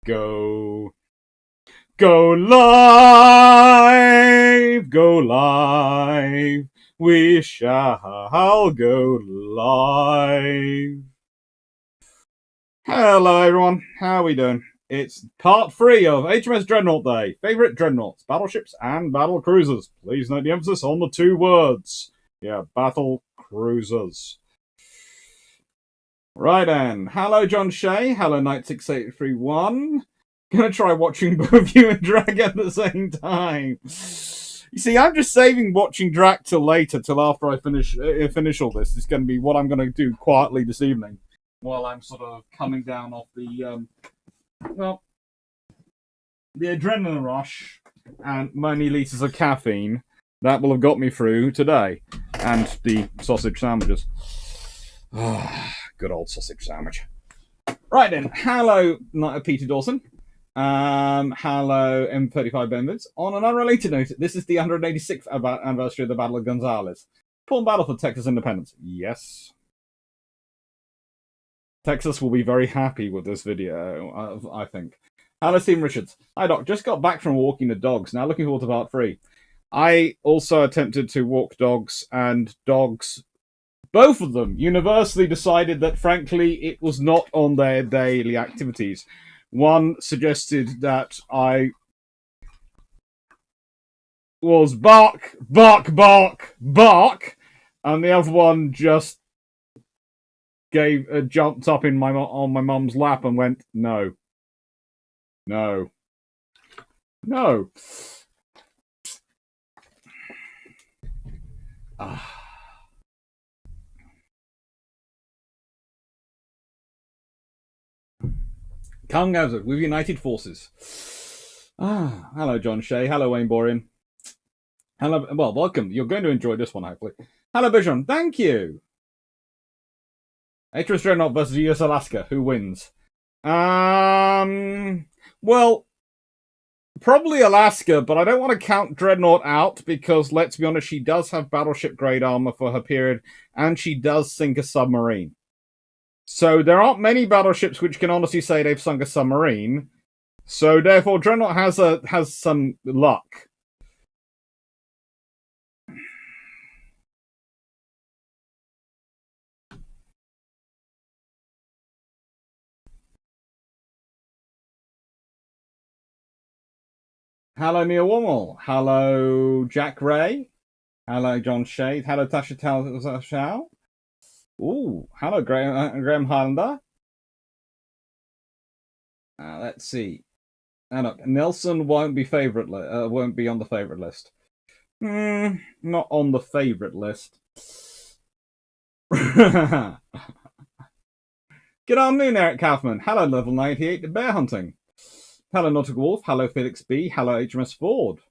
go. Go live, go live. We shall go live. Hello everyone, how are we doing? It's part 3 of HMS Dreadnought Day. Favourite Dreadnoughts, battleships and battle cruisers. Please note the emphasis on the 2 words. Yeah, battle cruisers. Right then, hello John Shea, hello Knight6831. Gonna try watching both you and Drag at the same time. You see, I'm just saving watching Drag till later, till after I finish all this. It's going to be what I'm going to do quietly this evening, while I'm sort of coming down off the adrenaline rush and many litres of caffeine that will have got me through today, and the sausage sandwiches. Good old sausage sandwich. Right then, hello Peter Dawson. Hello M35 Benvids. On an unrelated note, this is the 186th anniversary of the Battle of Gonzales. Important battle for Texas independence. Yes. Texas will be very happy with this video, I think. Hello Stephen Richards. Hi Doc, just got back from walking the dogs. Now looking forward to part 3. I also attempted to walk dogs, and dogs, both of them, universally decided that frankly it was not on their daily activities. One suggested that I was bark, bark, bark, bark, and the other one just jumped up on my mum's lap and went, no, no, no. Calm Gazard, we've united forces. Hello, John Shea. Hello, Wayne Borean. Hello, well, welcome. You're going to enjoy this one, hopefully. Hello, Bijan. Thank you. HMS Dreadnought versus US Alaska. Who wins? Well, probably Alaska, but I don't want to count Dreadnought out because, let's be honest, she does have battleship-grade armor for her period, and she does sink a submarine. So there aren't many battleships which can honestly say they've sunk a submarine. So therefore, Dreadnought has some luck. Hello, Mia Wommel. Hello, Jack Ray. Hello, John Shade. Hello, Tasha Shao. Ooh, hello, Graham Highlander. Let's see. Look, Nelson won't be won't be on the favorite list. Not on the favorite list. Good afternoon, Eric Kaufman. Hello, level 98, the bear hunting. Hello, Nautical Wolf. Hello, Felix B. Hello, HMS Ford.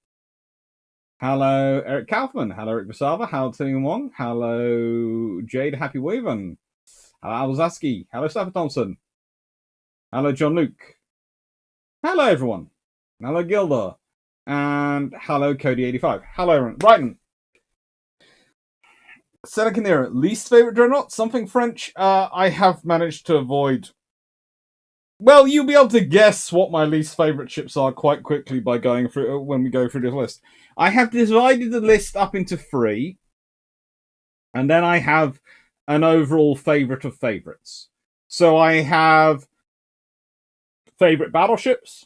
Hello, Eric Kaufman. Hello, Eric Vasava. Hello, Tillian Wong. Hello, Jade Happy Waven. Hello, Alzaski. Hello, Stafford Thompson. Hello, John Luke. Hello, everyone. Hello, Gilda. And hello, Cody85. Hello, everyone. Brighton. Senecanera. Least favorite Dreadnought? Something French. I have managed to avoid. Well, you'll be able to guess what my least favorite ships are quite quickly by going through when we go through this list. I have divided the list up into 3, and then I have an overall favorite of favorites. So I have favorite battleships,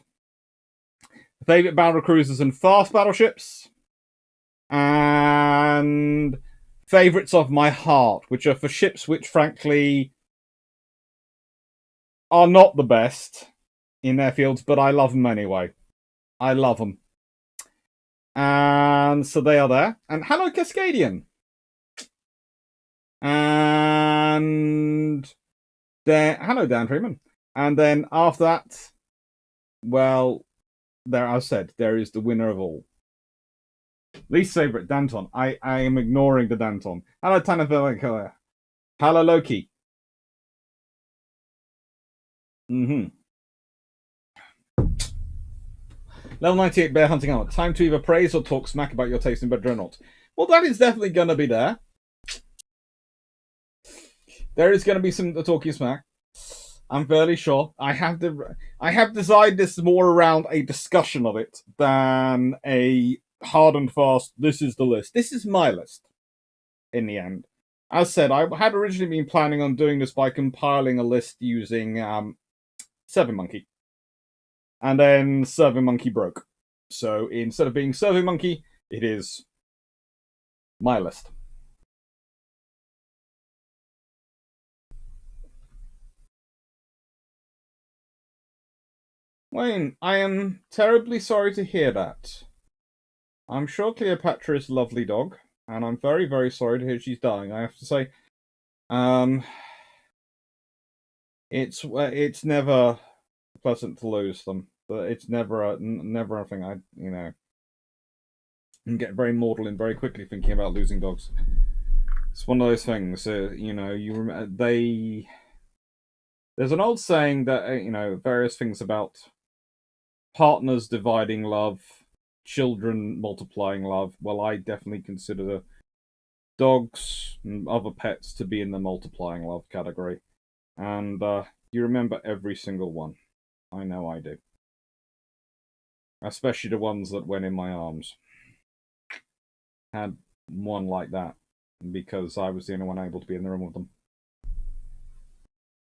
favorite battle cruisers and fast battleships, and favorites of my heart, which are for ships which, frankly, are not the best in their fields, but I love them anyway. I love them. And so they are there. And hello, Cascadian. And then, hello, Dan Freeman. And then after that, well, there I said, there is the winner of all. Least favorite, Danton. I am ignoring the Danton. Hello, Tanavilla. Hello, Loki. Level 98 bear hunting armor. Time to either praise or talk smack about your taste in Dreadnought. Well, that is definitely going to be there. There is going to be some talking smack. I'm fairly sure. I have designed this more around a discussion of it than a hard and fast. This is the list. This is my list. In the end, as said, I had originally been planning on doing this by compiling a list using SurveyMonkey, and then SurveyMonkey broke. So instead of being SurveyMonkey, it is my list. Wayne, I am terribly sorry to hear that. I'm sure Cleopatra is a lovely dog, and I'm very, very sorry to hear she's dying. I have to say, um, it's never pleasant to lose them, but it's never a thing. I get very maudlin very quickly thinking about losing dogs. It's one of those things. There's an old saying that various things about partners dividing love, children multiplying love. Well, I definitely consider the dogs and other pets to be in the multiplying love category, and you remember every single one. I know I do, especially the ones that went in my arms. Had one like that because I was the only one able to be in the room with them,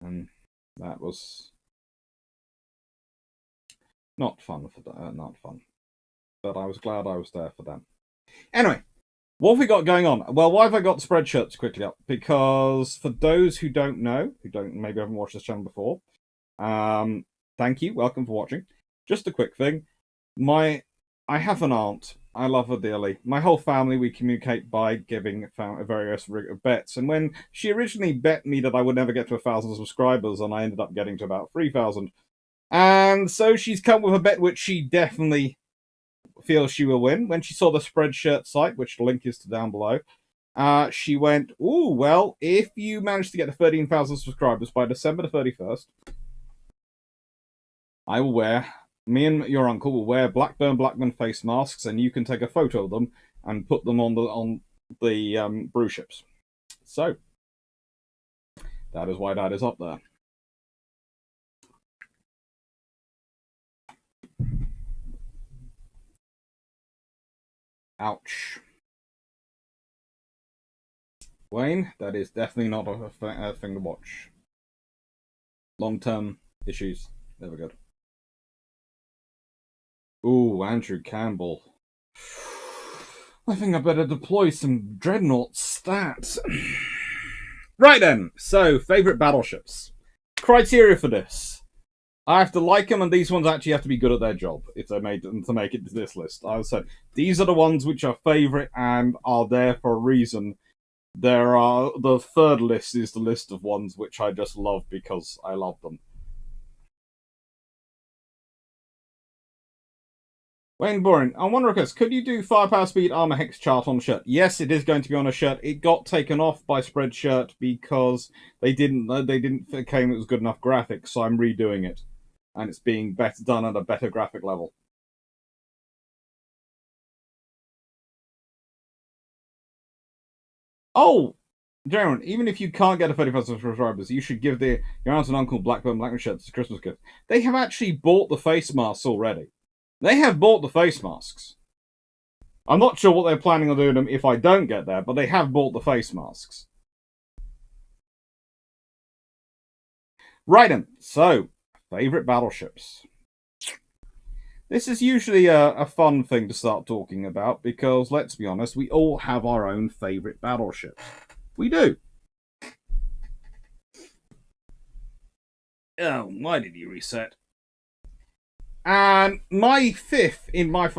and that was not fun not fun. But I was glad I was there for them. Anyway, what have we got going on? Well, why have I got spreadshirts quickly up? Because for those who don't know, maybe haven't watched this channel before, thank you, welcome for watching. Just a quick thing, I have an aunt. I love her dearly. My whole family, we communicate by giving various bets. And when she originally bet me that I would never get to 1,000 subscribers, and I ended up getting to about 3,000. And so she's come with a bet which she definitely feels she will win. When she saw the Spreadshirt site, which the link is to down below, she went, "Ooh, well, if you manage to get to 13,000 subscribers by December the 31st, me and your uncle will wear Blackman face masks, and you can take a photo of them and put them on the brew ships." So that is why that is up there. Ouch. Wayne, that is definitely not a thing to watch. Long-term issues, never good. Ooh, Andrew Campbell. I think I better deploy some Dreadnought stats. Right then, so, favourite battleships. Criteria for this. I have to like them, and these ones actually have to be good at their job if they made them to make it to this list. I would say these are the ones which are favourite and are there for a reason. The third list is the list of ones which I just love because I love them. Wayne Boring, I wonder, Chris, could you do firepower, speed, armor, hex chart on shirt? Yes, it is going to be on a shirt. It got taken off by Spreadshirt because they didn't claim it was good enough graphics, so I'm redoing it, and it's being done at a better graphic level. Oh, Jaron, even if you can't get a 30,000 subscribers, you should give your aunt and uncle Blackman shirts as a Christmas gift. They have actually bought the face masks already. They have bought the face masks. I'm not sure what they're planning on doing them if I don't get there, but they have bought the face masks. Right then, so, favourite battleships. This is usually a fun thing to start talking about because, let's be honest, we all have our own favourite battleships. We do. Oh, why did you reset? And my fifth in my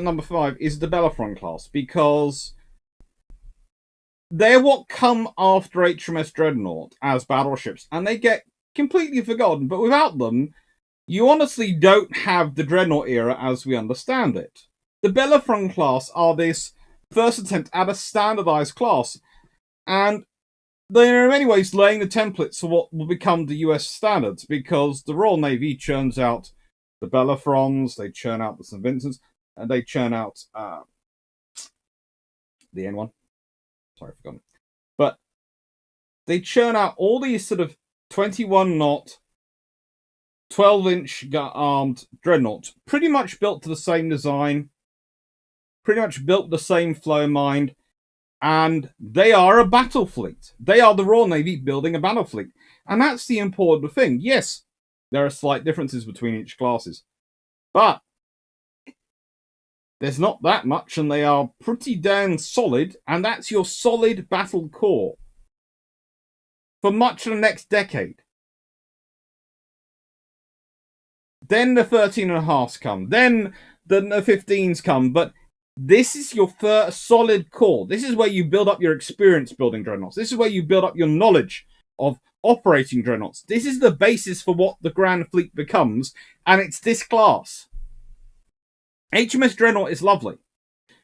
number 5 is the Bellerophon class because they're what come after HMS Dreadnought as battleships, and they get completely forgotten. But without them, you honestly don't have the Dreadnought era as we understand it. The Bellerophon class are this first attempt at a standardized class, and they're in many ways laying the templates for what will become the US standards because the Royal Navy churns out the Bellerophons, they churn out the St. Vincents, and they churn out the N1. Sorry, I've forgotten. But they churn out all these sort of 21 knot 12-inch armed dreadnought, pretty much built to the same design, pretty much built the same flow of mind, and they are a battle fleet. They are the Royal Navy building a battle fleet, and that's the important thing. Yes, there are slight differences between each classes, but there's not that much, and they are pretty damn solid, and that's your solid battle core for much of the next decade. Then the 13.5s come, then the 15s come, but this is your first solid core. This is where you build up your experience building dreadnoughts. This is where you build up your knowledge of operating dreadnoughts. This is the basis for what the Grand Fleet becomes, and it's this class. HMS Dreadnought is lovely,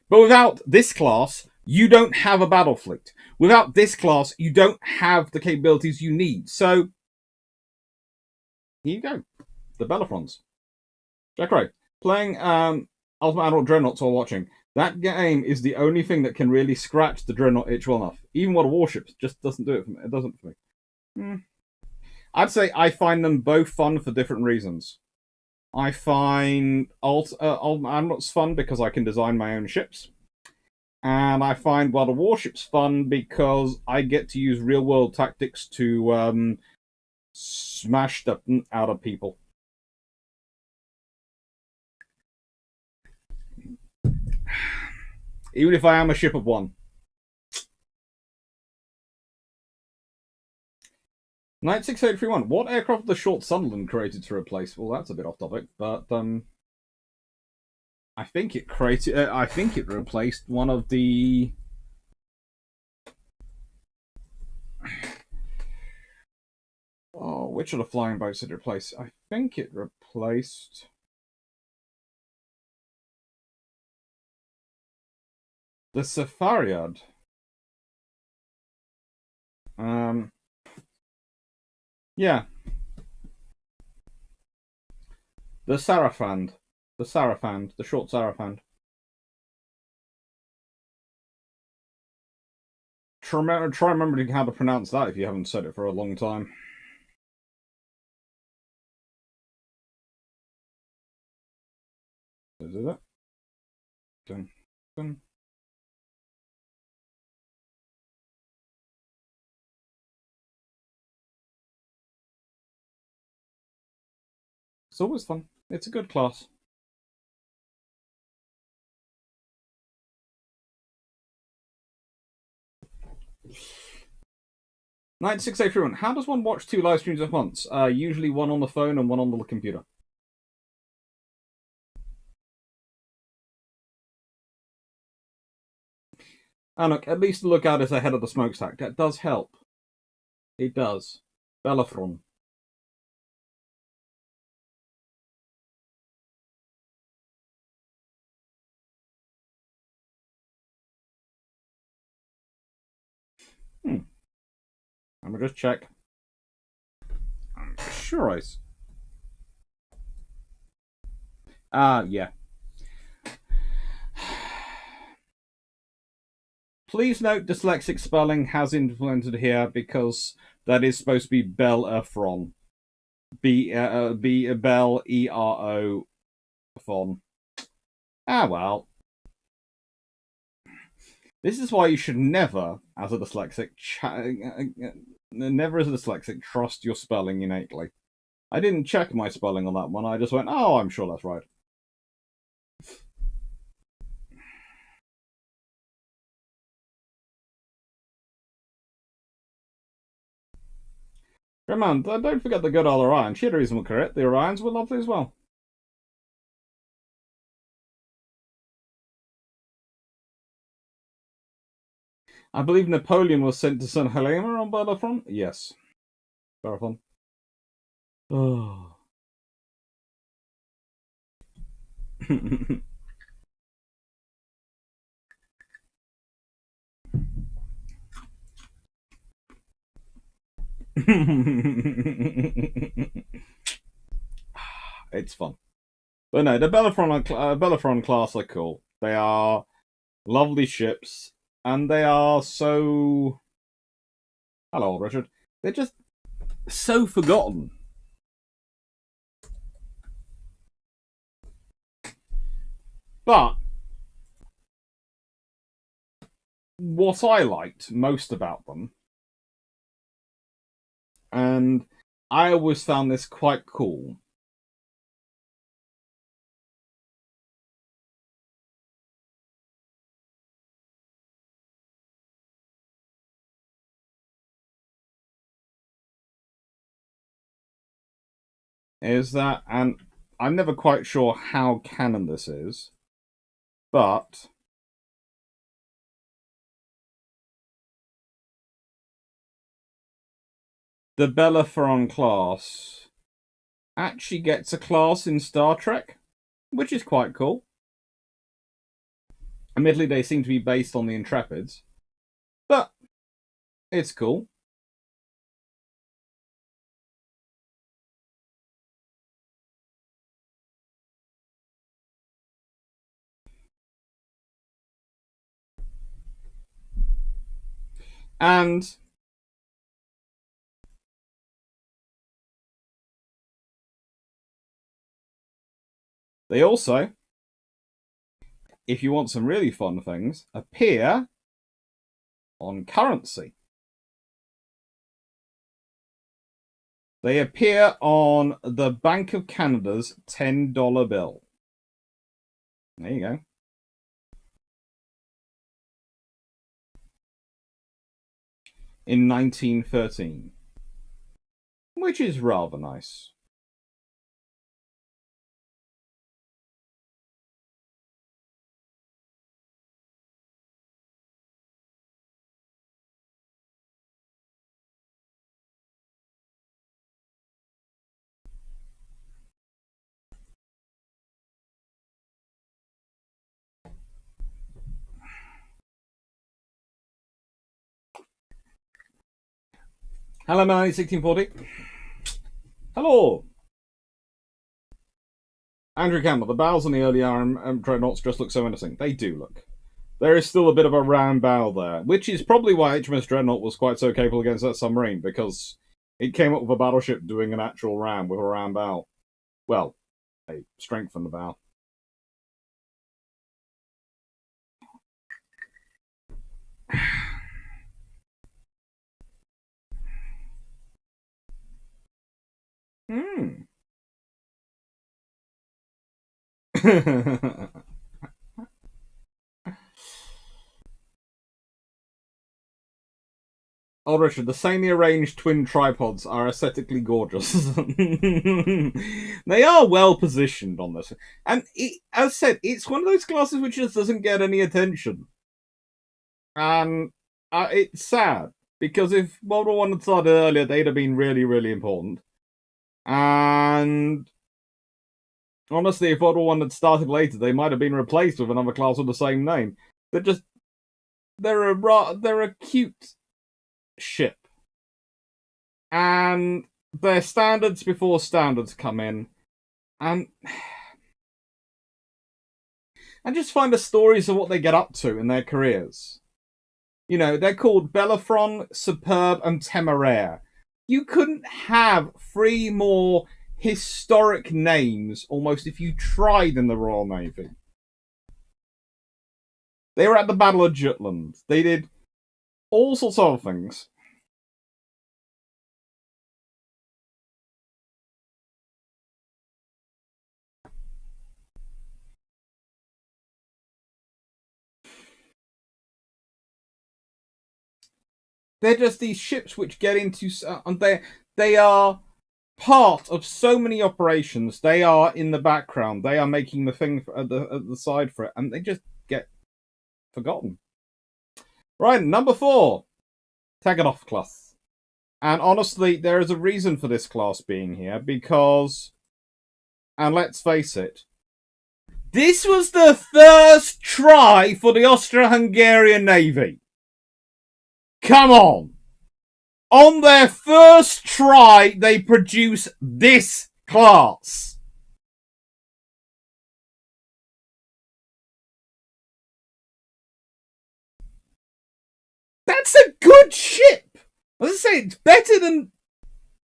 but without this class, you don't have a battle fleet. Without this class, you don't have the capabilities you need. So, here you go. The Bellerophons. Jack Ray. Playing Ultimate Admiral Dreadnoughts while watching. That game is the only thing that can really scratch the Dreadnought itch well enough. Even World of Warships just doesn't do it for me. It doesn't for me. I'd say I find them both fun for different reasons. I find Ultimate Admirals fun because I can design my own ships. And I find World of Warships fun because I get to use real-world tactics to smash the out of people. Even if I am a ship of one. 96831. What aircraft the Short Sunderland created to replace? Well, that's a bit off topic, but I think it created. I think it replaced one of the. Oh, which of the flying boats did it replace? I think it replaced. The Safariad. Yeah. The Sarafand. The Sarafand. The short Sarafand. Try remembering how to pronounce that if you haven't said it for a long time. Is it? Dun, dun. It's always fun. It's a good class. $96.81. How does one watch two live streams at once? Usually one on the phone and one on the computer. And look, at least the lookout is ahead of the smokestack. That does help. It does. Bellerophon. I'm gonna just check. I'm sure yeah. Please note dyslexic spelling has implemented here because that is supposed to be Bellerophon. Bell E-R-O Phon. Ah well. This is why you should never, as a dyslexic, trust your spelling innately. I didn't check my spelling on that one. I just went, oh, I'm sure that's right. Renown, don't forget the good old Orion. She had a reasonable career. The Orions were lovely as well. I believe Napoleon was sent to St. Helena on Bellerophon. Yes. Bellerophon. Oh. It's fun. But no, the Bellerophon class are cool. They are lovely ships, and they are so... Hello, Richard. They're just so forgotten. But what I liked most about them, and I always found this quite cool, is that, and I'm never quite sure how canon this is, but the Bellerophon class actually gets a class in Star Trek, which is quite cool. Admittedly, they seem to be based on the Intrepids, but it's cool. And they also, if you want some really fun things, appear on currency. They appear on the Bank of Canada's $10 bill. There you go. In 1913, which is rather nice. Hello, Melanie, 1640. Hello. Andrew Campbell, the bows on the early dreadnoughts just look so menacing. They do look. There is still a bit of a round bow there, which is probably why HMS Dreadnought was quite so capable against that submarine, because it came up with a battleship doing an actual ram with a round bow. Well, they strengthened the bow. Hmm. Oh, Richard, the sanely arranged twin tripods are aesthetically gorgeous. They are well positioned on this. And as I said, it's one of those classes which just doesn't get any attention. And it's sad, because if World War One had started earlier, they'd have been really, really important. And honestly, if World War One had started later, they might have been replaced with another class with the same name. They're a cute ship, and their standards before standards come in, and I just find the stories of what they get up to in their careers. You know, they're called Bellerophon, Superb, and Temeraire. You couldn't have three more historic names almost if you tried in the Royal Navy. They were at the Battle of Jutland. They did all sorts of things. They're just these ships which get into, and they are part of so many operations. They are in the background. They are making the thing at the side for it, and they just get forgotten. Right, number 4, Tagonoff class. And honestly, there is a reason for this class being here, because, and let's face it, this was the first try for the Austro-Hungarian Navy. Come on! On their first try, they produce this class. That's a good ship. As I say, it's better than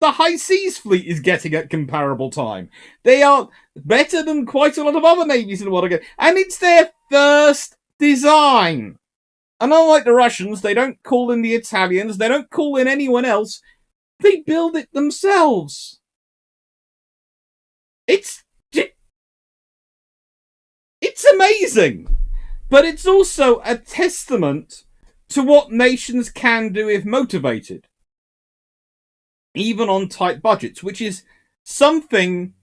The High Seas Fleet is getting at comparable time. They are better than quite a lot of other navies in the world again. And it's their first design. And unlike the Russians, they don't call in the Italians, they don't call in anyone else. They build it themselves. It's amazing. But it's also a testament to what nations can do if motivated. Even on tight budgets, which is something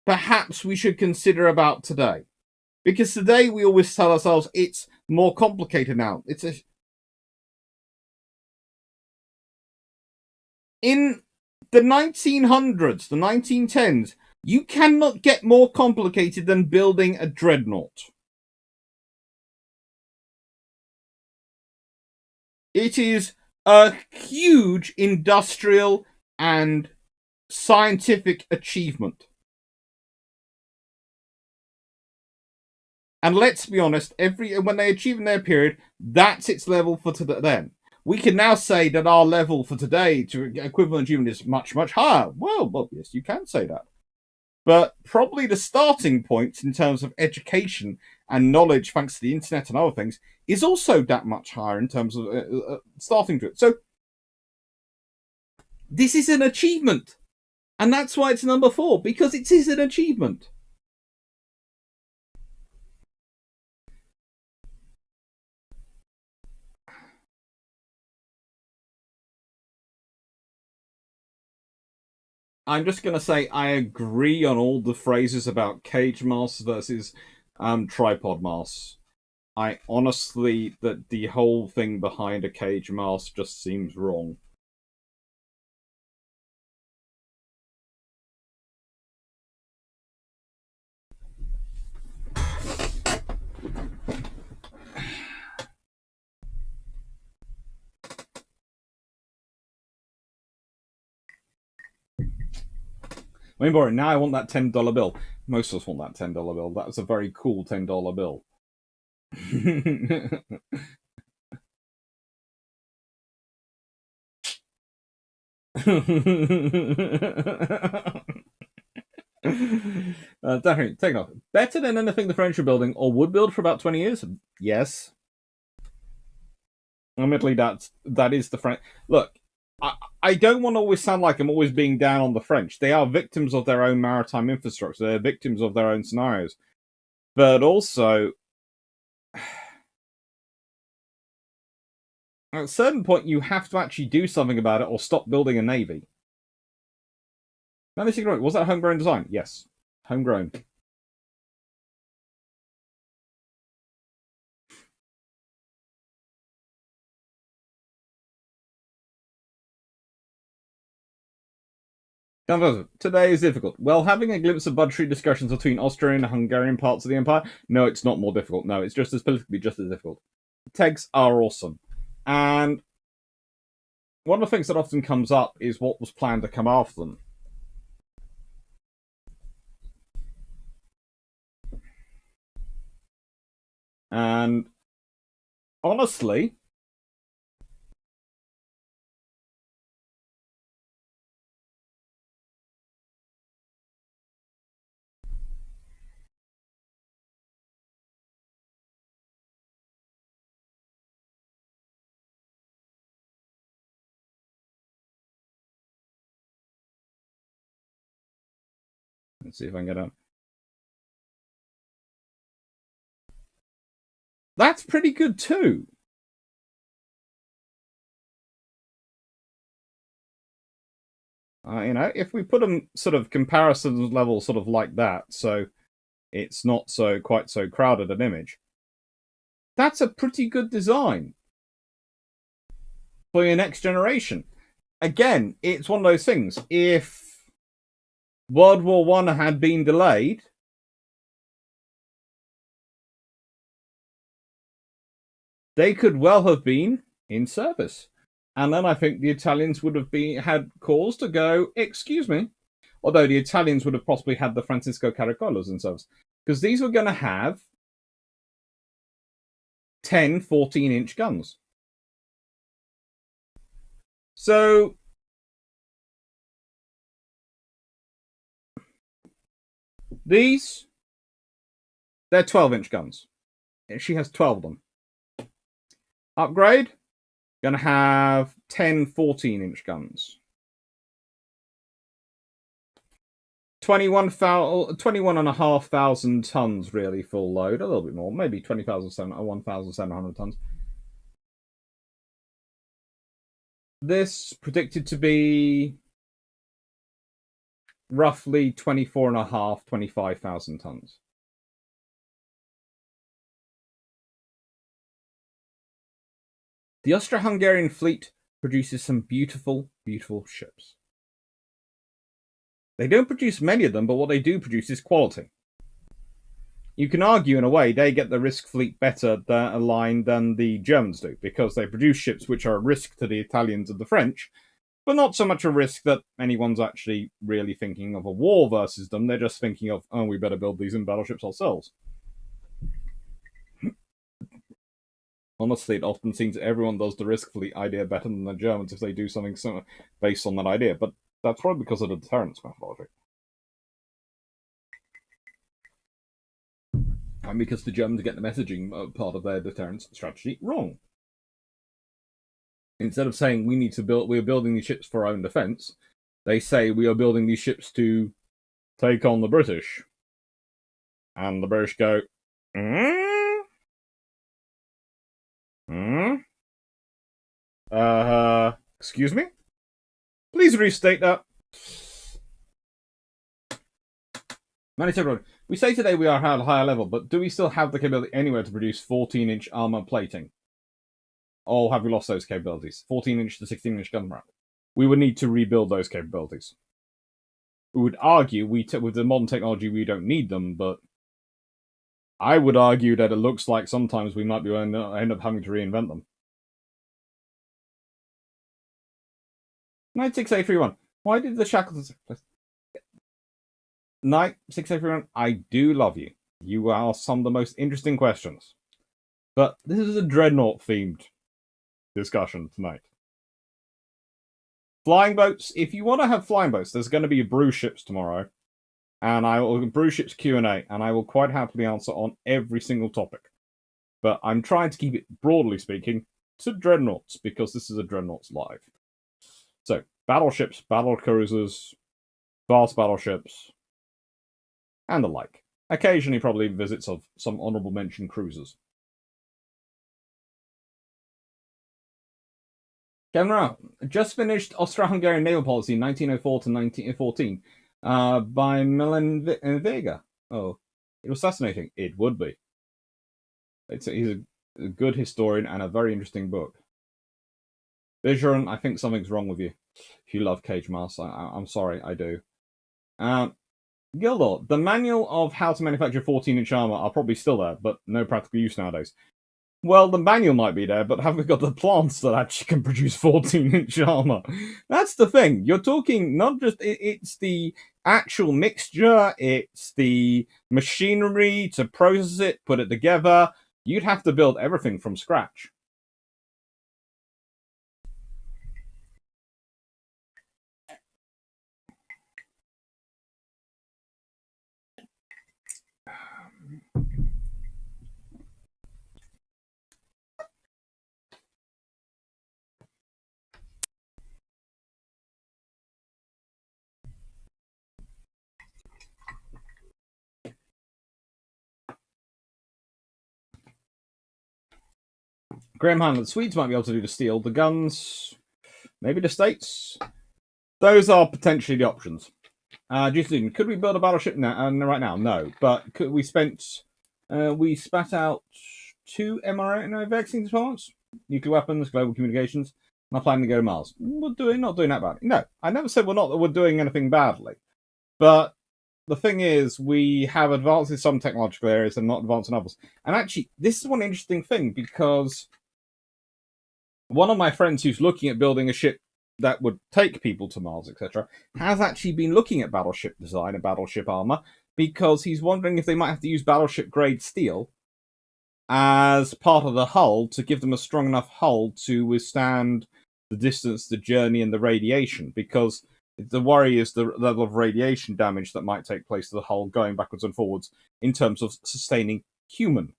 perhaps we should consider about today. Because today we always tell ourselves it's more complicated now. In the 1900s, the 1910s, you cannot get more complicated than building a dreadnought. It is a huge industrial and scientific achievement. And let's be honest, when they achieve in their period, that's its level for then. We can now say that our level for today to equivalent achievement is much, much higher. Well, yes, you can say that. But probably the starting point in terms of education and knowledge, thanks to the internet and other things, is also that much higher in terms of starting to it. So this is an achievement. And that's why it's number 4, because it is an achievement. I'm just going to say I agree on all the phrases about cage masts versus tripod masts. I honestly, that the whole thing behind a cage mast just seems wrong. I mean, boring. Now I want that $10 bill. Most of us want that $10 bill. That was a very cool $10 bill. Definitely, take off. Better than anything the French are building or would build for about 20 years? Yes. Admittedly, that is the French. Look, I don't want to always sound like I'm always being down on the French. They are victims of their own maritime infrastructure. They're victims of their own scenarios. But also, at a certain point, you have to actually do something about it or stop building a navy. Now, this is was that homegrown design? Yes, homegrown. Today is difficult. Well, having a glimpse of budgetary discussions between Austrian and Hungarian parts of the empire, no, it's not more difficult. No, it's just as politically just as difficult. Tegs are awesome. And one of the things that often comes up is what was planned to come after them. And honestly, let's see if I can get up. That's pretty good too. If we put them sort of comparison level sort of like that, so it's not quite so crowded an image. That's a pretty good design for your next generation. Again, it's one of those things. If World War I had been delayed, they could well have been in service. And then I think the Italians would have had cause to go, excuse me. Although the Italians would have possibly had the Francisco Caracolas in service. Because these were going to have 10, 14-inch guns. So These, they're 12-inch guns. She has 12 of them. Upgrade, gonna have 10 14-inch guns. 21,500 tons, really, full load. A little bit more, maybe 1,700 tons. This predicted to be roughly 25,000 tons. The Austro-Hungarian fleet produces some beautiful, beautiful ships. They don't produce many of them, but what they do produce is quality. You can argue, in a way, they get the risk fleet better aligned than the Germans do, because they produce ships which are a risk to the Italians and the French, but not so much a risk that anyone's actually really thinking of a war versus them. They're just thinking of, oh, we better build these in battleships ourselves. Honestly, it often seems that everyone does the risk fleet idea better than the Germans if they do something similar based on that idea, but that's probably because of the deterrence methodology. And because the Germans get the messaging part of their deterrence strategy wrong. Instead of saying we're building these ships for our own defense, they say we are building these ships to take on the British. And the British go, excuse me? Please restate that. We say today we are at a higher level, but do we still have the capability anywhere to produce 14-inch armor plating? Or have we lost those capabilities? 14-inch to 16-inch gun round. We would need to rebuild those capabilities. We would argue with the modern technology we don't need them, but I would argue that it looks like sometimes we might be end up having to reinvent them. 96831. Why did the shackles... Knight 6831, I do love you. You ask some of the most interesting questions. But this is a Dreadnought-themed discussion tonight. Flying boats. If you want to have flying boats, there's going to be brew ships tomorrow. And I will brew ships Q&A, and I will quite happily answer on every single topic. But I'm trying to keep it, broadly speaking, to Dreadnoughts, because this is a Dreadnoughts live. So, battleships, battle cruisers, fast battleships, and the like. Occasionally, probably visits of some honourable mention cruisers. General, just finished Austro-Hungarian naval policy 1904 to 1914 by Milan Vega. Oh, it was fascinating. It would be. He's a good historian and a very interesting book. Vision, I think something's wrong with you. If you love Cage Masks, I'm sorry, I do. Gildor, the manual of how to manufacture 14-inch armor are probably still there, but no practical use nowadays. Well, the manual might be there, but have we got the plants that actually can produce 14-inch armor? That's the thing. You're talking not just... It's the actual mixture, it's the machinery to process it, put it together. You'd have to build everything from scratch. Graham Hanlon, the Swedes might be able to do the steel. The guns, maybe the States. Those are potentially the options. Justin, could we build a battleship now? Right now, no. But could we we spat out 2 mRNA vaccines once? Nuclear weapons, global communications. Not planning to go to Mars. Not doing that badly. No, I never said we're doing anything badly. But the thing is, we have advanced in some technological areas and not advanced in others. And actually, this is one interesting thing, because one of my friends who's looking at building a ship that would take people to Mars, etc., has actually been looking at battleship design and battleship armor, because he's wondering if they might have to use battleship-grade steel as part of the hull to give them a strong enough hull to withstand the distance, the journey, and the radiation. Because The worry is the level of radiation damage that might take place to the hull going backwards and forwards in terms of sustaining human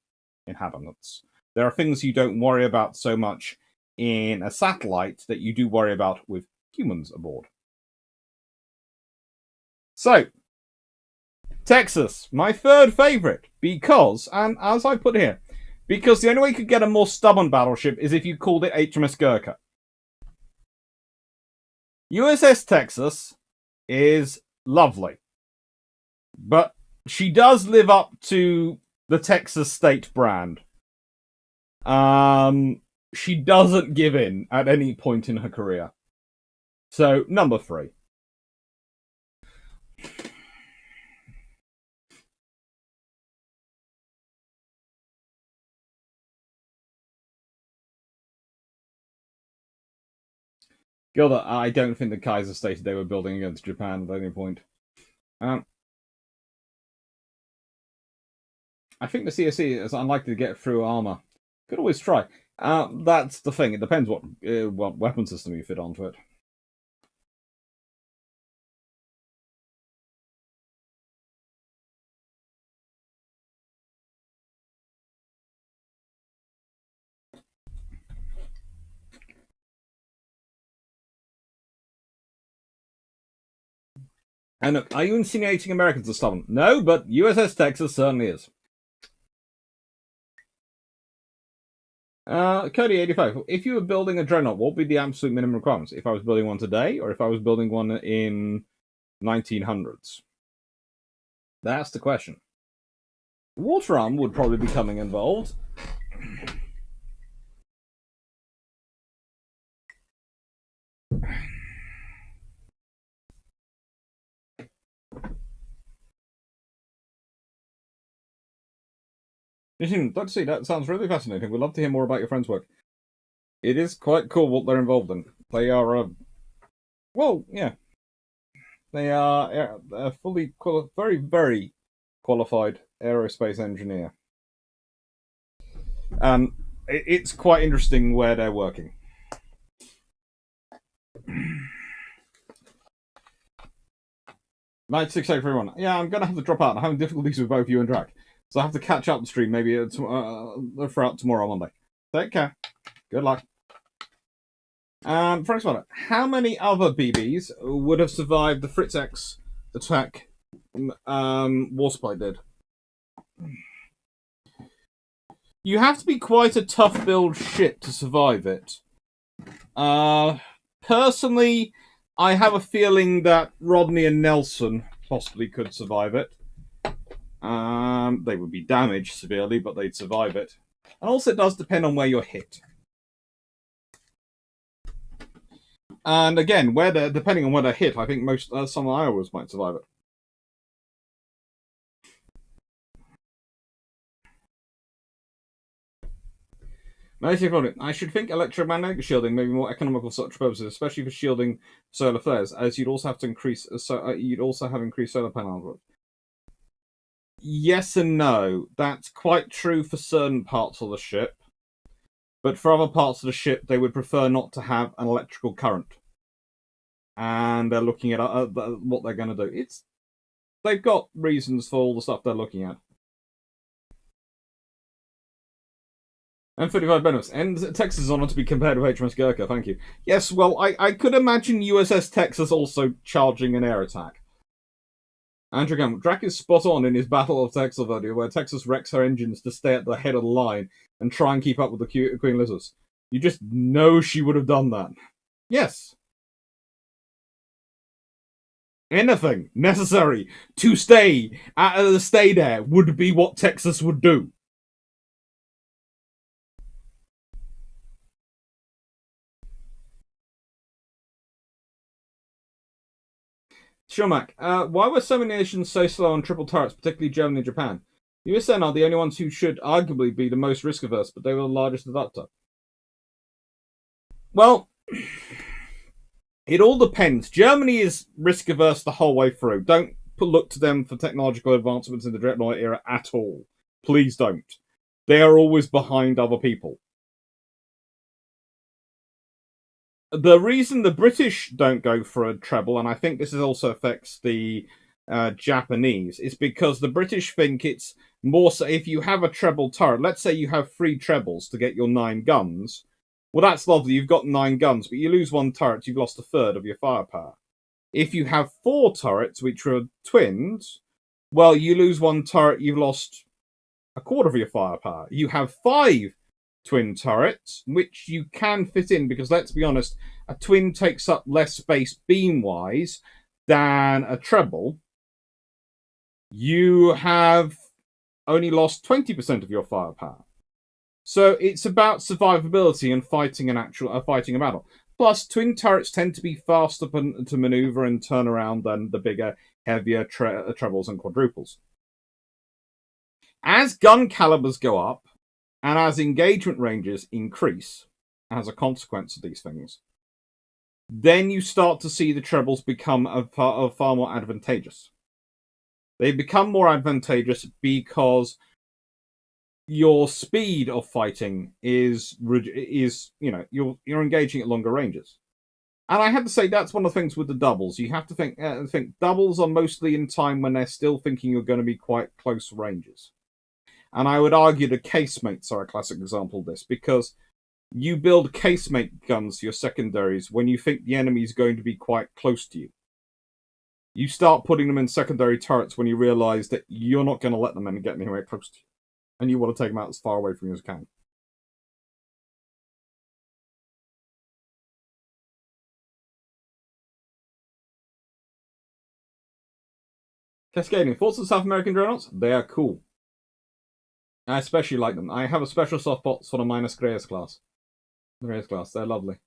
inhabitants. There are things you don't worry about so much in a satellite that you do worry about with humans aboard. So, Texas, my third favourite, because, and as I put here, because the only way you could get a more stubborn battleship is if you called it HMS Gurkha. USS Texas is lovely, but she does live up to the Texas State brand. She doesn't give in at any point in her career. So, number 3. Gilda, I don't think the Kaiser stated they were building against Japan at any point. I think the CSE is unlikely to get through armor. Could always try. That's the thing. It depends what weapon system you fit onto it. And are you insinuating Americans are stubborn? No, but USS Texas certainly is. Cody85, if you were building a Dreadnought, what would be the absolute minimum requirements? If I was building one today, or if I was building one in 1900s? That's the question. Water arm would probably be coming involved. Let's see, that sounds really fascinating. We'd love to hear more about your friend's work. It is quite cool what they're involved in. They are, well, yeah. They are a fully, very, very qualified aerospace engineer. And it's quite interesting where they're working. Night 6 for everyone. Yeah, I'm going to have to drop out. I'm having difficulties with both you and Drac. So I have to catch up the stream maybe throughout tomorrow on Monday. Take care. Good luck. Frank Smarter, how many other BBs would have survived the Fritz X attack Warspite did? You have to be quite a tough build ship to survive it. Personally, I have a feeling that Rodney and Nelson possibly could survive it. They would be damaged severely, but they'd survive it. And also, it does depend on where you're hit. And again, depending on where they're hit, I think some Iowas might survive it. I should think electromagnetic shielding may be more economical for such purposes, especially for shielding solar flares, as you'd also have to increase. You'd also have increased solar panels. Yes and no. That's quite true for certain parts of the ship, but for other parts of the ship, they would prefer not to have an electrical current, and they're looking at what they're going to do. They've got reasons for all the stuff they're looking at. And 35 benefits. And Texas is honoured to be compared with HMS Gurkha, thank you. Yes, well, I could imagine USS Texas also charging an air attack. Andrew Campbell, Drac is spot on in his Battle of Texas video, where Texas wrecks her engines to stay at the head of the line and try and keep up with the Queen Elizabeth. You just know she would have done that. Yes. Anything necessary to stay there would be what Texas would do. Shomak, why were so many nations so slow on triple turrets, particularly Germany and Japan? The USN are the only ones who should arguably be the most risk-averse, but they were the largest adopter. Well, it all depends. Germany is risk-averse the whole way through. Don't look to them for technological advancements in the Dreadnought era at all. Please don't. They are always behind other people. The reason the British don't go for a treble, and I think this also affects the Japanese, is because the British think it's more so if you have a treble turret. Let's say you have 3 trebles to get your 9 guns. Well, that's lovely. You've got 9 guns, but you lose 1 turret, you've lost a third of your firepower. If you have 4 turrets, which are twins, well, you lose 1 turret, you've lost a quarter of your firepower. You have 5 twin turrets, which you can fit in because, let's be honest, a twin takes up less space beam-wise than a treble. You have only lost 20% of your firepower. So it's about survivability and fighting fighting a battle. Plus, twin turrets tend to be faster to maneuver and turn around than the bigger, heavier trebles and quadruples. As gun calibers go up, and as engagement ranges increase as a consequence of these things, then you start to see the trebles become far more advantageous. They become more advantageous because your speed of fighting is you're engaging at longer ranges. And I have to say that's one of the things with the doubles. You have to think doubles are mostly in time when they're still thinking you're going to be quite close ranges. And I would argue the casemates are a classic example of this, because you build casemate guns for your secondaries when you think the enemy is going to be quite close to you. You start putting them in secondary turrets when you realise that you're not going to let them get anywhere close to you. And you want to take them out as far away from you as you can. Cascading. Thoughts on South American Dreadnoughts? They are cool. I especially like them. I have a special soft spot for the Minus Greyes class. The Greyes class, they're lovely.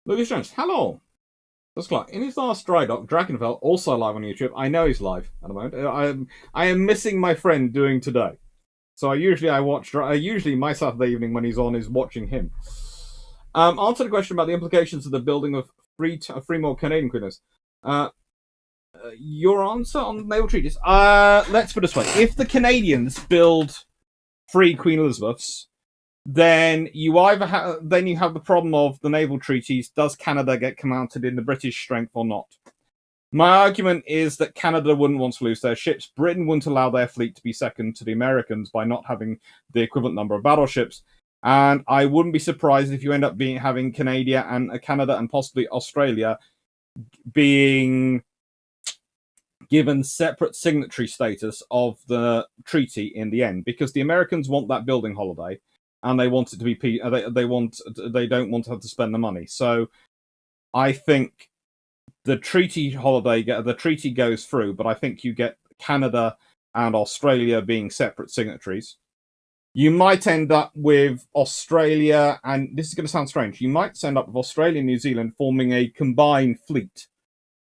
Lucas Jones, hello. That's Clarke. In his last dry dock, Dragonfell, also live on YouTube. I know he's live at the moment. I am missing my friend doing today. So I usually my Saturday evening when he's on is watching him. Answer the question about the implications of the building of three more Canadian Queeners. Your answer on naval treaties? Let's put it this way: if the Canadians build 3 Queen Elizabeths, then you either have the problem of the naval treaties. Does Canada get counted in the British strength or not? My argument is that Canada wouldn't want to lose their ships. Britain wouldn't allow their fleet to be second to the Americans by not having the equivalent number of battleships. And I wouldn't be surprised if you end up having Canada and possibly Australia being given separate signatory status of the treaty in the end, because the Americans want that building holiday, and they want it to be they don't want to have to spend the money. So I think the treaty goes through, but I think you get Canada and Australia being separate signatories. You might end up with Australia, and this is going to sound strange, you might end up with Australia and New Zealand forming a combined fleet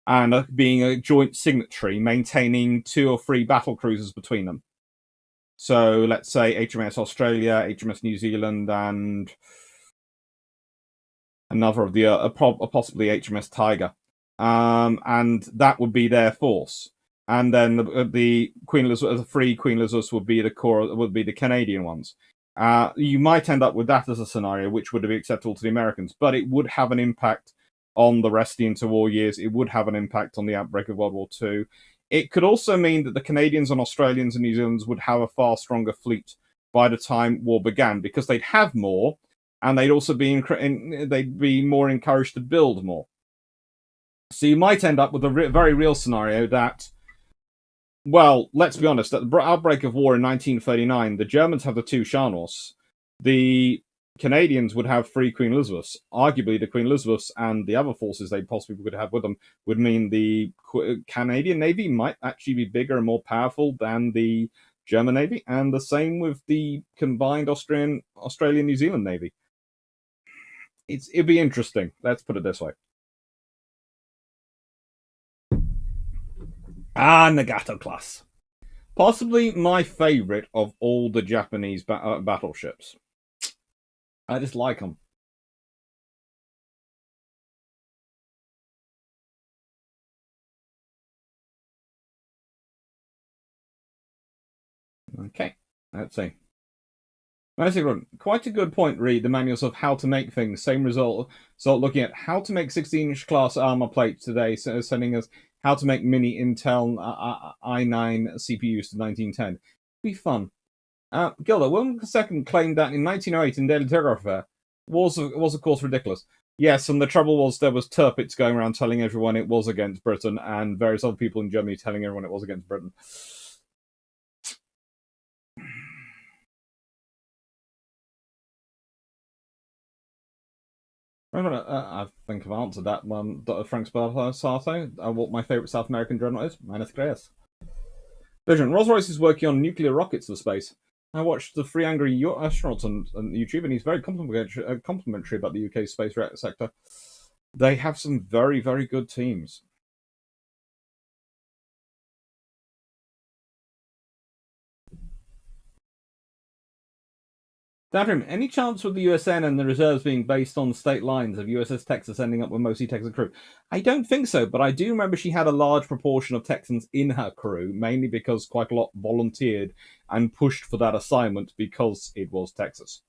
and being a joint signatory, maintaining 2 or 3 battle cruisers between them. So let's say HMS Australia, HMS New Zealand, and another of the possibly HMS Tiger, and that would be their force. And then the Queen Elizabeth, the 3 Queen Elizabeths would be the Canadian ones. You might end up with that as a scenario, which would be acceptable to the Americans, but it would have an impact on the rest of the interwar years. It would have an impact on the outbreak of World War II. It could also mean that the Canadians and Australians and New Zealanders would have a far stronger fleet by the time war began, because they'd have more, and they'd also be more encouraged to build more. So you might end up with a very real scenario that, well, let's be honest, at the outbreak of war in 1939, the Germans have the 2 Scharnhorsts. The Canadians would have 3 Queen Elizabeths. Arguably, the Queen Elizabeths and the other forces they possibly could have with them would mean the Canadian Navy might actually be bigger and more powerful than the German Navy, and the same with the combined Australian-New Zealand Navy. It'd be interesting. Let's put it this way. Nagato class. Possibly my favorite of all the Japanese battleships. I just like them. Okay. Let's see. Quite a good point, read the manuals of how to make things. Same result. So looking at how to make 16-inch class armor plates today, so sending us how to make mini Intel i9 CPUs to 1910. Be fun. Gilda, William II claimed that in 1908 in Daily Telegraph was of course ridiculous. Yes, and the trouble was there was Tirpitz going around telling everyone it was against Britain, and various other people in Germany telling everyone it was against Britain. I think I've answered that one. Frank Spartato. What my favourite South American dreadnought is? Minus Creas. Vision. Rolls-Royce is working on nuclear rockets for space. I watched the Free Angry Astronauts on YouTube, and he's very complimentary about the UK space sector. They have some very, very good teams. Downstream, any chance with the USN and the reserves being based on state lines of USS Texas ending up with mostly Texan crew? I don't think so, but I do remember she had a large proportion of Texans in her crew, mainly because quite a lot volunteered and pushed for that assignment because it was Texas.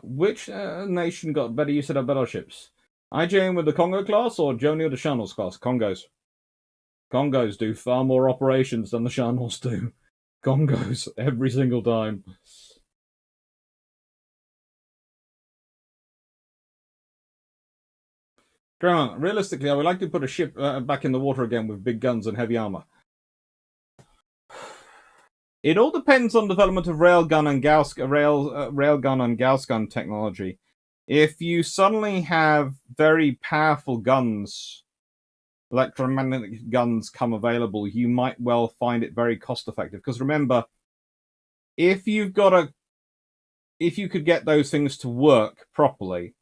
Which nation got better use of their battleships? IJM with the Congo class or Joni with the Shannos class? Congos. Congos do far more operations than the Shannos do. Congos every single time. Grant, realistically, I would like to put a ship back in the water again with big guns and heavy armor. It all depends on development of railgun and Gauss gun technology. If you suddenly have very powerful guns, electromagnetic guns come available, you might well find it very cost effective. Because remember, if you could get those things to work properly,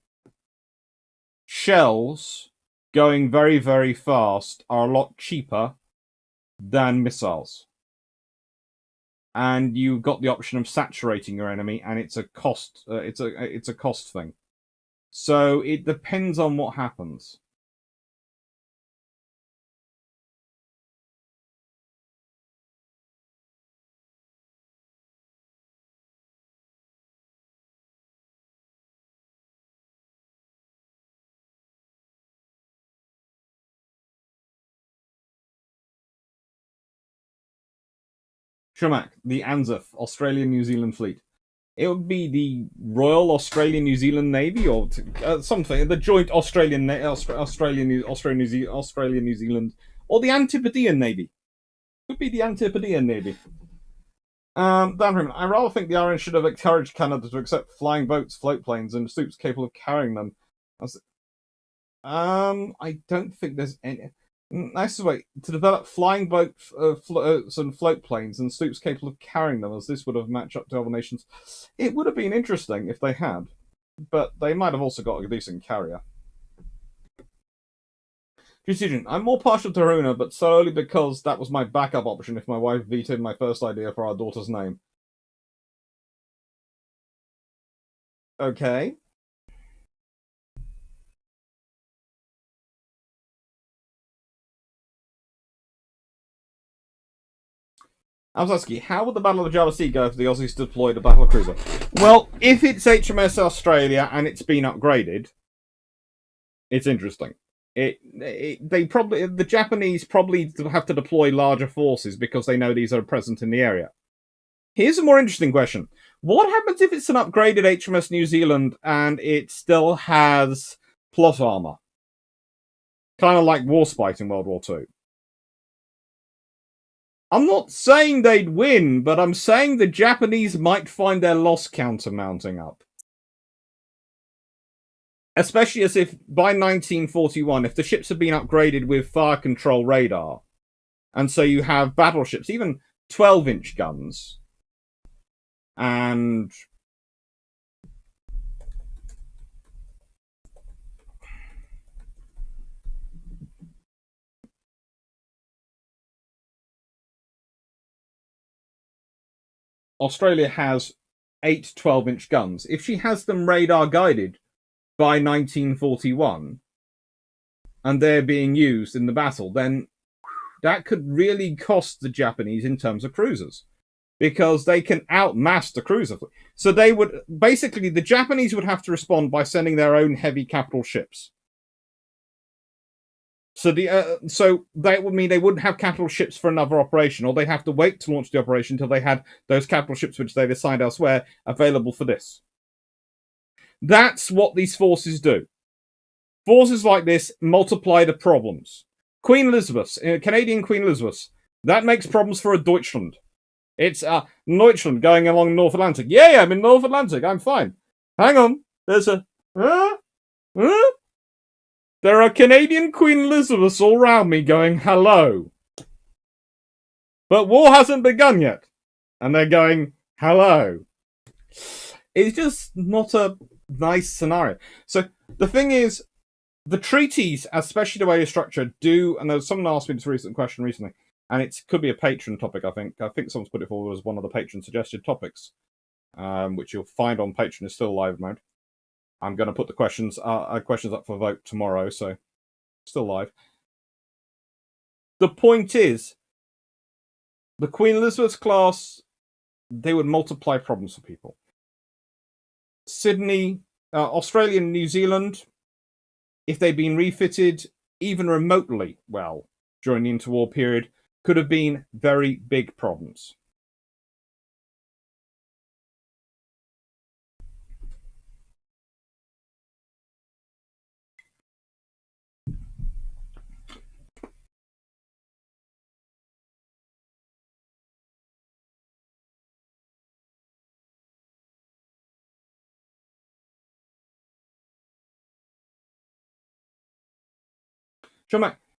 shells going very, very fast are a lot cheaper than missiles. And you've got the option of saturating your enemy, and it's a cost. It's a cost thing. So it depends on what happens. Shumac, the ANZF, Australian New Zealand Fleet. It would be the Royal Australian New Zealand Navy or something, the Joint Australian New Zealand, or the Antipodean Navy. Could be the Antipodean Navy. Dan Freeman, I rather think the Irish should have encouraged Canada to accept flying boats, float planes, and sloops capable of carrying them. I don't think there's any. Nice way to develop flying boats and float planes and sloops capable of carrying them, as this would have matched up to other nations. It would have been interesting if they had, but they might have also got a decent carrier. Decision. I'm more partial to Haruna, but solely because that was my backup option if my wife vetoed my first idea for our daughter's name. Okay. Alzowski, how would the Battle of the Java Sea go if the Aussies deployed a battle cruiser? Well, if it's HMS Australia and it's been upgraded, it's interesting. The Japanese probably have to deploy larger forces because they know these are present in the area. Here's a more interesting question. What happens if it's an upgraded HMS New Zealand and it still has plot armor? Kind of like Warspite in World War II. I'm not saying they'd win, but I'm saying the Japanese might find their loss counter mounting up. Especially as if by 1941, if the ships have been upgraded with fire control radar, and so you have battleships, even 12-inch guns, and Australia has 8 12-inch guns. If she has them radar guided by 1941 and they're being used in the battle, then that could really cost the Japanese in terms of cruisers, because they can outmass the cruiser. So they would basically, the Japanese would have to respond by sending their own heavy capital ships. So that would mean they wouldn't have capital ships for another operation, or they'd have to wait to launch the operation until they had those capital ships, which they'd assigned elsewhere, available for this. That's what these forces do. Forces like this multiply the problems. Queen Elizabeth, Canadian Queen Elizabeth, that makes problems for a Deutschland. It's Deutschland going along North Atlantic. Yeah, I'm in North Atlantic. I'm fine. Hang on. There's a... There are Canadian Queen Elizabeths all around me going, hello. But war hasn't begun yet. And they're going, hello. It's just not a nice scenario. So the thing is, the treaties, especially the way they're structured, do, and there's someone asked me this recent question recently, and it could be a patron topic, I think. I think someone's put it forward as one of the patron suggested topics, which you'll find on Patreon is still live mode. I'm going to put the questions up for vote tomorrow, so still live. The point is, the Queen Elizabeth class, they would multiply problems for people. Sydney, Australia and New Zealand, if they'd been refitted even remotely well during the interwar period, could have been very big problems.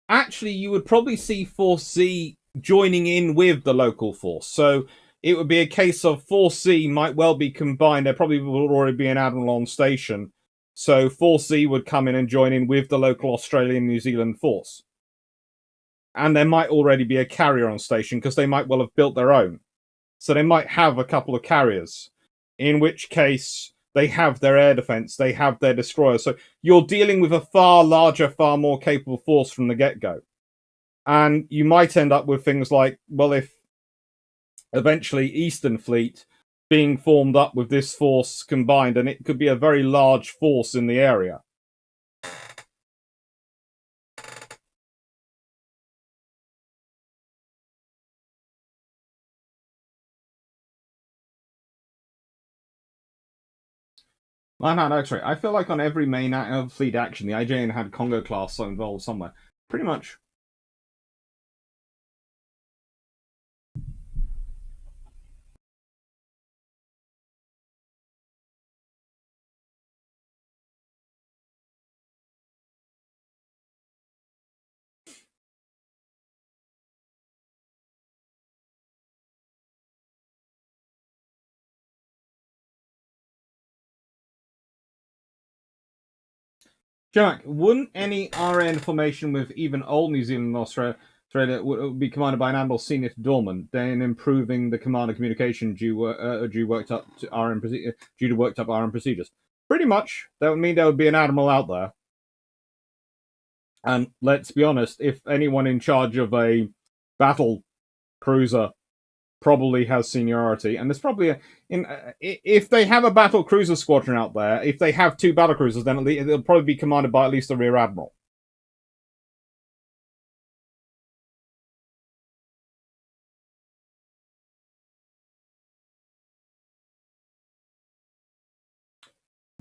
Actually, you would probably see Force Z joining in with the local force. So it would be a case of Force Z might well be combined. There probably will already be an admiral on station. So Force Z would come in and join in with the local Australian New Zealand force. And there might already be a carrier on station, because they might well have built their own. So they might have a couple of carriers, in which case they have their air defense, they have their destroyers. So you're dealing with a far larger, far more capable force from the get-go. And you might end up with things like, well, if eventually Eastern Fleet being formed up with this force combined, and it could be a very large force in the area. Sorry. I feel like on every main fleet action, the IJN had Congo class involved somewhere. Pretty much. Jack, wouldn't any RN formation with even old New Zealand and Australia would be commanded by an Admiral Senior to Dorman, then improving the command and communication due worked up to RN procedures? Pretty much. That would mean there would be an Admiral out there. And let's be honest, if anyone in charge of a battle cruiser probably has seniority, and there's probably if they have a battle cruiser squadron out there, if they have 2 battle cruisers, then it'll probably be commanded by at least a rear admiral.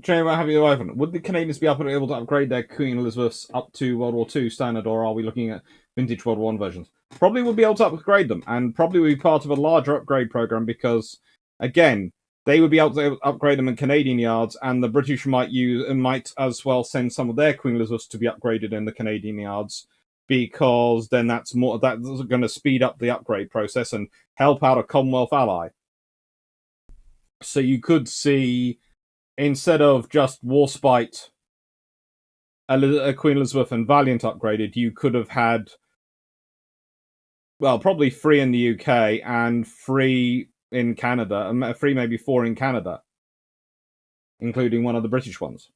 Would the Canadians be able to upgrade their Queen Elizabeths up to World War II standard, or are we looking at vintage World War I versions? Probably would be able to upgrade them, and probably would be part of a larger upgrade program, because, again, they would be able to upgrade them in Canadian yards, and the British might as well send some of their Queen Elizabeths to be upgraded in the Canadian yards, because then that's going to speed up the upgrade process and help out a Commonwealth ally. So you could see, instead of just Warspite, a Queen Elizabeth and Valiant upgraded, you could have had, well, probably 3 in the UK and 3 in Canada, and 3, maybe 4 in Canada, including one of the British ones.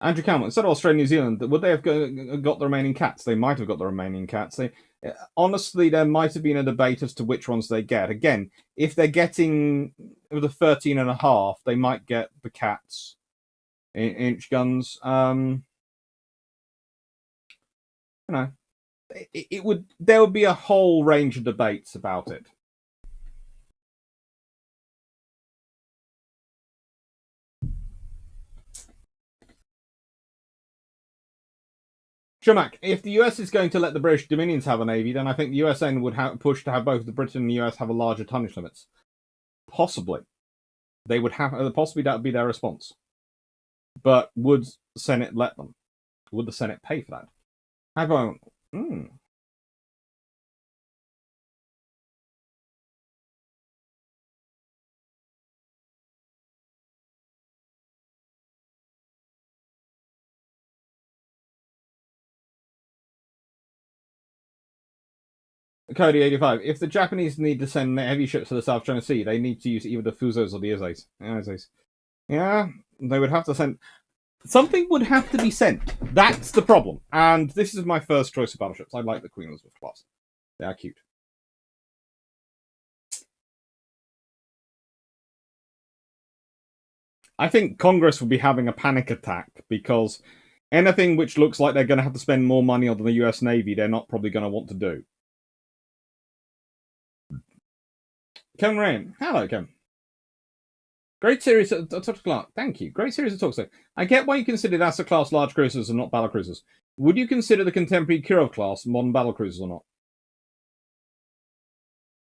Andrew Campbell, instead of Australia and New Zealand, would they have got the remaining cats? They might have got the remaining cats. Honestly, there might have been a debate as to which ones they get. Again, if they're getting the 13.5, they might get the cats inch guns. You know, there would be a whole range of debates about it. Shumack, if the US is going to let the British Dominions have a navy, then I think the USN would push to have both the Britain and the US have a larger tonnage limits. Possibly. They would have, possibly that would be their response. But would the Senate let them? Would the Senate pay for that? How about, Cody85, if the Japanese need to send heavy ships to the South China Sea, they need to use either the Fuzos or the Izais. Yeah, they would have to send... Something would have to be sent. That's the problem. And this is my first choice of battleships. I like the Queen Elizabeth class. They are cute. I think Congress would be having a panic attack because anything which looks like they're going to have to spend more money on the US Navy, they're not probably going to want to do. Ken Rain. Hello, Ken. Great series of Clarke. Thank you. Great series of talks. I get why you consider Asset class large cruisers and not battle cruisers. Would you consider the contemporary Kirov class modern battle cruisers or not?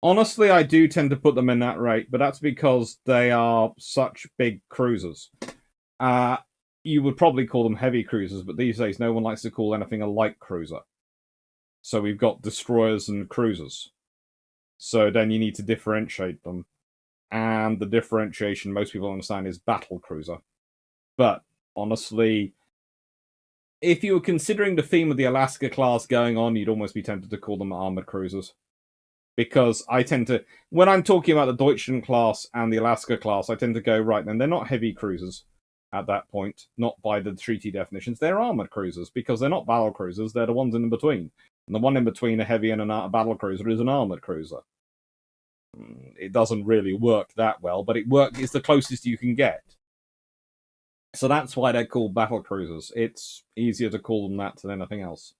Honestly, I do tend to put them in that rate, but that's because they are such big cruisers. You would probably call them heavy cruisers, but these days no one likes to call anything a light cruiser. So we've got destroyers and cruisers. So then you need to differentiate them. And the differentiation most people understand is battle cruiser. But honestly, if you were considering the theme of the Alaska class going on, you'd almost be tempted to call them armored cruisers. Because I tend to, when I'm talking about the Deutschland class and the Alaska class, I tend to go, right, then they're not heavy cruisers at that point, not by the treaty definitions. They're armored cruisers because they're not battle cruisers, they're the ones in between. And the one in between a heavy and a battle cruiser is an armored cruiser. It doesn't really work that well, but it's the closest you can get. So that's why they're called battle cruisers. It's easier to call them that than anything else.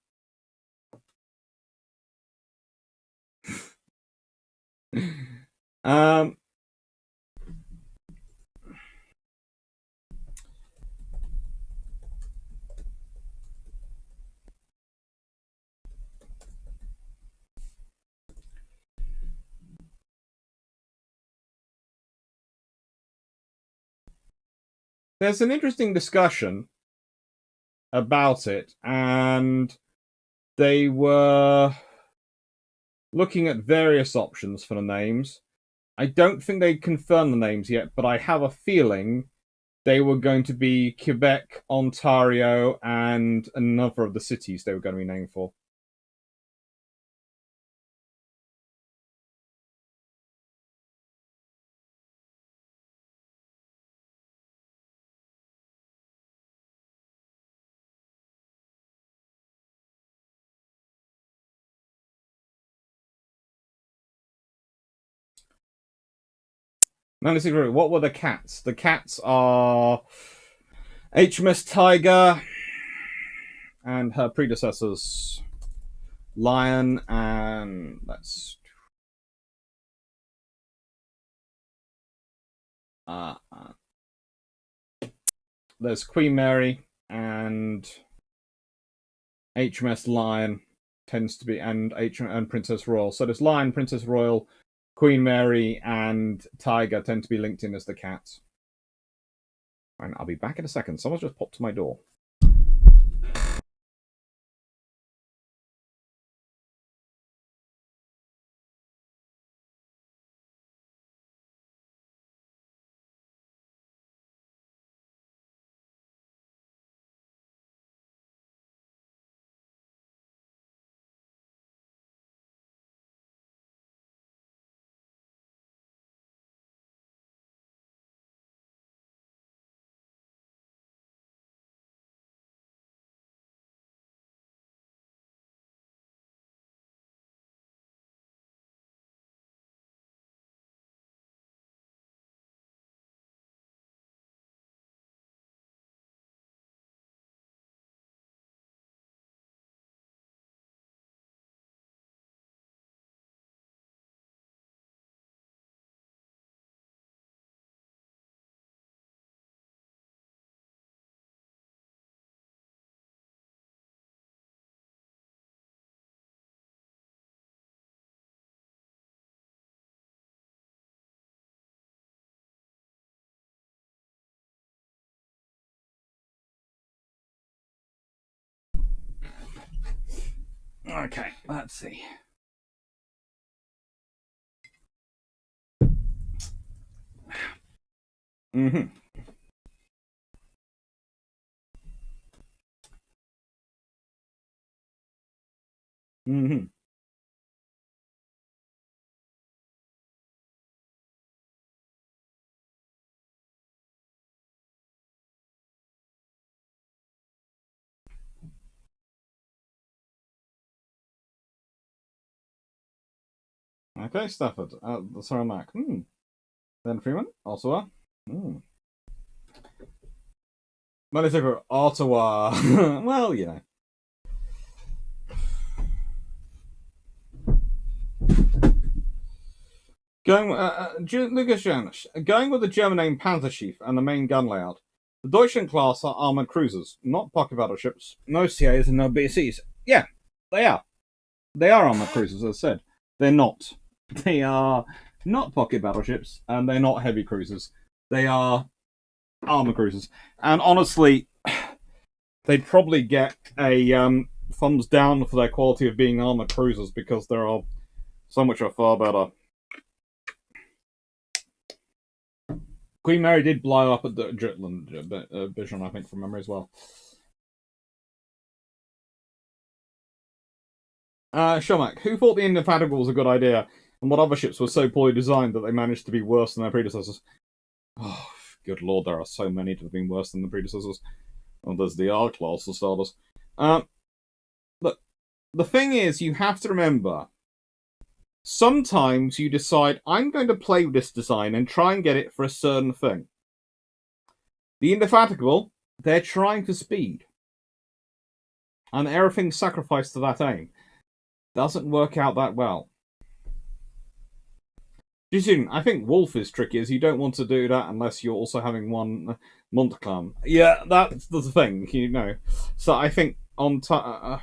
There's an interesting discussion about it, and they were looking at various options for the names. I don't think they confirmed the names yet, but I have a feeling they were going to be Quebec, Ontario, and another of the cities they were going to be named for. What were the cats? The cats are HMS Tiger and her predecessors, Lion, and there's Queen Mary and HMS Lion tends to be and Princess Royal. So there's Lion, Princess Royal, Queen Mary, and Tiger tend to be linked in as the cats. And I'll be back in a second. Someone's just popped to my door. Okay, let's see. Mm-hmm. Mm-hmm. Okay, Stafford. Sorry, Mac. Then Freeman, Ottawa. Manitoba, Ottawa. Well, you know. Lucas Jonas. Going with the German name Panzerschiff and the main gun layout. The Deutschland class are armored cruisers, not pocket battleships. No CAs and no BCs. Yeah, they are. They are armored cruisers, as I said. They're not. They are not pocket battleships, and they're not heavy cruisers. They are armored cruisers. And honestly, they'd probably get a thumbs down for their quality of being armored cruisers because there are so much are far better. Queen Mary did blow up at the Jutland Vision, I think, from memory as well. Shomak, who thought the Indefatigable was a good idea, and what other ships were so poorly designed that they managed to be worse than their predecessors? Oh, good lord, there are so many to have been worse than the predecessors. Well, there's the R class for starters. Look, the thing is, you have to remember, sometimes you decide, I'm going to play with this design and try and get it for a certain thing. The Indefatigable, they're trying for speed. And everything's sacrificed to that aim. Doesn't work out that well. I think Wolf is tricky, as you don't want to do that unless you're also having one Montcalm. Yeah, that's the thing, you know. So I think I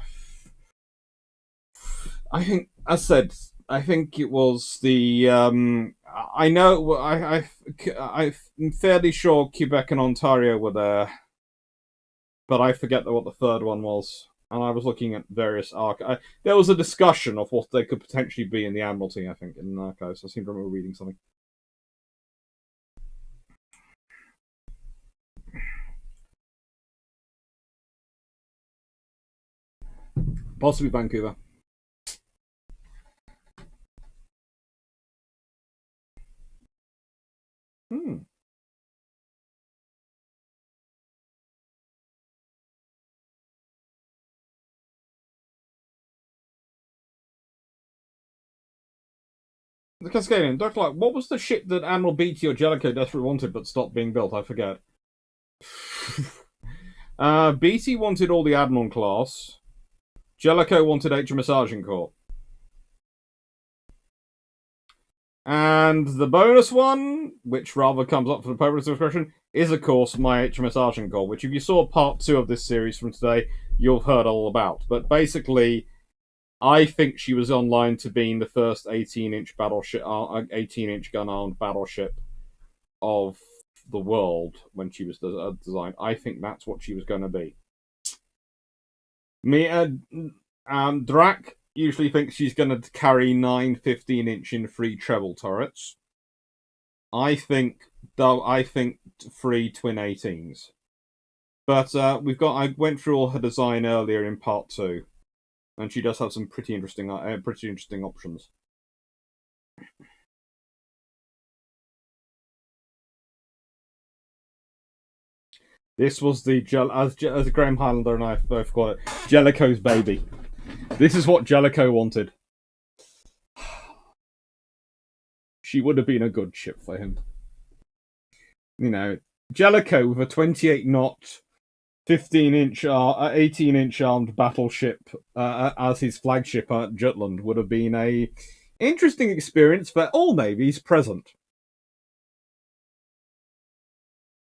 think, as said, I think it was the. I know. I'm fairly sure Quebec and Ontario were there, but I forget what the third one was. And I was looking at various archives. There was a discussion of what they could potentially be in the Admiralty, I think, in the archives. I seem to remember reading something. Possibly Vancouver. The Cascadian. Dr. Clarke, what was the ship that Admiral Beatty or Jellicoe desperately wanted but stopped being built? I forget. Beatty wanted all the Admiral class. Jellicoe wanted HMS Agincourt. And the bonus one, which rather comes up for the purpose of expression, is of course my HMS Agincourt, which if you saw part 2 of this series from today, you'll have heard all about. But basically, I think she was on line to being the first 18-inch battleship, 18-inch gun-armed battleship of the world when she was designed. I think that's what she was going to be. Drac usually thinks she's going to carry 9 15-inch in free treble turrets. I think 3 twin 18s. But I went through all her design earlier in part 2. And she does have some pretty interesting options. This was the as Graham Highlander and I both call it, Jellicoe's baby. This is what Jellicoe wanted. She would have been a good ship for him. You know, Jellicoe with a 28 knot 15-inch, 18-inch armed battleship as his flagship at Jutland would have been a interesting experience for all navies present.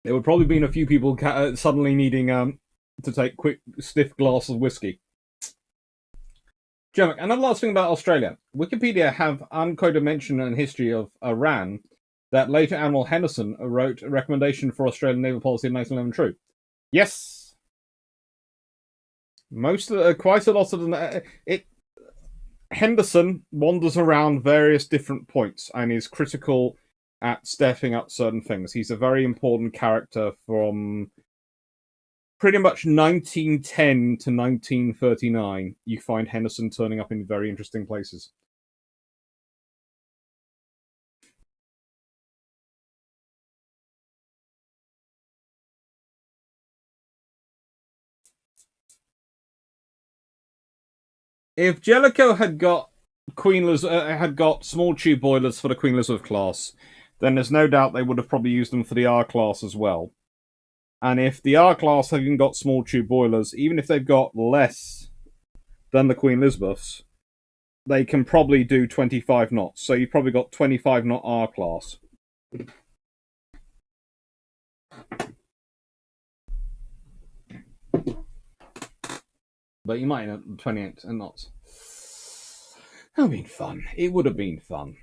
There would probably been a few people suddenly needing to take quick, stiff glass of whiskey. Jermic, another last thing about Australia. Wikipedia have unquoted mention in history of Iran that later Admiral Henderson wrote a recommendation for Australian naval policy in 1911 true. Yes. Quite a lot of them. Henderson wanders around various different points and is critical at stepping up certain things. He's a very important character from pretty much 1910 to 1939. You find Henderson turning up in very interesting places. If Jellicoe had got had got small tube boilers for the Queen Elizabeth class, then there's no doubt they would have probably used them for the R class as well. And if the R class have even got small tube boilers, even if they've got less than the Queen Elizabeths, they can probably do 25 knots. So you've probably got 25 knot R class. But you might have 28 knots. That would have been fun. It would have been fun.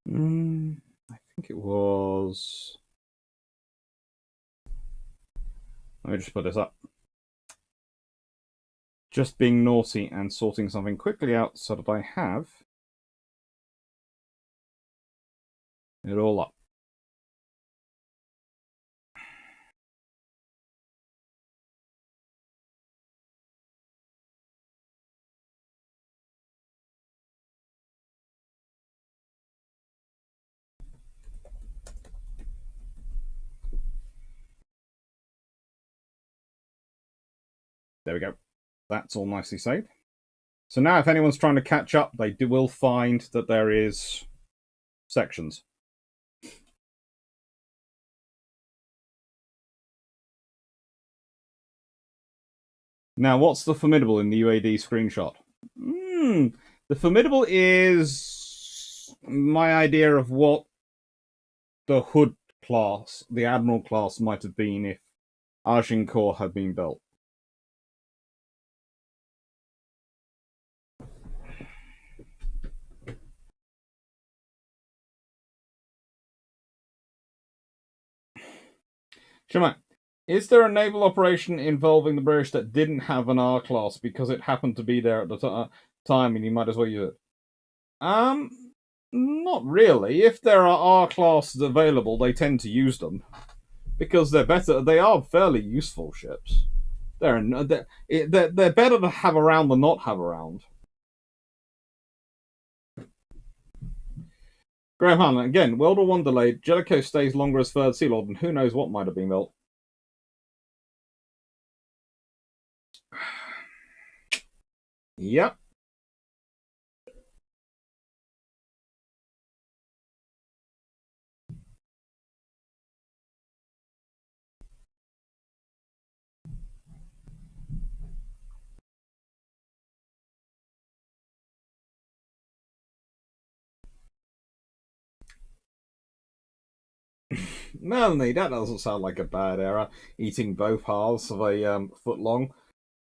I think it was. Let me just put this up. Just being naughty and sorting something quickly out so that I have it all up. There we go. That's all nicely saved. So now if anyone's trying to catch up, they will find that there is sections. Now, what's the Formidable in the UAD screenshot? The Formidable is my idea of what the Hood class, the Admiral class, might have been if Agincourt had been built. Shema, is there a naval operation involving the British that didn't have an R class because it happened to be there at the time and you might as well use it? Not really. If there are R classes available, they tend to use them because they're better. They are fairly useful ships. They're better to have around than not have around. Graham Hanlon, again, World War I delayed. Jellicoe stays longer as third Sea Lord, and who knows what might have been built. Yep. Melanie, that doesn't sound like a bad error. Eating both halves of a foot long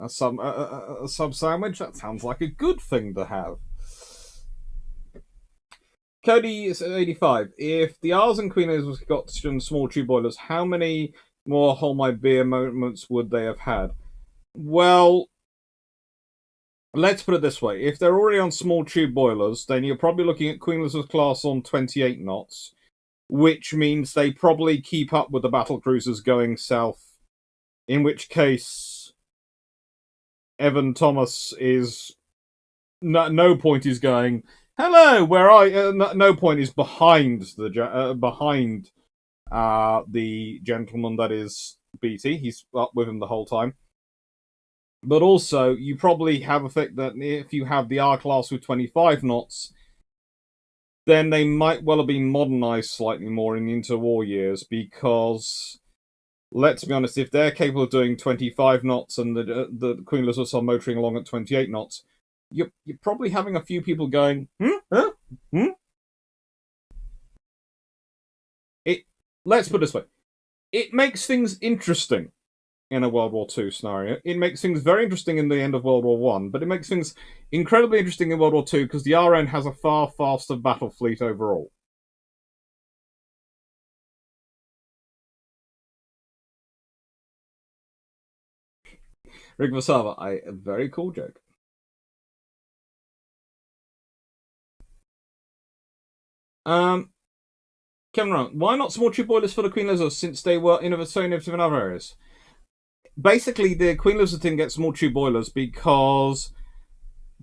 sub sandwich, that sounds like a good thing to have. Cody is 85. If the R's and Queen Elizabeth got small tube boilers, how many more hold my beer moments would they have had? Well, let's put it this way. If they're already on small tube boilers, then you're probably looking at Queen Elizabeth class on 28 knots, which means they probably keep up with the battle cruisers going south, in which case Evan Thomas is no point is going, hello, where are you? No point is behind the gentleman that is BT. He's up with him the whole time. But also, you probably have a fact that if you have the R class with 25 knots, then they might well have been modernized slightly more in the interwar years, because let's be honest, if they're capable of doing 25 knots and the Queen Elizabeths are motoring along at 28 knots, you're probably having a few people going, huh? Let's put it this way. It makes things interesting in a World War II scenario. It makes things very interesting in the end of World War One, but it makes things incredibly interesting in World War II because the RN has a far faster battle fleet overall. Rick Vasava, a very cool joke. Cameron, why not small tube boilers for the Queen Elizabeth since they were so innovative in other areas? Basically, the Queen Elizabeth didn't get small tube boilers because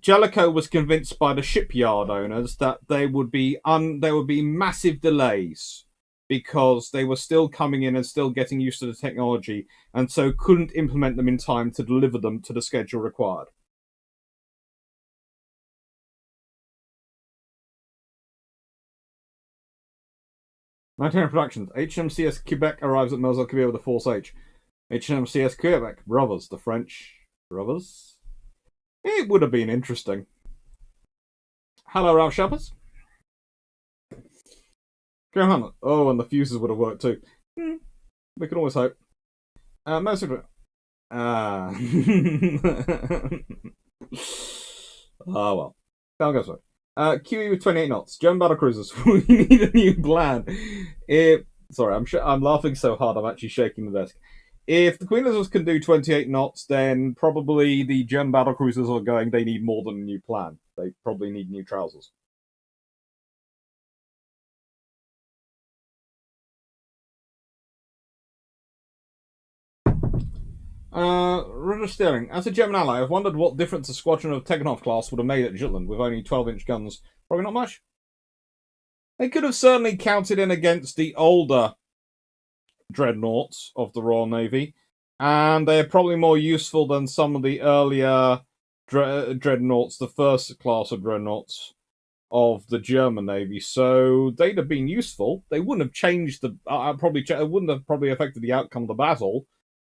Jellicoe was convinced by the shipyard owners that there would be massive delays because they were still coming in and still getting used to the technology, and so couldn't implement them in time to deliver them to the schedule required. Nineteen Productions. HMCS Quebec arrives at Mozambique with a Force H. HMCS Quebec. Brothers. The French brothers. It would have been interesting. Hello, Ralph Shepherds. Oh, and the fuses would have worked too. We can always hope. Most of it. Ah. Oh well. Down goes QE with 28 knots. German battlecruisers. We need a new plan. Sorry, I'm laughing so hard I'm actually shaking the desk. If the Queen Elizabeth can do 28 knots, then probably the German battlecruisers are going, they need more than a new plan. They probably need new trousers. Rudder steering. As a German ally, I've wondered what difference a squadron of Tegenhoff class would have made at Jutland with only 12-inch guns. Probably not much. They could have certainly counted in against the older dreadnoughts of the Royal Navy, and they're probably more useful than some of the earlier dreadnoughts, the first class of dreadnoughts of the German Navy. So they'd have been useful. They wouldn't have changed the it wouldn't have probably affected the outcome of the battle,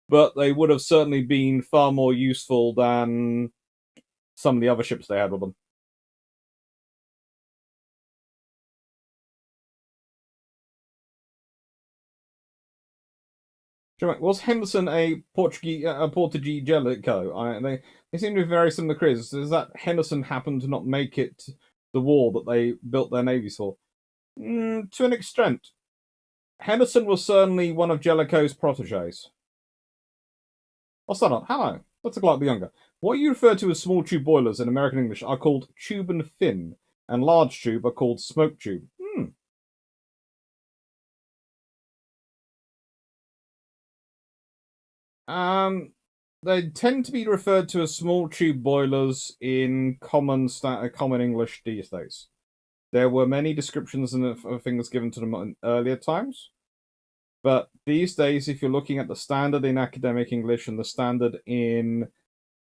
but they would have certainly been far more useful than some of the other ships they had with them. Was Henderson a Portuguese Jellicoe? They seem to be very similar careers. Does that Henderson happen to not make it the war that they built their navies for? To an extent. Henderson was certainly one of Jellicoe's proteges. What's that on? Hello. Let's look like the younger. What you refer to as small tube boilers in American English are called tube and fin, and large tube are called smoke tube. They tend to be referred to as small tube boilers in common English these days. There were many descriptions and things given to them in earlier times, but these days, if you're looking at the standard in academic English and the standard in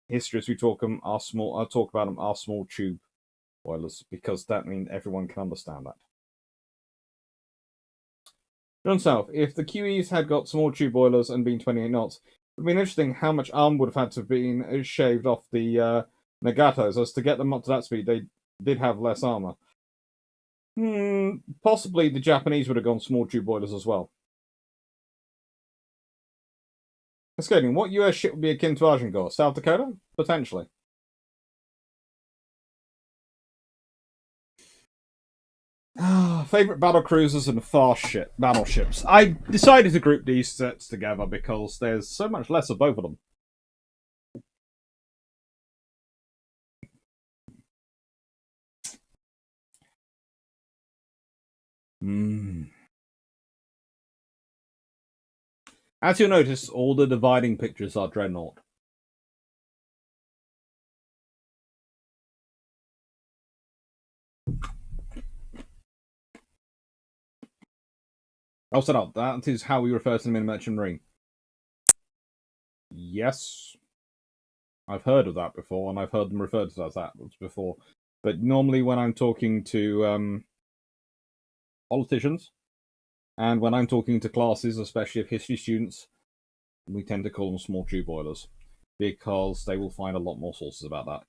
history, as we talk about them, are small tube boilers, because that means everyone can understand that. John South, if the QEs had got small tube boilers and been 28 knots, it would have been interesting how much arm would have had to have been shaved off the Nagatos, as to get them up to that speed, they did have less armor. Possibly the Japanese would have gone small tube boilers as well. Cascading, what US ship would be akin to Agincourt? South Dakota? Potentially. Favorite battle cruisers and fast battleships. I decided to group these sets together because there's so much less of both of them. As you'll notice, all the dividing pictures are Dreadnought. I'll set up. That is how we refer to them in Merchant Marine. Yes. I've heard of that before, and I've heard them referred to as that before. But normally when I'm talking to politicians. And when I'm talking to classes, especially of history students, we tend to call them small tube boilers, because they will find a lot more sources about that.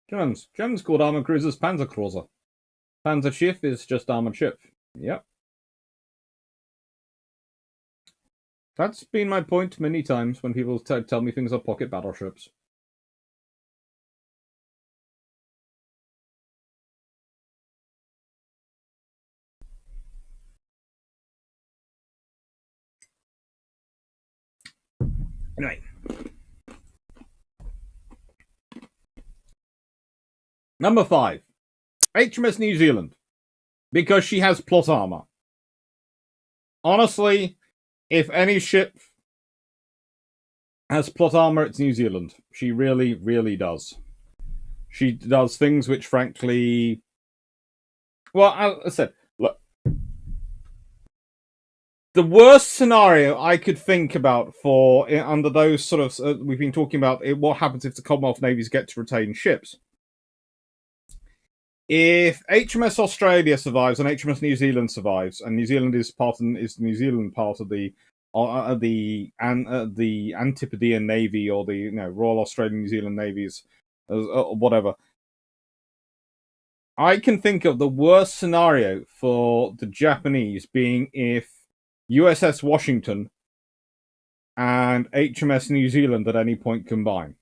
Germans called armored cruisers Panzerkreuzer. Panzerschiff is just armored ship. Yep. That's been my point many times when people tell me things are pocket battleships. Anyway. Number 5. HMS New Zealand. Because she has plot armor. Honestly, if any ship has plot armor, it's New Zealand. She really, really does. She does things which, frankly... Well, as I said, look. The worst scenario I could think about for, under those sort of... we've been talking about what happens if the Commonwealth navies get to retain ships. If HMS Australia survives and HMS New Zealand survives, and New Zealand is New Zealand part of the Antipodean Navy, or the Royal Australian New Zealand Navies, whatever, I can think of the worst scenario for the Japanese being if USS Washington and HMS New Zealand at any point combine.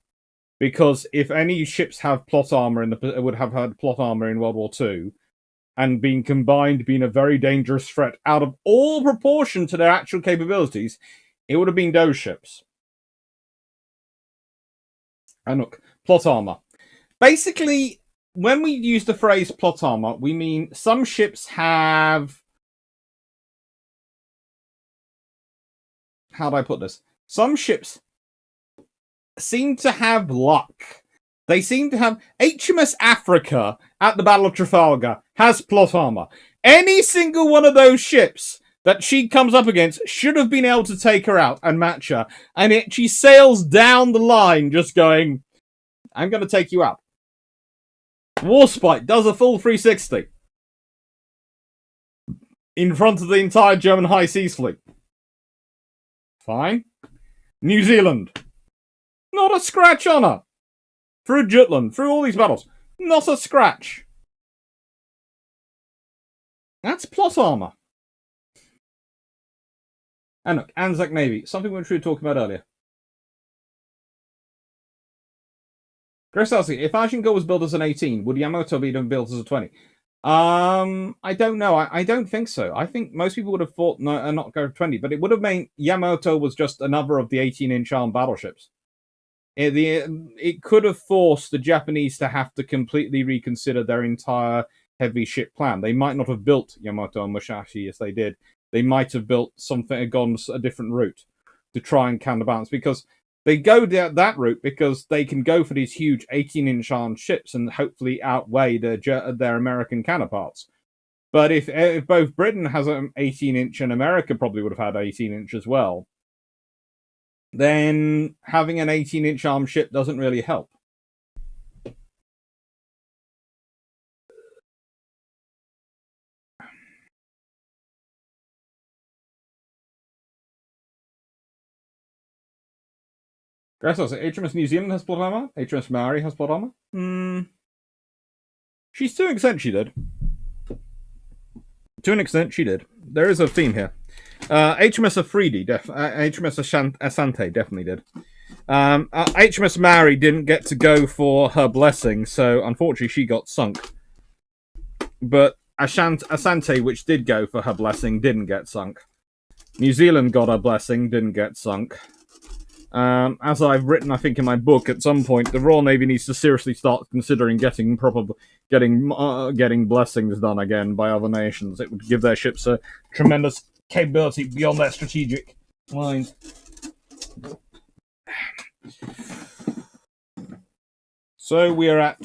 Because if any ships have plot armor would have had plot armor in World War II, and being combined, being a very dangerous threat out of all proportion to their actual capabilities, it would have been those ships. And look, plot armor. Basically, when we use the phrase plot armor, we mean some ships have... How do I put this? Some ships seem to have luck. They seem to have... HMS Africa at the Battle of Trafalgar has plot armor. Any single one of those ships that she comes up against should have been able to take her out and match her. And she sails down the line just going, I'm going to take you out. Warspite does a full 360 in front of the entire German High Seas Fleet. Fine. New Zealand. Not a scratch on her. Through Jutland, through all these battles. Not a scratch. That's plot armor. And look, Anzac Navy. Something which we were talking about earlier. Chris asking, if Agincourt was built as an 18, would Yamato be built as a 20? I don't know. I don't think so. I think most people would have thought not go 20, but it would have meant Yamato was just another of the 18-inch armed battleships. It could have forced the Japanese to have to completely reconsider their entire heavy ship plan. They might not have built Yamato and Musashi as they did. They might have built something, gone a different route to try and counterbalance, because they go that route because they can go for these huge 18-inch armed ships and hopefully outweigh their American counterparts. But if both Britain has an 18-inch and America probably would have had 18-inch as well, then having an 18-inch armed ship doesn't really help. Grassos, HMS New Zealand has plot armor. HMS Maori has plot armor. She's to an extent she did. To an extent she did. There is a theme here. HMS Afridi, HMS Asante definitely did. HMS Maori didn't get to go for her blessing, so unfortunately she got sunk. But Asante, which did go for her blessing, didn't get sunk. New Zealand got her blessing, didn't get sunk. As I've written, I think, in my book, at some point, the Royal Navy needs to seriously start considering getting blessings done again by other nations. It would give their ships a tremendous capability beyond their strategic lines. So we are at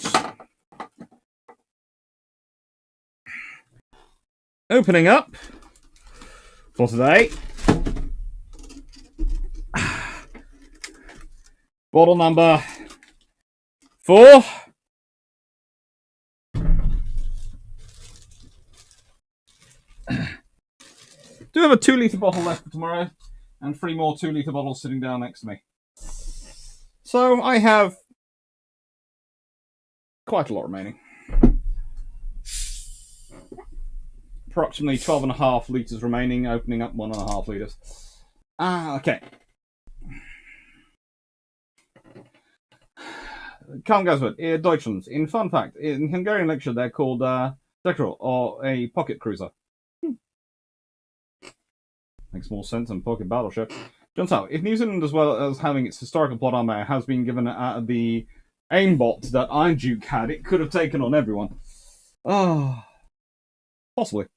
opening up for today. Bottle number 4. Do have a 2-litre bottle left for tomorrow, and 3 more 2-litre bottles sitting down next to me. So I have quite a lot remaining. Approximately 12.5 litres remaining, opening up 1.5 litres. Okay. Calm Gaswood, Deutschland. In fun fact, in Hungarian lecture, they're called Deckerel, or a pocket cruiser. Makes more sense than pocket battleship. John Sal, if New Zealand, as well as having its historical plot armor, has been given the aimbot that Iron Duke had, it could have taken on everyone. Possibly.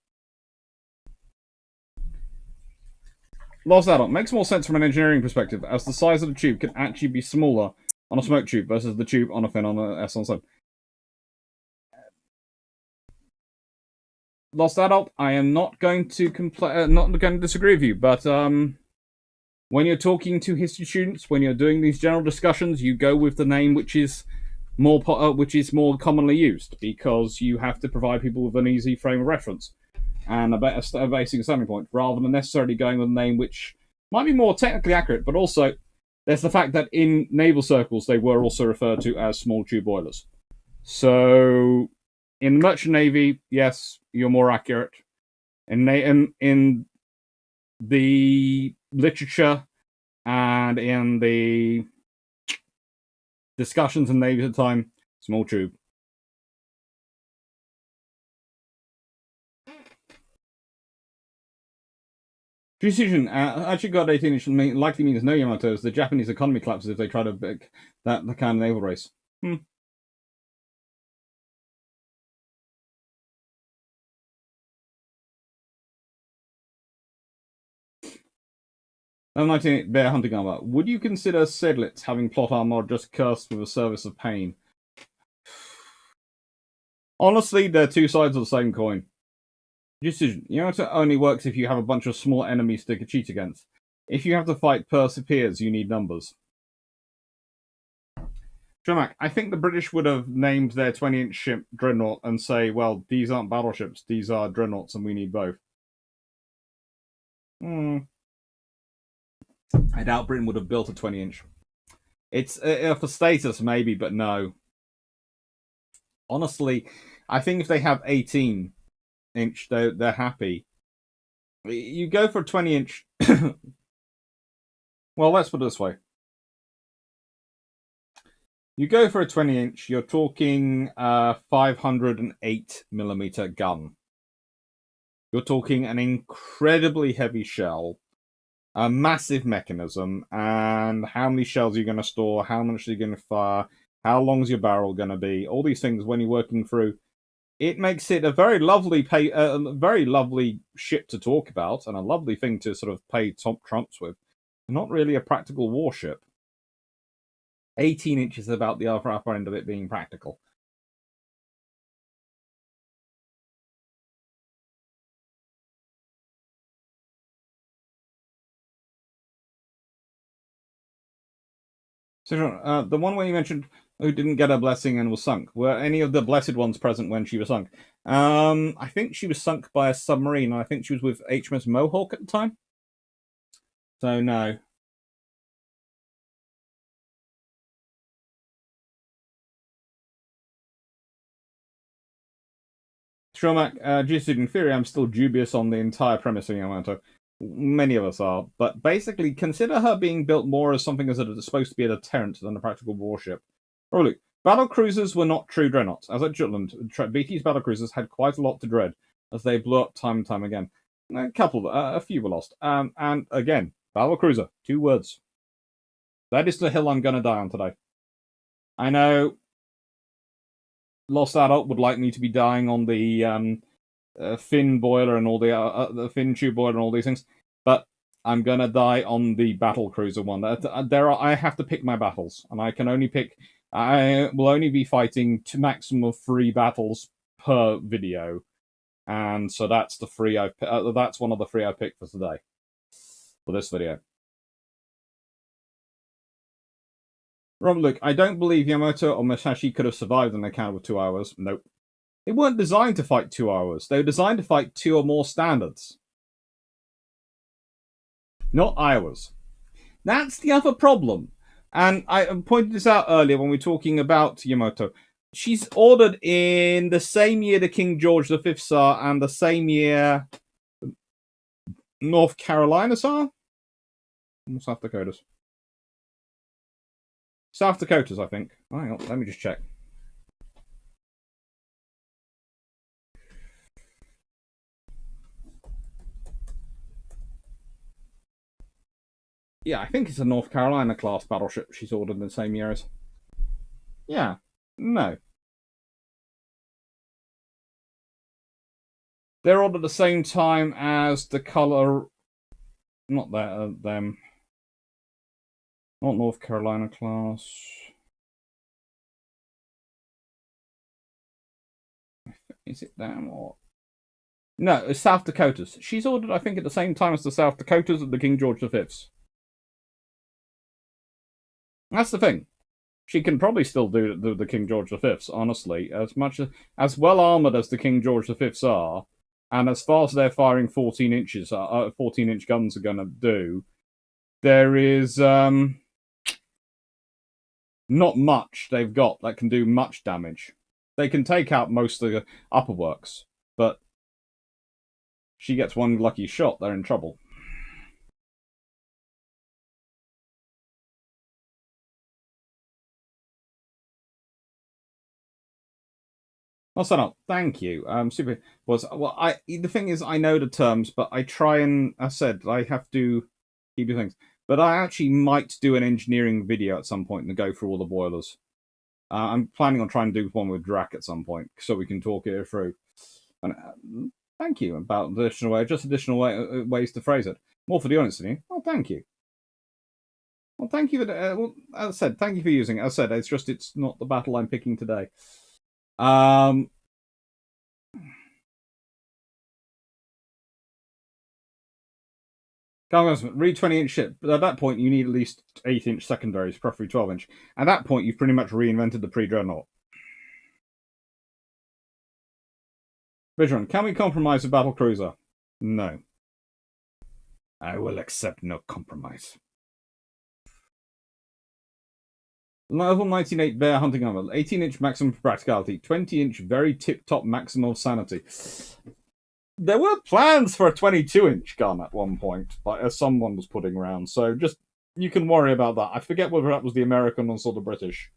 Lost Adult makes more sense from an engineering perspective, as the size of the tube can actually be smaller on a smoke tube versus the tube on a fin on a S-17. Lost Adult, I am not going to disagree with you, but when you're talking to history students, when you're doing these general discussions, you go with the name which is more commonly used, because you have to provide people with an easy frame of reference and a basic starting point, rather than necessarily going with a name which might be more technically accurate, but also there's the fact that in naval circles they were also referred to as small tube boilers. So in the merchant navy, yes, you're more accurate. In the literature and in the discussions in navy at the time, small tube. Precision actually got 18-inch likely means no Yamatos. The Japanese economy collapses if they try to pick that the kind of naval race. 19 bear hunting armor. Would you consider Sedlitz having plot armor or just cursed with a service of pain? Honestly, they're two sides of the same coin. Decision. Yamato only works if you have a bunch of small enemies to cheat against. If you have to fight Perseveres, you need numbers. Jomac, I think the British would have named their 20-inch ship Dreadnought and say, well, these aren't battleships, these are Dreadnoughts and we need both. I doubt Britain would have built a 20-inch. It's for status, maybe, but no. Honestly, I think if they have 18-inch, they're happy. You go for a 20-inch. Well, let's put it this way. You go for a 20-inch, you're talking 508mm gun. You're talking an incredibly heavy shell, a massive mechanism, and how many shells are you going to store, how much are you going to fire, how long is your barrel going to be, all these things when you're working through. It makes it a very lovely ship to talk about, and a lovely thing to sort of pay top trumps with. Not really a practical warship. 18 inches is about the upper end of it being practical. So, the one where you mentioned who didn't get her blessing and was sunk, were any of the blessed ones present when she was sunk? I think she was sunk by a submarine, and I think she was with HMS Mohawk at the time. So, no. Shermack, just in theory, I'm still dubious on the entire premise of Yamato. Many of us are, but basically consider her being built more as something as it's supposed to be a deterrent than a practical warship. Probably. Battle cruisers were not true dreadnoughts. As at Jutland, BT's battle cruisers had quite a lot to dread, as they blew up time and time again. A few were lost. And again, battle cruiser, 2 words. That is the hill I'm going to die on today. I know Lost Adult would like me to be dying on the fin boiler and all the fin tube boiler and all these things, but I'm gonna die on the battle cruiser one. I have to pick my battles, and I will only be fighting to maximum of 3 battles per video, and so that's the 3 that's one of the 3 I picked for today for this video. Rob, look, I don't believe Yamato or Masashi could have survived an encounter with 2 hours. Nope. They weren't designed to fight 2 hours. They were designed to fight 2 or more standards. Not hours. That's the other problem. And I pointed this out earlier when we were talking about Yamato. She's ordered in the same year the King George V SAR and the same year North Carolina SAR? South Dakotas. South Dakotas, I think. Hang on, let me just check. Yeah, I think it's a North Carolina class battleship she's ordered in the same year as. Yeah. No. They're ordered at the same time as the color. Not that, them. Not North Carolina class. Is it them or. No, it's South Dakotas. She's ordered, I think, at the same time as the South Dakotas of the King George V's. That's the thing. She can probably still do the King George V's, honestly. As well armored as the King George V's are, and as far as they're firing 14 inches, 14-inch guns are going to do, there is not much they've got that can do much damage. They can take out most of the upper works, but she gets one lucky shot, they're in trouble. Also, no, thank you. Super was well. The thing is, I know the terms, but I try and I said I have to keep the things. But I actually might do an engineering video at some point and go through all the boilers. I'm planning on trying to do one with Drac at some point so we can talk it through. And thank you about additional ways to phrase it. More for the honest in you. Oh, thank you. Well, thank you. Well, as I said, thank you for using it. As I said, it's not the battle I'm picking today. Read 20-inch ship, but at that point you need at least 8-inch secondaries, preferably 12-inch. At that point, you've pretty much reinvented the pre-Dreadnought. Vigilante, can we compromise a battle cruiser? No. I will accept no compromise. Level 98 bear hunting armor, 18-inch maximum practicality, 20-inch very tip-top maximum sanity. There were plans for a 22-inch gun at one point, as someone was putting around, so just you can worry about that. I forget whether that was the American or sort of British.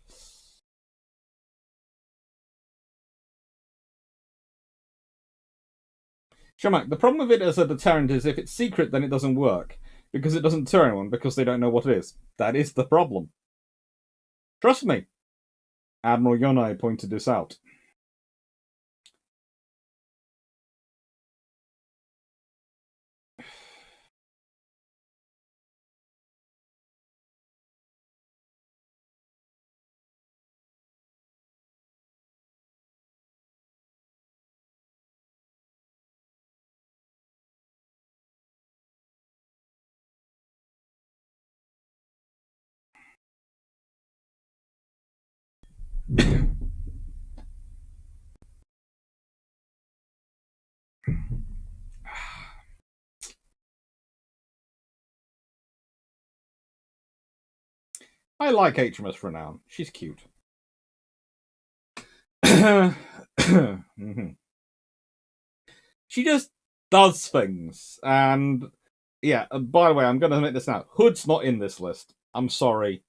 Shamak, the problem with it as a deterrent is if it's secret, then it doesn't work. Because it doesn't deter anyone, because they don't know what it is. That is the problem. Trust me. Admiral Yonai pointed this out. I like HMS Renown. She's cute. Mm-hmm. She just does things. And yeah, by the way, I'm going to admit this now. Hood's not in this list. I'm sorry.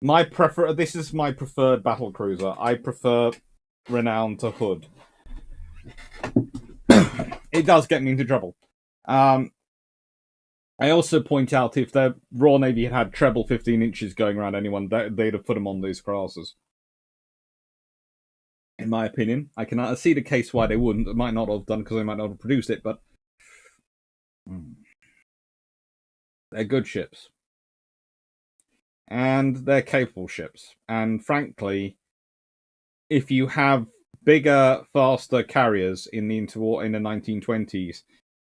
This is my preferred battle cruiser. I prefer Renown to Hood. It does get me into trouble. I also point out if the Royal Navy had treble 15 inches going around anyone, they'd have put them on these classes. In my opinion, I can see the case why they wouldn't. They might not have done because they might not have produced it, but they're good ships. And they're capable ships. And frankly, if you have bigger, faster carriers in the 1920s,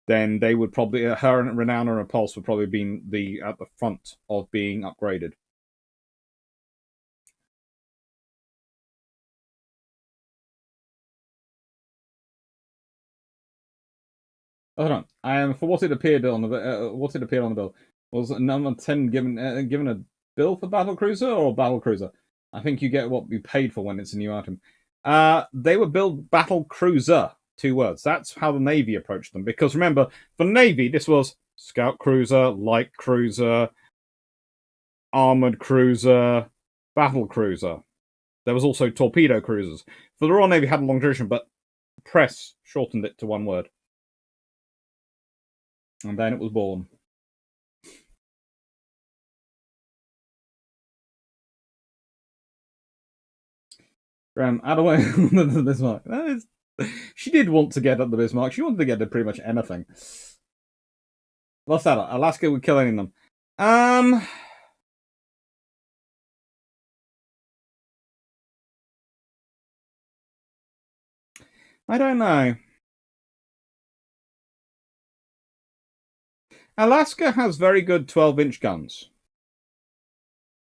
then they would probably her and Renown and Repulse would probably be at the front of being upgraded. Hold on. For what it appeared on the bill was number 10 given a bill for battle cruiser or battle cruiser. I think you get what you paid for when it's a new item. They were billed battle cruiser, 2 words. That's how the Navy approached them. Because remember, for Navy, this was scout cruiser, light cruiser, armored cruiser, battle cruiser. There was also torpedo cruisers. For the Royal Navy had a long tradition, but press shortened it to 1 word. And then it was born. Out of way the Bismarck. She did want to get at the Bismarck. She wanted to get to pretty much anything. What's that? Alaska would kill any of them. I don't know. Alaska has very good 12-inch guns.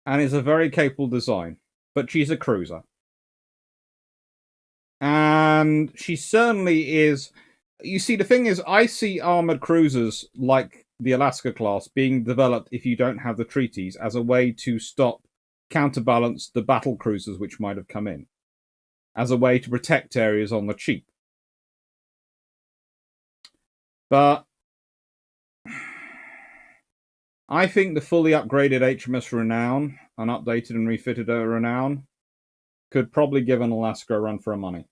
And is a very capable design. But she's a cruiser. And she certainly is. You see, the thing is, I see armored cruisers like the Alaska class being developed if you don't have the treaties as a way to counterbalance the battle cruisers which might have come in, as a way to protect areas on the cheap. But I think the fully upgraded HMS Renown, an updated and refitted Renown, could probably give an Alaska a run for her money.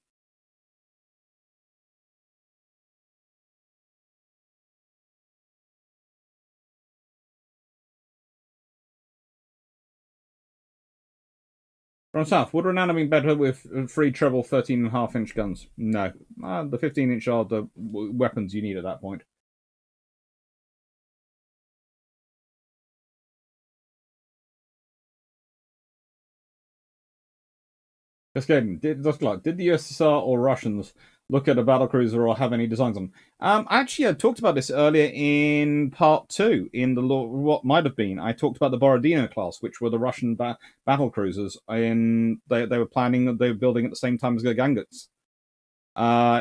From south, would Renown have been better with free treble 13.5-inch guns? No. The 15-inch are the weapons you need at that point. Cascading, did the USSR or Russians look at a battlecruiser or have any designs on them? Actually, I talked about this earlier in part 2, in what might have been. I talked about the Borodino class, which were the Russian battlecruisers. They were building at the same time as the Gangutts.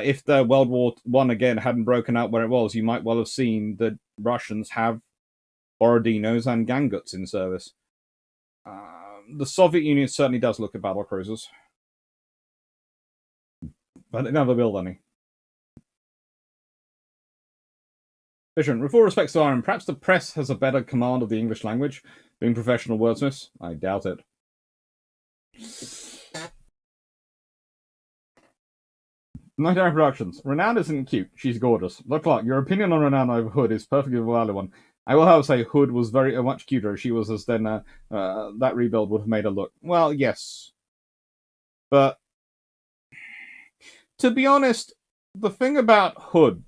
If the World War I again hadn't broken out where it was, you might well have seen the Russians have Borodinos and Gangutts in service. The Soviet Union certainly does look at battlecruisers. But they never build any. Vision, with all respects to Iron, perhaps the press has a better command of the English language, being professional wordsmiths. I doubt it. Night Air Productions. Renown isn't cute. She's gorgeous. Look, Clarke, your opinion on Renown over Hood is perfectly valid one. I will have to say Hood was very much cuter. She was as then that rebuild would have made her look. Well, yes. But to be honest, the thing about Hood,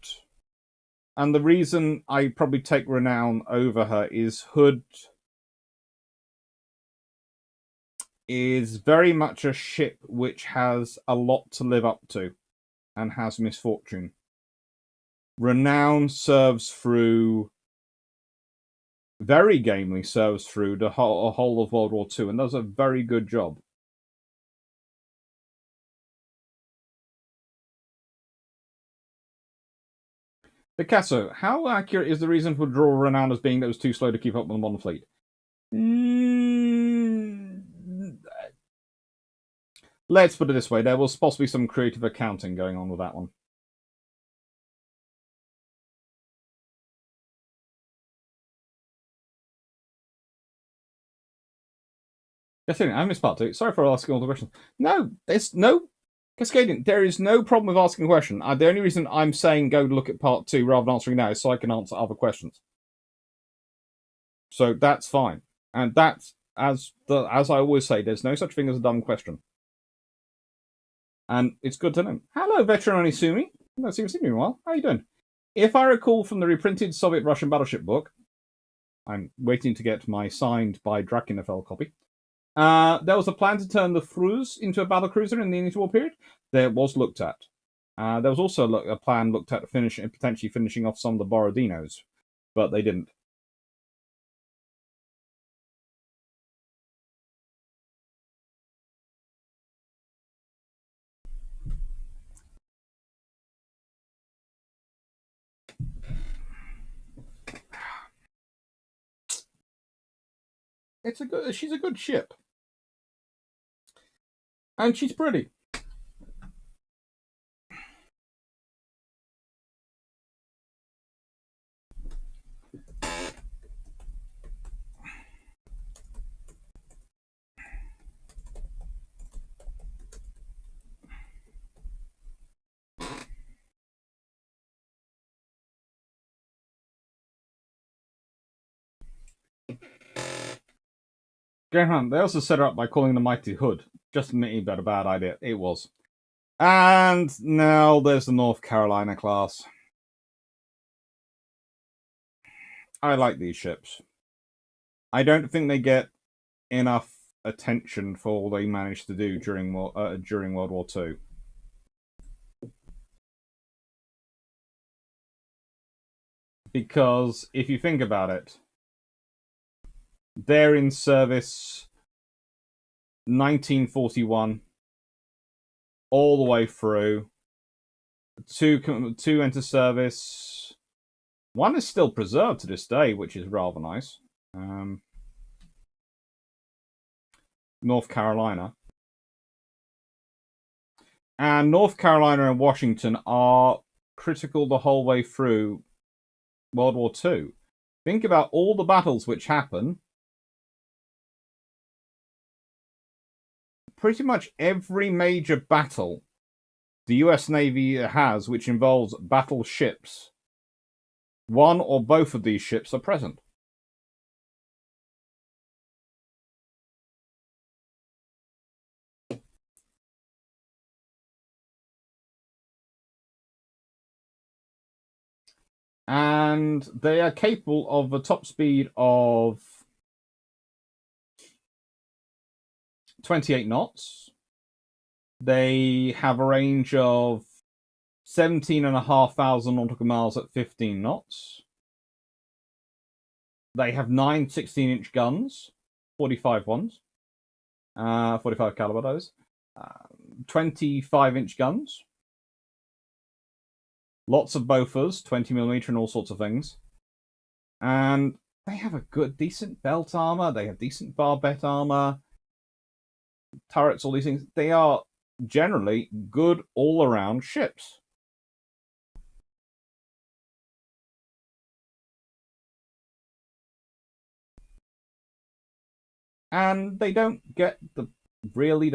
and the reason I probably take Renown over her, is Hood is very much a ship which has a lot to live up to and has misfortune. Renown serves through, very gamely serves through the whole of World War II and does a very good job. Picasso, how accurate is the reason for draw Renown as being that it was too slow to keep up with the modern fleet? Let's put it this way, there was possibly some creative accounting going on with that one. Yes, I missed part 2. Sorry for asking all the questions. No, there's no Cascadian. There is no problem with asking a question. The only reason I'm saying go look at part 2 rather than answering now is so I can answer other questions. So that's fine, and that's as I always say. There's no such thing as a dumb question, and it's good to know. Hello, veteran Onisumi. Don't seem to see me in a while. How are you doing? If I recall from the reprinted Soviet-Russian battleship book, I'm waiting to get my signed by Drakenfeld copy. There was a plan to turn the Fruz into a battlecruiser in the interwar period. There was looked at. There was also a plan looked at potentially finishing off some of the Borodinos, but they didn't. She's a good ship, and she's pretty. Greyhound. They also set her up by calling the Mighty Hood. Just admitting about a bad idea. It was. And now there's the North Carolina class. I like these ships. I don't think they get enough attention for all they managed to do during World War II. Because if you think about it, they're in service 1941 all the way through. Two enter service. One is still preserved to this day, which is rather nice. North Carolina. And North Carolina and Washington are critical the whole way through World War II. Think about all the battles which happen. Pretty much every major battle the US Navy has, which involves battleships, one or both of these ships are present. And they are capable of a top speed of 28 knots. They have a range of 17,500 nautical miles at 15 knots. They have 9 16-inch guns, 45 ones, 45 caliber those, 25-inch guns, lots of Bofors, 20mm and all sorts of things. And they have a decent belt armor. They have decent barbette armor, turrets, all these things. They are generally good all-around ships. And they don't get the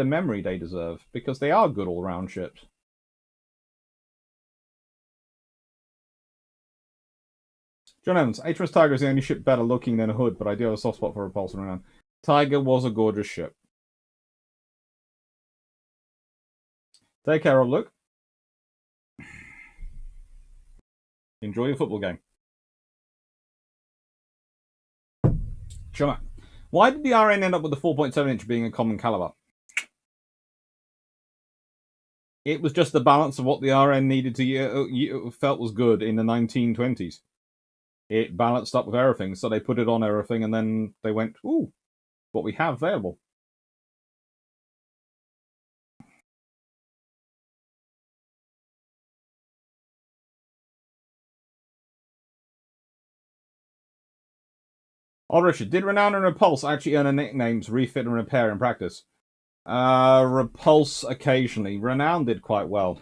memory they deserve because they are good all-round ships. John Evans, HMS Tiger is the only ship better looking than a Hood, but I do have a soft spot for Repulsor Renown. Tiger was a gorgeous ship. Take care of Luke. Enjoy your football game. Sure. Why did the RN end up with the 4.7-inch being a common caliber? It was just the balance of what the RN needed to felt was good in the 1920s. It balanced up with everything, so they put it on everything, and then they went, ooh, what we have available. Oh, Richard, did Renown and Repulse actually earn a nicknames, refit and repair in practice? Repulse occasionally. Renown did quite well.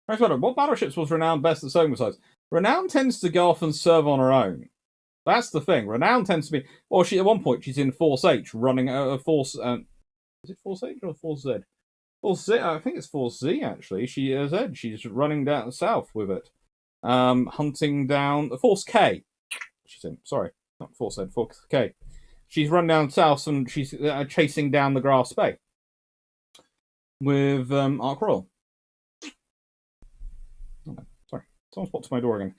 What battleships was Renown best at sailing besides? Renown tends to go off and serve on her own. That's the thing. Renown tends to be. Well, at one point she's in Force H, running a Force. Is it Force H or Force Z? Force Z. I think it's Force Z actually. She's running down south with it, hunting down the Force K. She's in. Sorry, not Force Z. Force K. She's run down south and she's chasing down the Grass Bay with Ark Royal. Oh, sorry, someone's popped to my door again.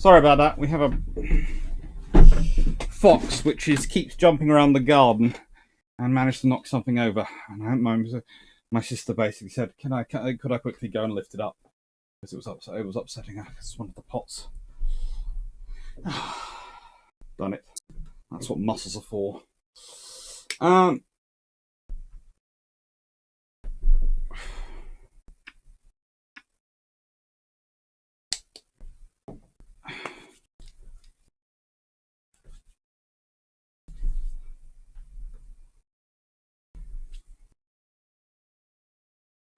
Sorry about that. We have a fox which keeps jumping around the garden and managed to knock something over. And my sister basically said, could I quickly go and lift it up? Because it was upsetting her. It's one of the pots. Done it. That's what muscles are for.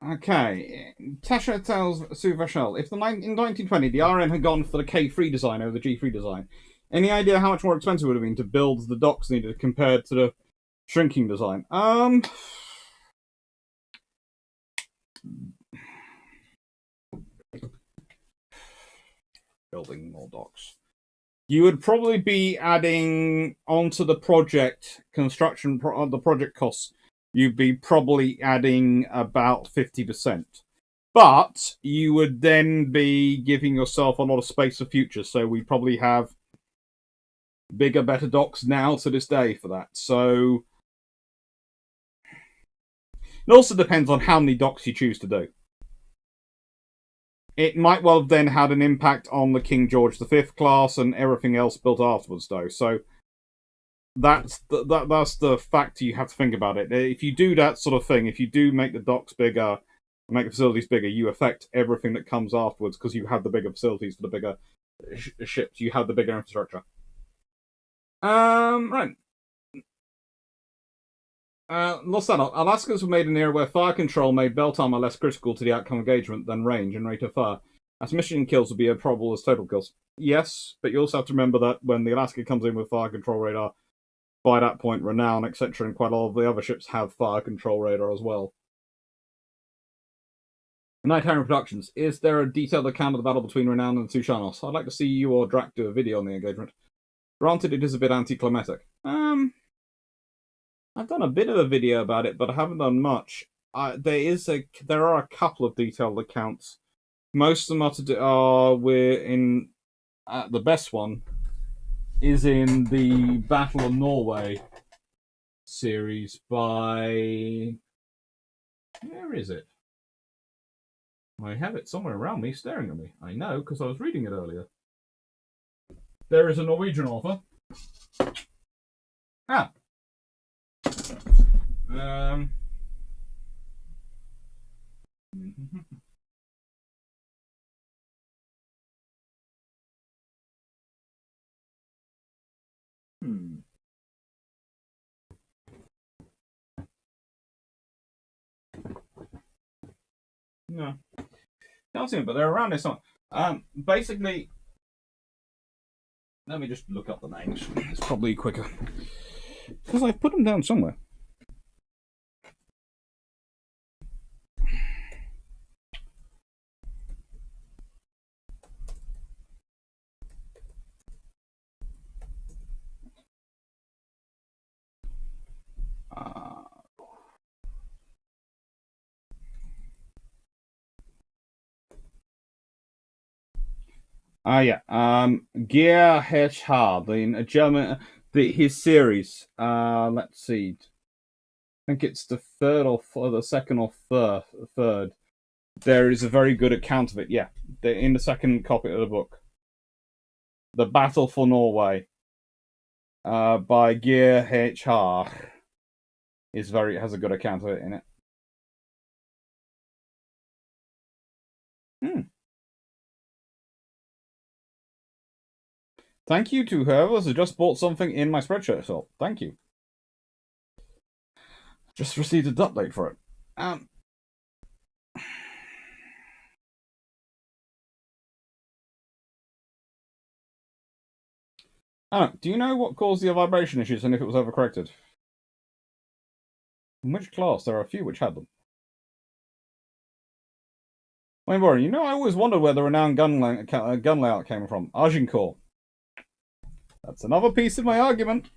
Okay, Tasha tells Sue Vachel, if in 1920 the RN had gone for the K3 design over the G3 design, any idea how much more expensive it would have been to build the docks needed compared to the shrinking design? Building more docks. You would probably be adding onto the project construction, the project costs. You'd be probably adding about 50%. But you would then be giving yourself a lot of space for future. So we probably have bigger, better docks now to this day for that. So it also depends on how many docks you choose to do. It might well have then had an impact on the King George V class and everything else built afterwards, though. So that's the factor you have to think about it. If you do that sort of thing, if you do make the docks bigger, make the facilities bigger, you affect everything that comes afterwards because you have the bigger facilities for the bigger ships. You have the bigger infrastructure. Right. Alaskans were made in an era where fire control made belt armor less critical to the outcome of engagement than range and rate of fire. As mission kills would be as probable as total kills. Yes, but you also have to remember that when the Alaska comes in with fire control radar, by that point, Renown, etc., and quite a lot of the other ships have fire control radar as well. Night Heron Productions. Is there a detailed account of the battle between Renown and the Sushanos? I'd like to see you or Drac do a video on the engagement. Granted, it is a bit anticlimactic. I've done a bit of a video about it, but I haven't done much. There are a couple of detailed accounts. Most of them the best one is in the Battle of Norway series by... Where is it? I have it somewhere around me, staring at me. I know, because I was reading it earlier. There is a Norwegian author. No. Can't see them, but they're around this one. Basically, let me just look up the names. It's probably quicker. Because I've put them down somewhere. Gear Hedgehard, the German, his series. Let's see. I think it's the second or third. There is a very good account of it. Yeah, in the second copy of the book, The Battle for Norway, by Geir Hedgehard, has a good account of it in it. Thank you to whoever has just bought something in my spreadshirt. So thank you. Just received an update for it. Do you know what caused the vibration issues and if it was overcorrected? In which class? There are a few which had them. Wayne Warren, I always wondered where the renowned gun layout came from. Agincourt. That's another piece of my argument.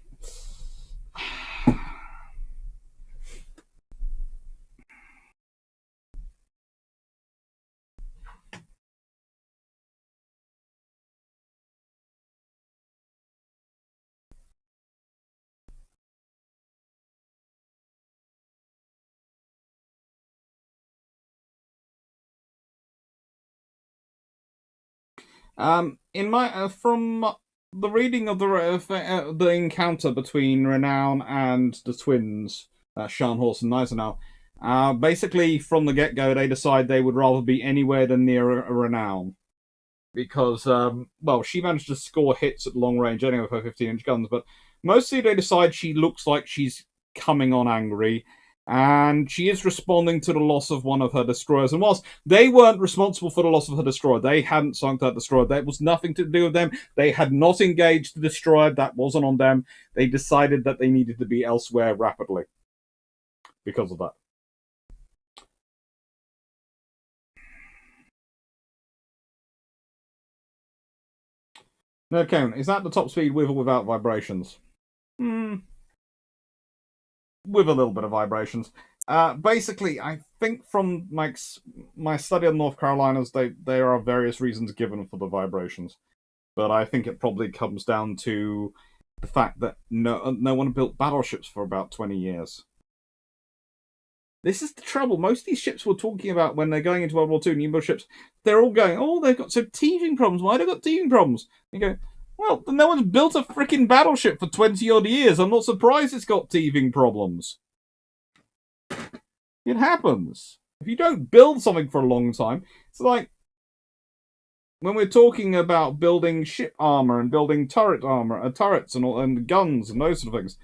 In my from the reading of the encounter between Renown and the twins, Scharnhorst and Gneisenau, basically from the get-go they decide they would rather be anywhere than near a Renown. Because, well, she managed to score hits at long range anyway with her 15-inch guns, but mostly they decide she looks like she's coming on angry, and she is responding to the loss of one of her destroyers. And whilst they weren't responsible for the loss of her destroyer, they hadn't sunk that destroyer. That was nothing to do with them. They had not engaged the destroyer. That wasn't on them. They decided that they needed to be elsewhere rapidly because of that. No, Kevin, is that the top speed with or without vibrations? With a little bit of vibrations. Basically, I think from my study of North Carolinas, there are various reasons given for the vibrations, but I think it probably comes down to the fact that no one built battleships for about 20 years. This is the trouble. Most of these ships we're talking about when they're going into World War II, new ships, they're all going, oh, they've got some teething problems. Why have they got teething problems? You go, well, no one's built a freaking battleship for 20-odd years. I'm not surprised it's got teething problems. It happens. If you don't build something for a long time, it's like when we're talking about building ship armor and building turrets and guns and those sort of things.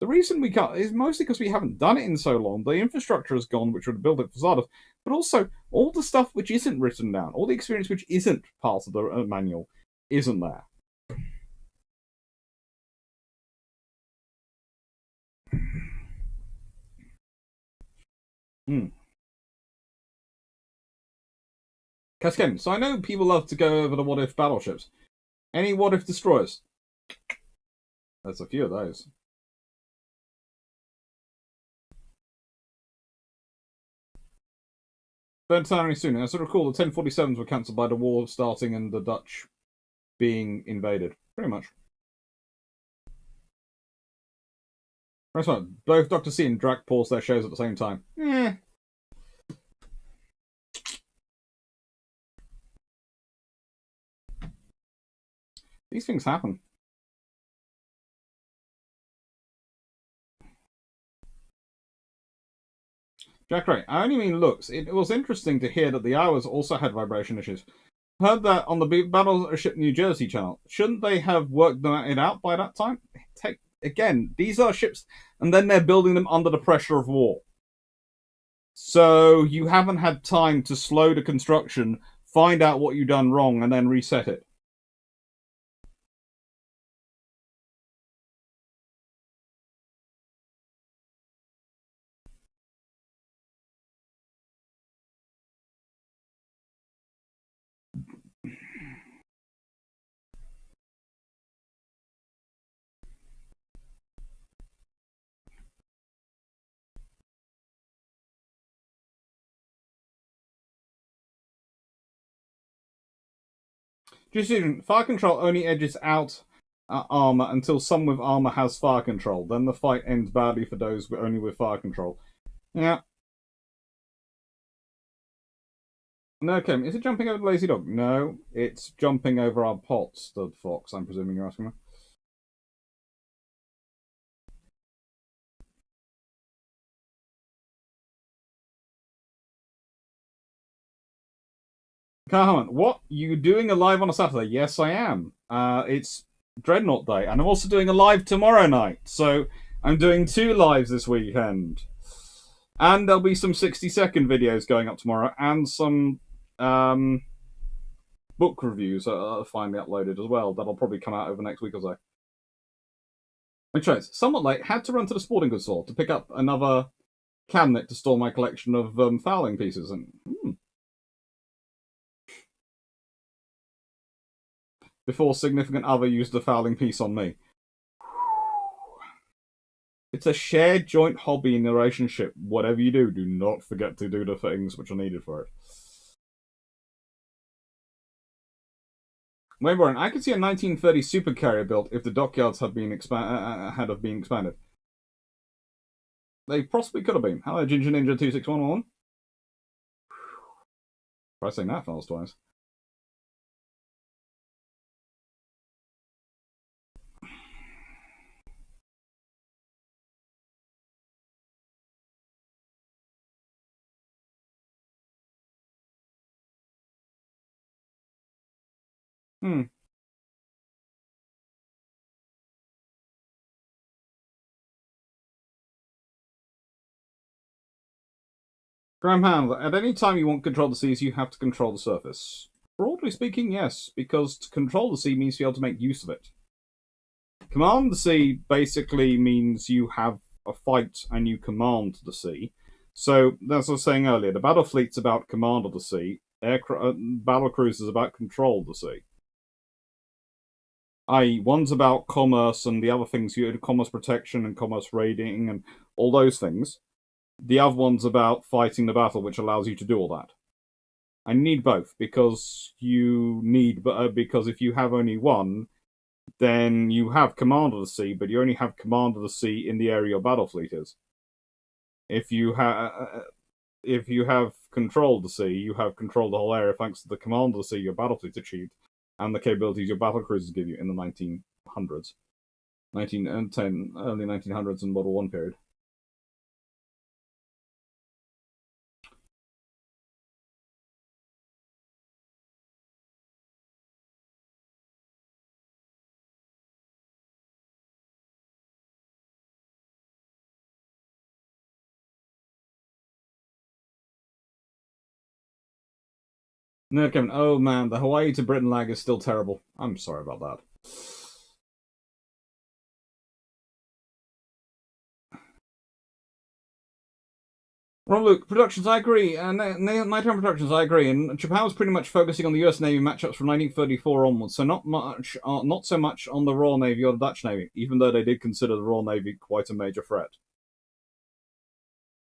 The reason we can't is mostly because we haven't done it in so long. The infrastructure has gone, which would build it for starters, but also all the stuff which isn't written down, all the experience which isn't part of the manual, isn't there. Cascade. So I know people love to go over the what if battleships. Any what if destroyers? There's a few of those. Don't turn any sooner. As I recall, the 1047s were cancelled by the war starting and the Dutch being invaded. Pretty much. That's right. Both Dr. C and Drac paused their shows at the same time. These things happen. Jack Ray, I only mean looks. It was interesting to hear that the Hours also had vibration issues. Heard that on the Battleship New Jersey channel. Shouldn't they have worked it out by that time? Again, these are ships, and then they're building them under the pressure of war. So you haven't had time to slow the construction, find out what you've done wrong, and then reset it. Just fire control only edges out armor until someone with armor has fire control. Then the fight ends badly for those only with fire control. Yeah. No, Kim, is it jumping over the lazy dog? No, it's jumping over our pots, the fox, I'm presuming you're asking me. Carmen, what? You doing a live on a Saturday? Yes, I am. It's Dreadnought Day, and I'm also doing a live tomorrow night. So I'm doing 2 lives this weekend. And there'll be some 60-second videos going up tomorrow, and some book reviews are finally uploaded as well. That'll probably come out over the next week or so. Which is somewhat late. Had to run to the sporting goods store to pick up another cabinet to store my collection of fowling pieces. And before significant other used the fowling piece on me. It's a shared joint hobby in the relationship. Whatever you do, do not forget to do the things which are needed for it. Wait, Warren, I could see a 1930 supercarrier built if the dockyards had been expanded. They possibly could have been. Hello, Ginger Ninja 2611. Try saying that fast twice. Hmm. Graham Handler, at any time you want to control the seas, you have to control the surface. Broadly speaking, yes, because to control the sea means to be able to make use of it. Command the sea basically means you have a fight and you command the sea. So, as I was saying earlier, the battle fleet's about command of the sea, battle cruisers is about control of the sea. I.e., one's about commerce and the other things, commerce protection and commerce raiding and all those things. The other one's about fighting the battle, which allows you to do all that. I need both because because if you have only one, then you have command of the sea, but you only have command of the sea in the area your battle fleet is. If you have control of the sea, you have control of the whole area thanks to the command of the sea your battle fleet achieved and the capabilities your battle cruisers give you in the 1900s, 1910, early 1900s and Model 1 period. No, Kevin. Oh man, the Hawaii to Britain lag is still terrible. I'm sorry about that. Ron Luke, Productions, I agree. Nighttime Productions, I agree. And Japan was pretty much focusing on the US Navy matchups from 1934 onwards, so not so much on the Royal Navy or the Dutch Navy, even though they did consider the Royal Navy quite a major threat.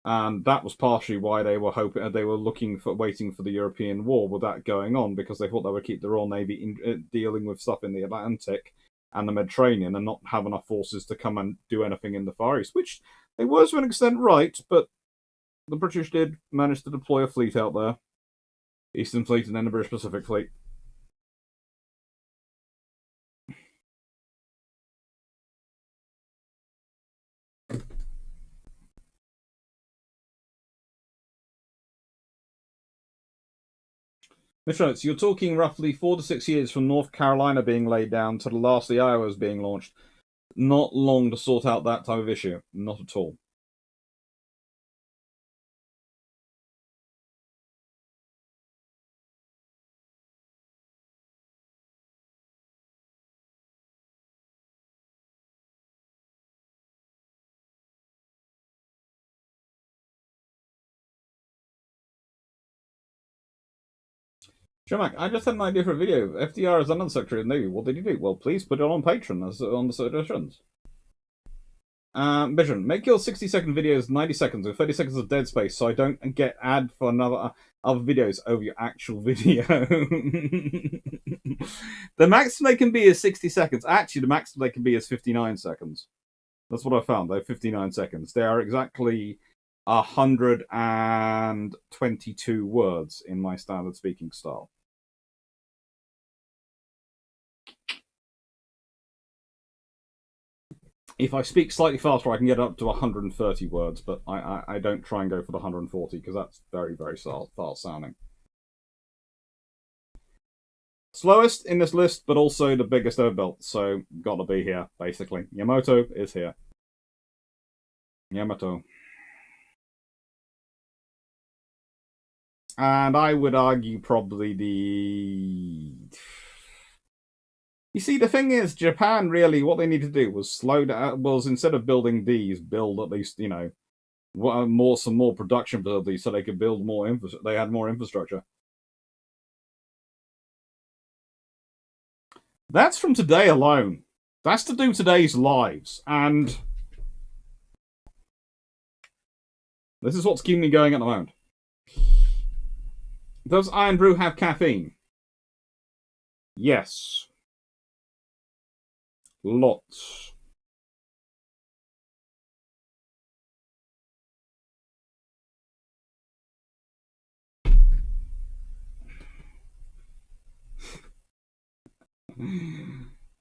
And that was partially why they were waiting for the European War with that going on, because they thought they would keep the Royal Navy dealing with stuff in the Atlantic and the Mediterranean and not have enough forces to come and do anything in the Far East, which they were to an extent right, but the British did manage to deploy a fleet out there, Eastern Fleet and then the British Pacific Fleet. Mitch, you're talking roughly 4 to 6 years from North Carolina being laid down to the last of the Iowas being launched. Not long to sort out that type of issue. Not at all. Shermack, I just had an idea for a video. FDR is Undersecretary of the Navy. What did you do? Well, please put it on Patreon as on the suggestions. Vision, make your 60-second videos 90 seconds with 30 seconds of dead space so I don't get ad for other videos over your actual video. The maximum they can be is 60 seconds. Actually, the maximum they can be is 59 seconds. That's what I found. They're 59 seconds. They are exactly 122 words in my standard speaking style. If I speak slightly faster, I can get up to 130 words, but I don't try and go for the 140 because that's very, very fast sounding. Slowest in this list, but also the biggest ever built, so gotta be here, basically. Yamato is here. Yamato. And I would argue probably the... You see, the thing is, Japan really, what they need to do was slow down, was instead of building these, build at least, some more production facilities so they could build more they had more infrastructure. That's from today alone. That's to do today's lives, and this is what's keeping me going at the moment. Does Iron Brew have caffeine? Yes. Lots.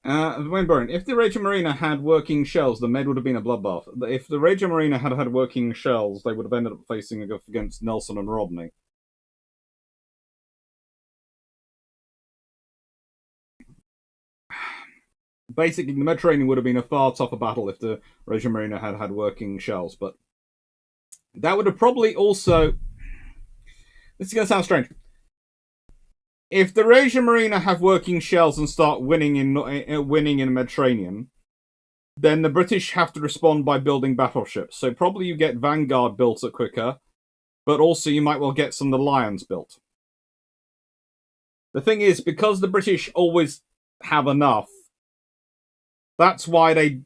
Wayne if the Regia Marina had working shells, the Med would have been a bloodbath. If the Regia Marina had had working shells, they would have ended up facing against Nelson and Rodney. Basically, the Mediterranean would have been a far tougher battle if the Regia Marina had had working shells, but that would have probably also... This is going to sound strange. If the Regia Marina have working shells and start winning in the Mediterranean, then the British have to respond by building battleships. So probably you get Vanguard built quicker, but also you might well get some of the Lions built. The thing is, because the British always have enough, that's why they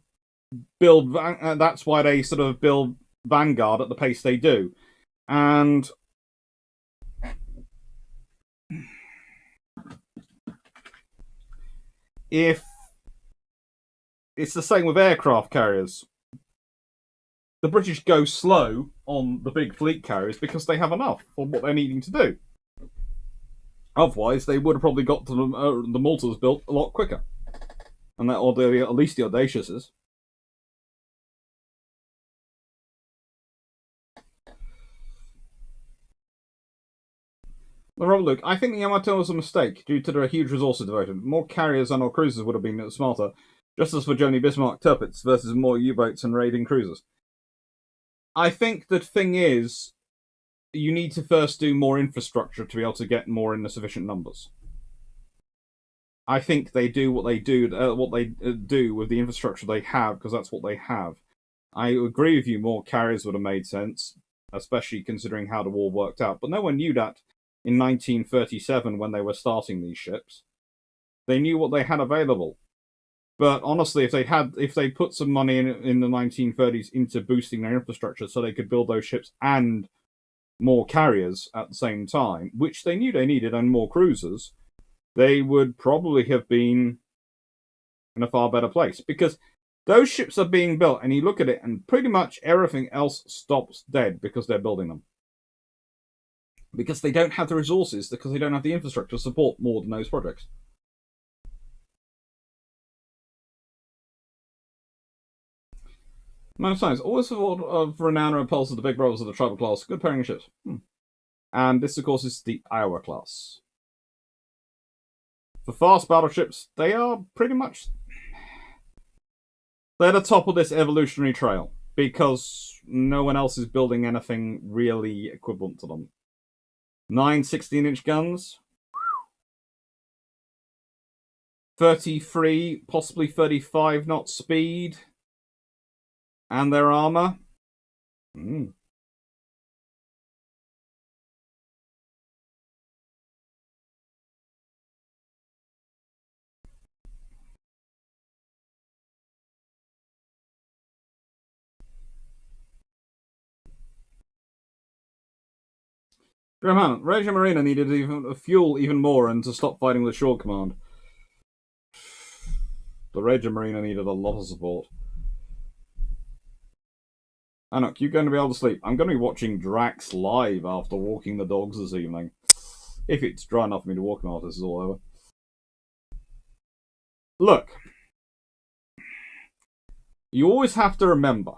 build. That's why they sort of build Vanguard at the pace they do, and if it's the same with aircraft carriers, the British go slow on the big fleet carriers because they have enough for what they're needing to do. Otherwise, they would have probably got to the Maltas built a lot quicker, and that, or at least the Audaciouses. Look, I think the Yamato was a mistake due to their huge resources devoted. More carriers and or cruisers would have been smarter, just as for Germany Bismarck Tirpitz versus more U-boats and raiding cruisers. I think the thing is, you need to first do more infrastructure to be able to get more in the sufficient numbers. I think they do what they do with the infrastructure they have, because that's what they have. I agree with you, more carriers would have made sense, especially considering how the war worked out. But no one knew that in 1937 when they were starting these ships. They knew what they had available. But honestly, if they put some money in the 1930s into boosting their infrastructure so they could build those ships and more carriers at the same time, which they knew they needed, and more cruisers, they would probably have been in a far better place. Because those ships are being built, and you look at it, and pretty much everything else stops dead because they're building them. Because they don't have the resources, because they don't have the infrastructure to support more than those projects. Man of Science, always thought of Renown and Repulse as the big brothers of the tribal class. Good pairing of ships. And this, of course, is the Iowa class. For fast battleships, they are pretty much... they're the top of this evolutionary trail, because no one else is building anything really equivalent to them. 9 16-inch guns. 33, possibly 35 knot speed. And their armor. Graham, Regia Marina needed fuel even more and to stop fighting with Shore Command. The Regia Marina needed a lot of support. Anok, you're going to be able to sleep. I'm going to be watching Drax live after walking the dogs this evening. If it's dry enough for me to walk them after this is all over. Look. You always have to remember.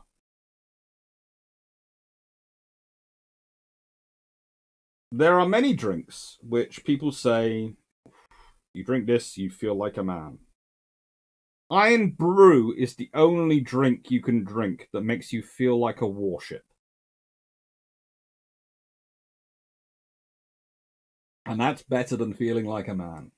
There are many drinks which people say, you drink this, you feel like a man. Iron Brew is the only drink you can drink that makes you feel like a warship. And that's better than feeling like a man.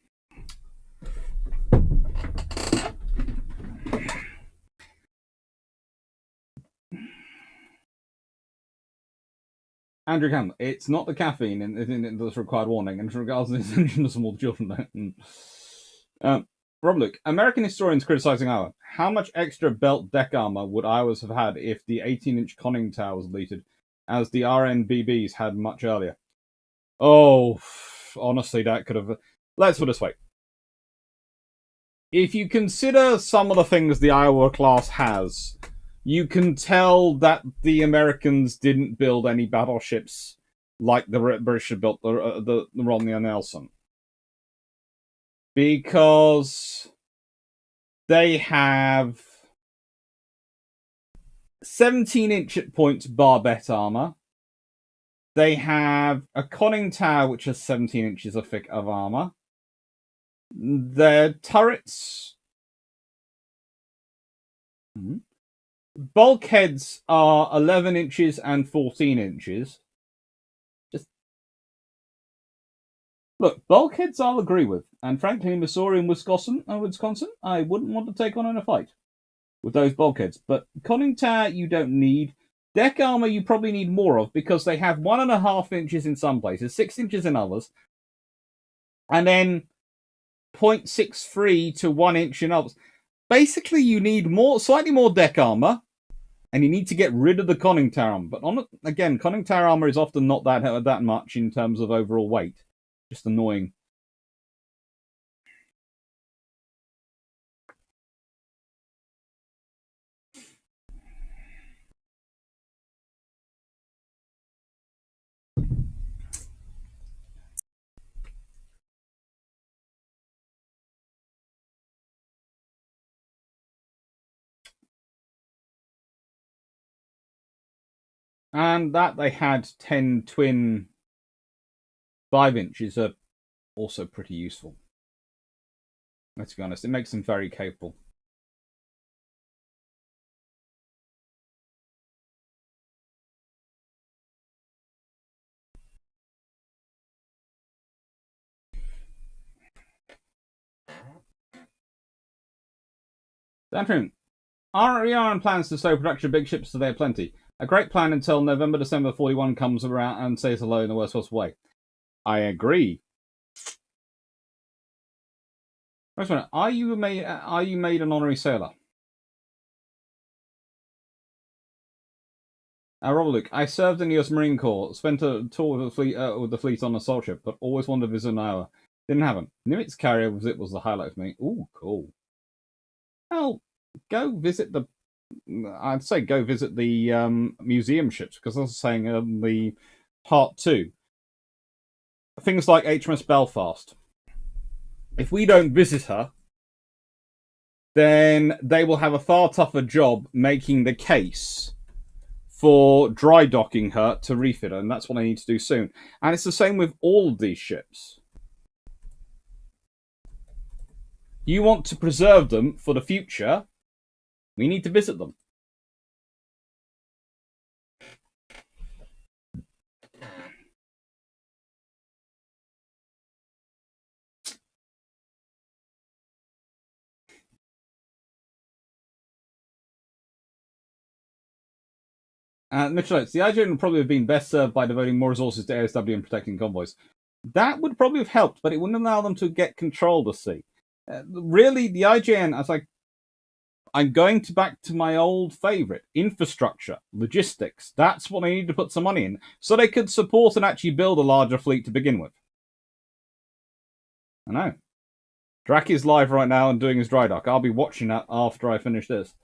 Andrew Campbell, it's not the caffeine in this required warning, and regards to the attention to small children. Rob Luke, American historians criticizing Iowa. How much extra belt deck armor would Iowas have had if the 18-inch conning tower was deleted, as the RNBBs had much earlier? Oh, honestly, that could have... Let's put it this way. If you consider some of the things the Iowa class has, you can tell that the Americans didn't build any battleships like the British had built the Romney and Nelson. Because they have 17-inch at points barbette armor. They have a conning tower which has 17 inches of thick of armor. Their turrets Mm-hmm. Bulkheads are 11 inches and 14 inches. Just look, bulkheads I'll agree with. And frankly, in Missouri and Wisconsin, I wouldn't want to take on in a fight with those bulkheads. But conning tower, you don't need. Deck armor, you probably need more of because they have 1.5 inches in some places, 6 inches in others, and then 0.63 to 1 inch in others. Basically, you need slightly more deck armor, and you need to get rid of the conning tower armor. But again, conning tower armor is often not that much in terms of overall weight. Just annoying. And that they had 10 twin 5 inches are also pretty useful. Let's be honest, it makes them very capable. Dante, aren't we on plans to slow production of big ships so they have plenty? A great plan until November, December 41 comes around and says hello in the worst possible way. I agree. First one, are you made an honorary sailor? Robert Luke, I served in the US Marine Corps, spent a tour with the fleet on an assault ship, but always wanted to visit Iowa. Didn't happen. Nimitz carrier visit was the highlight for me. Ooh, cool. Well, go visit the. I'd say go visit the museum ships because I was saying the part 2. Things like HMS Belfast. If we don't visit her, then they will have a far tougher job making the case for dry docking her to refit her, and that's what I need to do soon. And it's the same with all of these ships. You want to preserve them for the future, we need to visit them. Mitchell Oates, the IJN would probably have been best served by devoting more resources to ASW and protecting convoys. That would probably have helped, but it wouldn't allow them to get control of the sea. Really, the IJN, as I'm going back to my old favourite, infrastructure, logistics. That's what they need to put some money in, so they could support and actually build a larger fleet to begin with. I know. Drac is live right now and doing his dry dock. I'll be watching that after I finish this.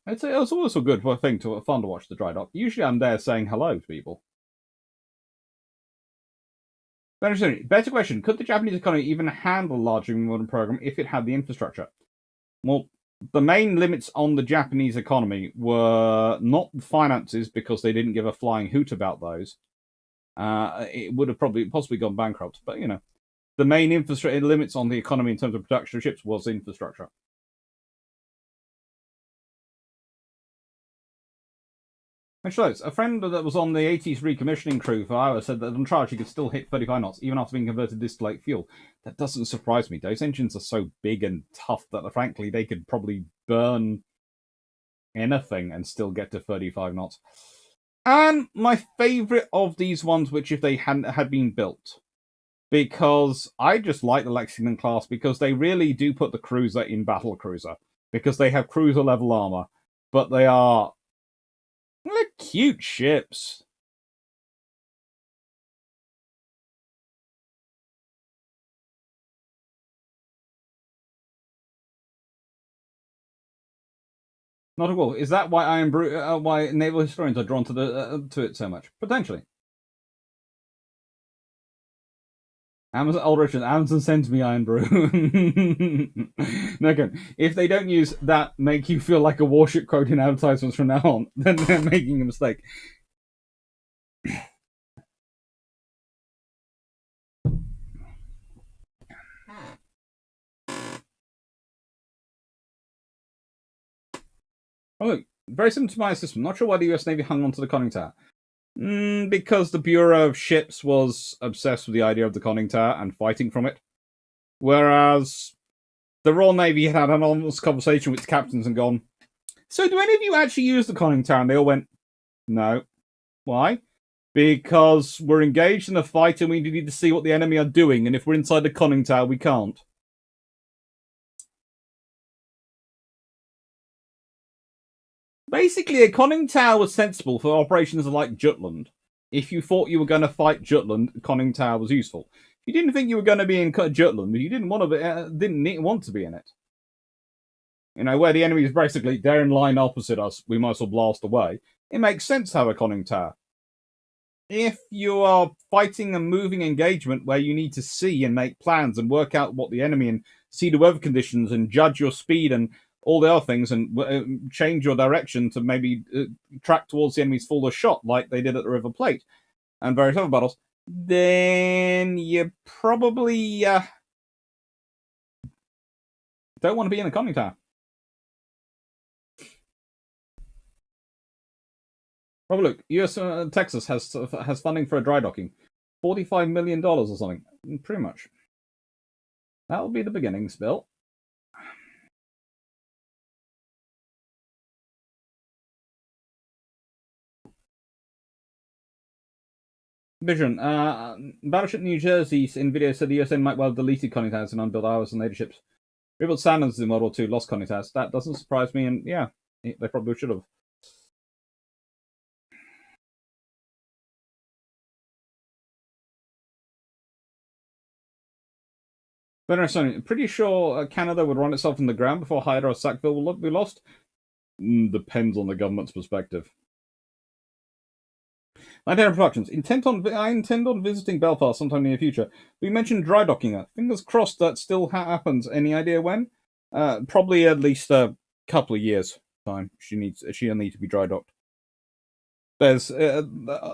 I'd say it was also a good thing fun to watch the dry dock. Usually I'm there saying hello to people. Better question. Could the Japanese economy even handle a larger modern program if it had the infrastructure? Well, the main limits on the Japanese economy were not finances because they didn't give a flying hoot about those. It would have possibly gone bankrupt, but the main infrastructure limits on the economy in terms of production of ships was infrastructure. A friend that was on the 80s recommissioning crew for Iowa said that on charge he could still hit 35 knots even after being converted to distillate fuel. That doesn't surprise me. Those engines are so big and tough that frankly they could probably burn anything and still get to 35 knots. And my favourite of these ones, which if they hadn't had been built, because I just like the Lexington class because they really do put the cruiser in battle cruiser because they have cruiser level armor, but they're cute ships. Not at all. Is that why why naval historians are drawn to it so much? Potentially. Amazon sends me Iron Brew. No, if they don't use that, make you feel like a warship quote in advertisements from now on, then they're making a mistake. Oh, look, very similar to my system. Not sure why the US Navy hung onto the conning tower. Because the Bureau of Ships was obsessed with the idea of the conning tower and fighting from it. Whereas the Royal Navy had an honest conversation with the captains and gone, so do any of you actually use the conning tower? And they all went, no. Why? Because we're engaged in a fight and we need to see what the enemy are doing, and if we're inside the conning tower, we can't. Basically, a conning tower was sensible for operations like Jutland. If you thought you were going to fight Jutland, a conning tower was useful. If you didn't think you were going to be in Jutland, you didn't want to be in it. You know, where the enemy is basically they're in line opposite us, we might as well blast away. It makes sense to have a conning tower. If you are fighting a moving engagement where you need to see and make plans and work out what the enemy and see the weather conditions and judge your speed and all the other things and change your direction to maybe track towards the enemy's fuller shot like they did at the River Plate and various other battles, then you probably don't want to be in a conning tower. Oh, look, USS Texas has funding for a dry docking. $45 million or something. Pretty much. That'll be the beginning, Spill. Vision. Battleship New Jersey in video said the USN might well have deleted conning towers and unbuilt hours and later ships. Rebuilt Sanders in World War II lost conning towers. That doesn't surprise me, and yeah, they probably should have. But no, pretty sure Canada would run itself in the ground before Hyder or Sackville will be lost. Depends on the government's perspective. Nightmare Productions. I intend on visiting Belfast sometime in the near future. We mentioned dry docking her. Fingers crossed that still happens. Any idea when? Probably at least a couple of years time. She'll need to be dry docked. There's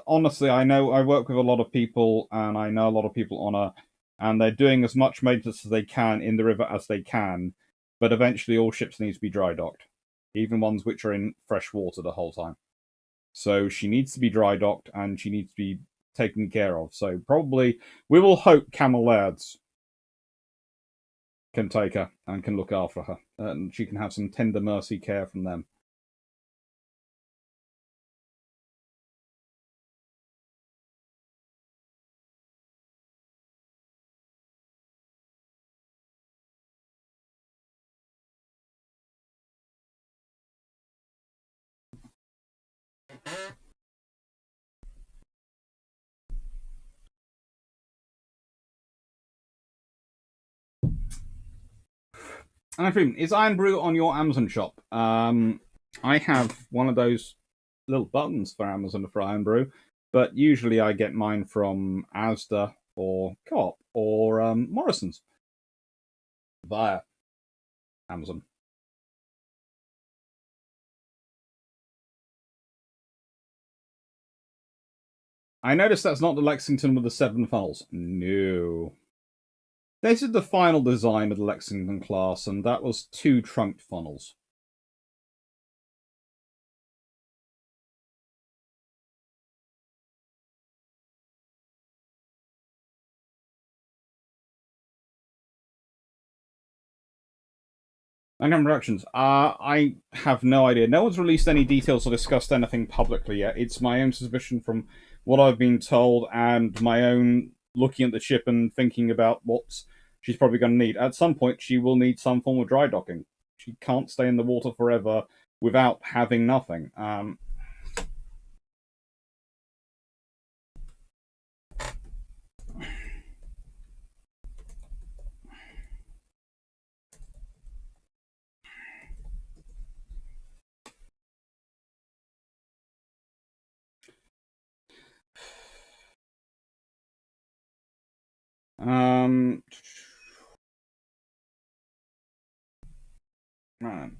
honestly, I work with a lot of people, and I know a lot of people on her, and they're doing as much maintenance as they can in the river as they can. But eventually, all ships need to be dry docked, even ones which are in fresh water the whole time. So she needs to be dry docked and she needs to be taken care of. So probably we will hope Camel Lairds can take her and can look after her. And she can have some tender mercy care from them. And is Iron Brew on your Amazon shop? I have one of those little buttons for Amazon for Iron Brew, but usually I get mine from Asda or Co-op or Morrison's via Amazon. I noticed that's not the Lexington with the 7 funnels. No. This is the final design of the Lexington class, and that was 2 trunked funnels. And productions. I have no idea. No one's released any details or discussed anything publicly yet. It's my own suspicion from what I've been told and my own looking at the ship and thinking about what she's probably going to need. At some point, she will need some form of dry docking. She can't stay in the water forever without having nothing. Man.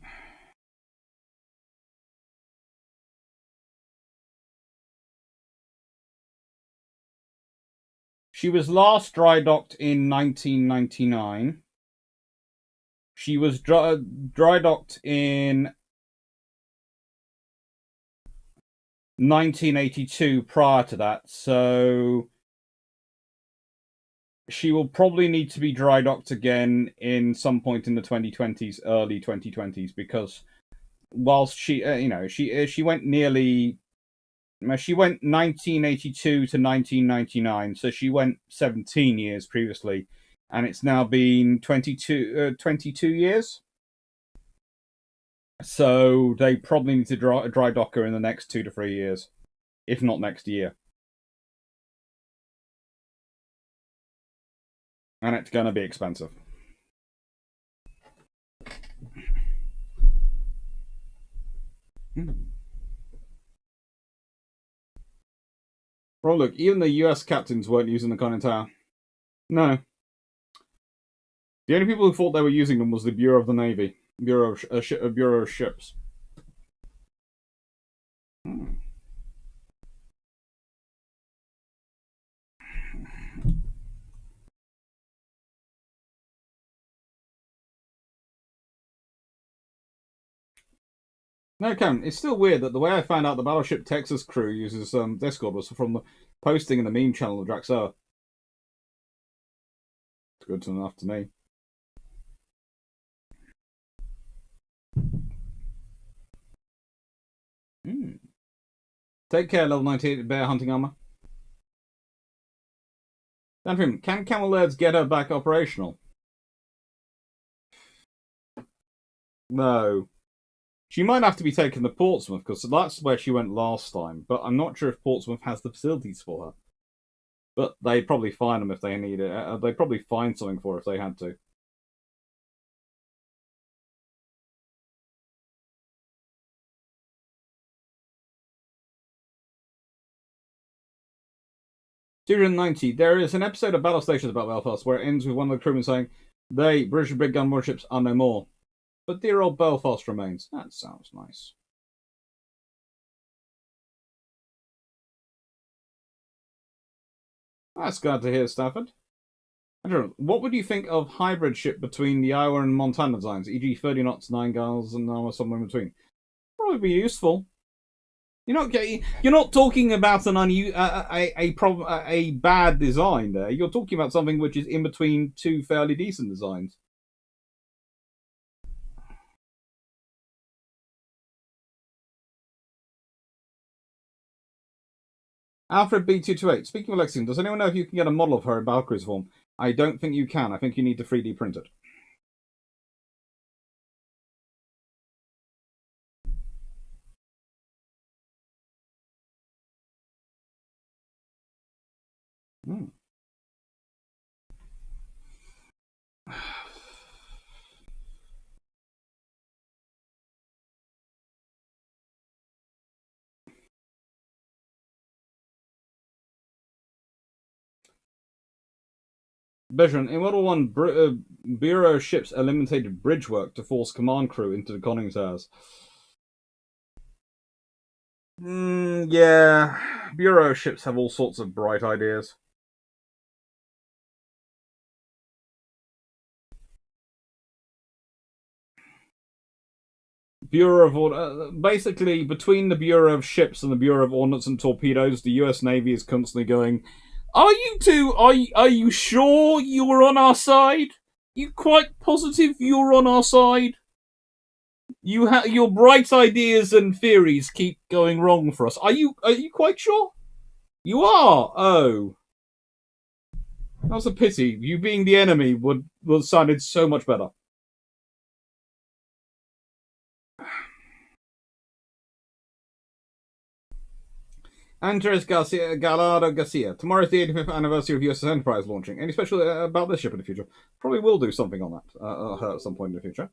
She was last dry docked in 1999. She was dry docked in 1982 prior to that, so she will probably need to be dry docked again in some point in the 2020s, early 2020s, because whilst she, she went nearly, she went 1982 to 1999, so she went 17 years previously, and it's now been 22 years. So they probably need to dry dock her in the next 2 to 3 years, if not next year. And it's going to be expensive. Well, look, even the US captains weren't using the conning tower. No. The only people who thought they were using them was the Bureau of the Navy. Bureau of Ships. No, Karen, it's still weird that the way I found out the Battleship Texas crew uses Discord was from the posting in the meme channel of Draxoa. It's good enough to me. Take care, level 98 bear hunting armor. Then, can Camel Laird's get her back operational? No. She might have to be taken to Portsmouth, because that's where she went last time, but I'm not sure if Portsmouth has the facilities for her. But they'd probably find them if they need it. They'd probably find something for her if they had to. $290. There is an episode of Battle Stations about Belfast where it ends with one of the crewmen saying, "They, British big gun warships, are no more. But dear old Belfast remains." That sounds nice. That's glad to hear, Stafford. Andrew, what would you think of hybrid ship between the Iowa and Montana designs, e.g. 30 knots, 9 guns, and somewhere in between? Probably be useful. You're not talking about a bad design there. You're talking about something which is in between two fairly decent designs. Alfred B228. Speaking of Lexington, does anyone know if you can get a model of her in Valkyrie's form? I don't think you can. I think you need to 3D print it. Bergeron, in World War I, Bureau ships eliminated bridge work to force command crew into the conning towers. Yeah, Bureau ships have all sorts of bright ideas. Bureau of basically between the Bureau of Ships and the Bureau of Ordnance and Torpedoes, the U.S. Navy is constantly going, "Are you two? Are you sure you're on our side? You quite positive you're on our side? You have your bright ideas and theories keep going wrong for us. Are you quite sure? You are. Oh, that's a pity. You being the enemy would sounded so much better." Andres Gallardo Garcia. Tomorrow's the 85th anniversary of USS Enterprise launching. Any special about this ship in the future? Probably will do something on that at some point in the future.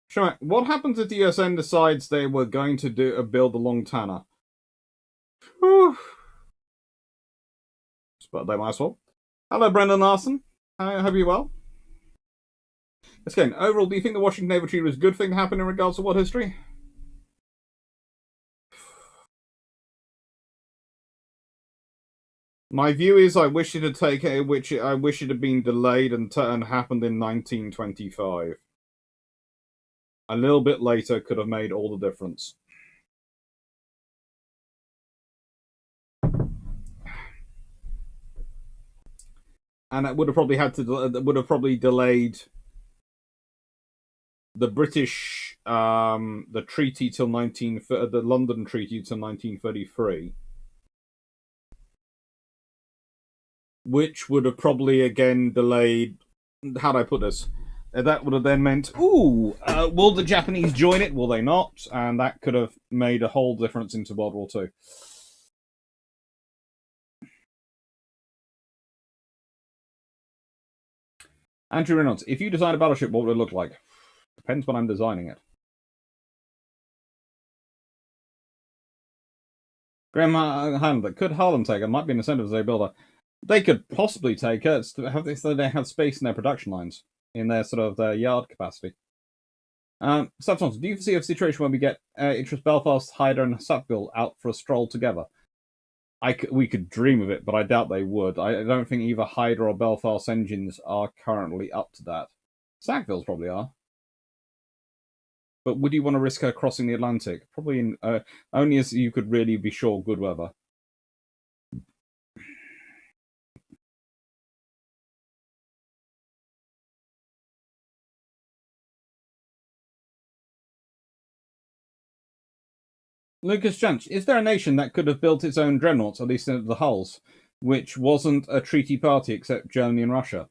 Sure. What happens if the USN decides they were going to build a long Tanner? Whew. But they might as well. Hello, Brendan Larson. I hope you're well. Let's go. Overall, do you think the Washington Naval Treaty was a good thing to happen in regards to world history? My view is I wish it had taken, which I wish it had been delayed and happened in 1925. A little bit later could have made all the difference. And it would have probably delayed the British the treaty till the London Treaty till 1933, which would have probably again delayed. How do I put this? That would have then meant, will the Japanese join it? Will they not? And that could have made a whole difference into World War II. Andrew Reynolds, if you design a battleship, what would it look like? Depends when I'm designing it. Graham Handler, could Harlem take her? Might be an incentive as a builder. They could possibly take her so they have space in their production lines, in their sort of their yard capacity. Subtons, do you foresee a situation where we get Interest Belfast, Hyder, and Sackville out for a stroll together? We could dream of it, but I doubt they would. I don't think either Hyder or Belfast engines are currently up to that. Sackville's probably are. But would you want to risk her crossing the Atlantic? Probably in only as you could really be sure good weather. Lucas Junch, is there a nation that could have built its own dreadnoughts, at least the hulls, which wasn't a treaty party except Germany and Russia?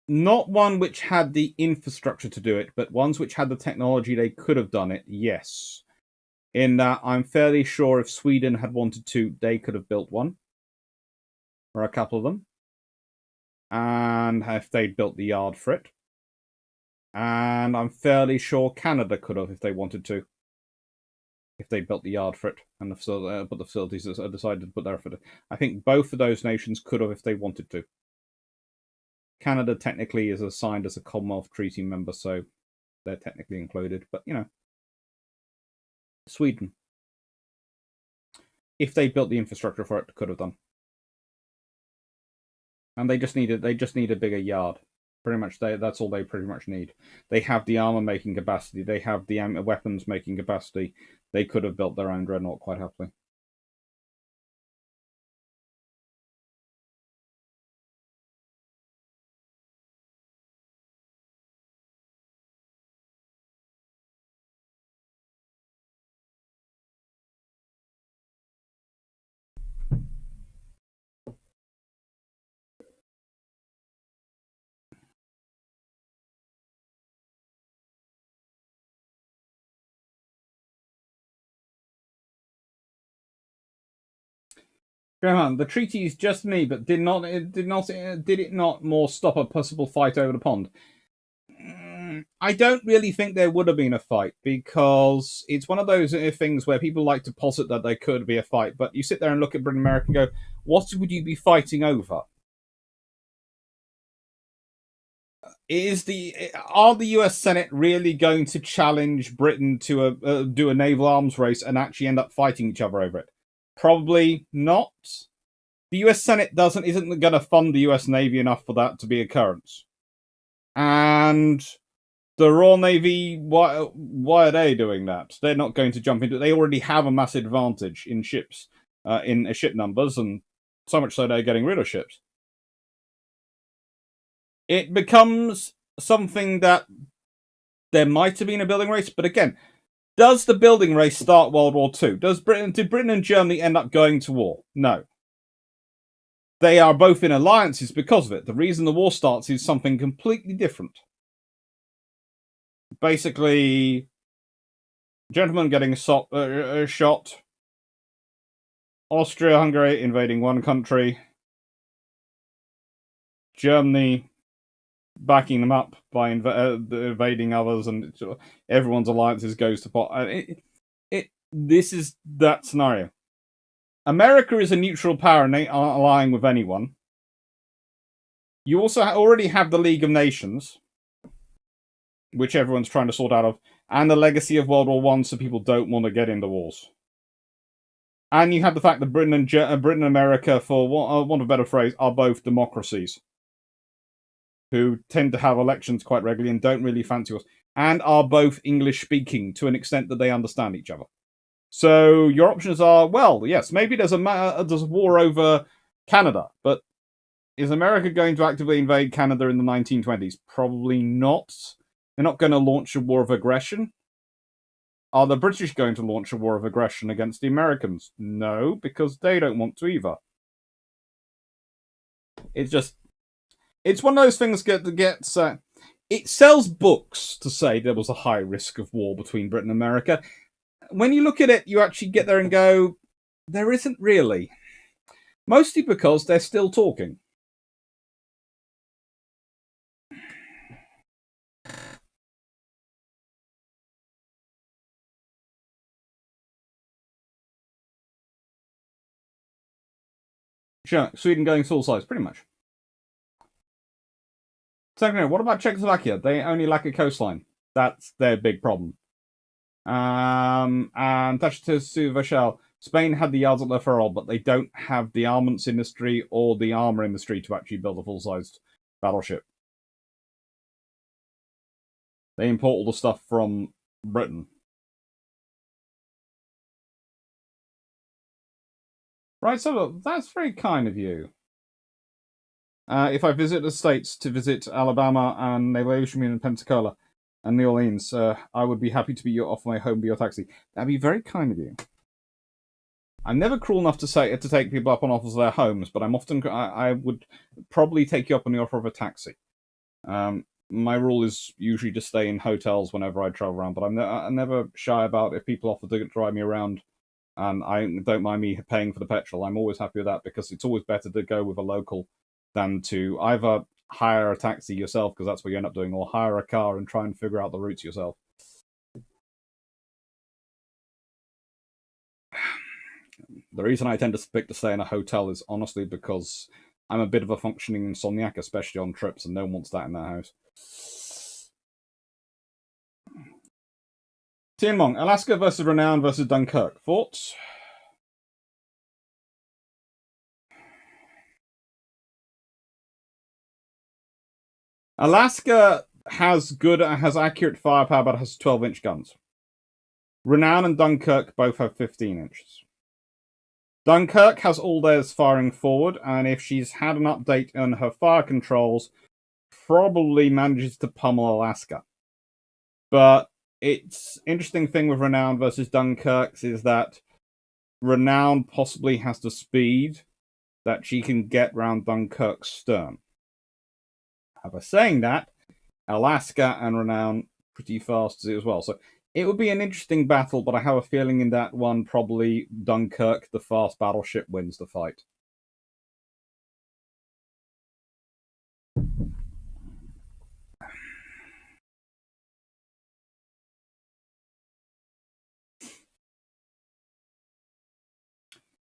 Not one which had the infrastructure to do it, but ones which had the technology they could have done it, yes. In that, I'm fairly sure if Sweden had wanted to, they could have built one. Or a couple of them. And if they'd built the yard for it. And I'm fairly sure Canada could have if they wanted to. If they built the yard for it and the facilities decided to put their effort. I think both of those nations could have if they wanted to. Canada technically is assigned as a Commonwealth Treaty member, so they're technically included. But, Sweden, if they built the infrastructure for it, could have done. And they just need a bigger yard. Pretty much, that's all they pretty much need. They have the armor making capacity. They have the weapons making capacity. They could have built their own dreadnought quite happily. Graham, the treaty is just me, but did it not more stop a possible fight over the pond? I don't really think there would have been a fight because it's one of those things where people like to posit that there could be a fight, but you sit there and look at Britain and America and go, what would you be fighting over? Are the US Senate really going to challenge Britain to do a naval arms race and actually end up fighting each other over it? Probably not. The US Senate isn't going to fund the US Navy enough for that to be a occurrence. And the Royal Navy, why are they doing that? They're not going to jump into it. They already have a massive advantage in ships, in ship numbers, and so much so they're getting rid of ships. It becomes something that there might have been a building race, but again, does the building race start World War II? Did Britain and Germany end up going to war? No. They are both in alliances because of it. The reason the war starts is something completely different. Basically, gentlemen getting shot, Austria-Hungary invading one country, Germany backing them up by invading others, and everyone's alliances goes to pot. This is that scenario. America is a neutral power and they aren't allying with anyone. You also already have the League of Nations, which everyone's trying to sort out of, and the legacy of World War One, so people don't want to get into wars. And you have the fact that Britain and America, for want of a better phrase, are both democracies who tend to have elections quite regularly and don't really fancy us, and are both English speaking to an extent that they understand each other. So your options are, well, yes, maybe there's a war over Canada, but is America going to actively invade Canada in the 1920s? Probably not. They're not going to launch a war of aggression. Are the British going to launch a war of aggression against the Americans? No, because they don't want to either. It's one of those things that gets... it sells books to say there was a high risk of war between Britain and America. When you look at it, you actually get there and go, there isn't really. Mostly because they're still talking. Sure, Sweden going full size, pretty much. Secondly, what about Czechoslovakia? They only lack a coastline. That's their big problem. And Tacitus Vachel, Spain had the yards at La Ferrol, but they don't have the armaments industry or the armor industry to actually build a full-sized battleship. They import all the stuff from Britain. Right, so look, that's very kind of you. If I visit the States to visit Alabama and Naval and Pensacola and New Orleans, I would be happy to be off my home, be your taxi. That'd be very kind of you. I'm never cruel enough to take people up on offers of their homes, but I would probably take you up on the offer of a taxi. My rule is usually to stay in hotels whenever I travel around, but I'm never shy about if people offer to drive me around, and I don't mind me paying for the petrol. I'm always happy with that because it's always better to go with a local than to either hire a taxi yourself, because that's what you end up doing, or hire a car and try and figure out the routes yourself. The reason I tend to pick to stay in a hotel is honestly because I'm a bit of a functioning insomniac, especially on trips, and no one wants that in their house. Tien Mong, Alaska versus Renown versus Dunkirk. Thoughts? Alaska has accurate firepower, but has 12-inch guns. Renown and Dunkirk both have 15 inches. Dunkirk has all theirs firing forward, and if she's had an update on her fire controls, probably manages to pummel Alaska. But it's interesting thing with Renown versus Dunkirk is that Renown possibly has the speed that she can get round Dunkirk's stern. However, saying that, Alaska and Renown pretty fast as well. So it would be an interesting battle, but I have a feeling in that one, probably Dunkirk, the fast battleship, wins the fight.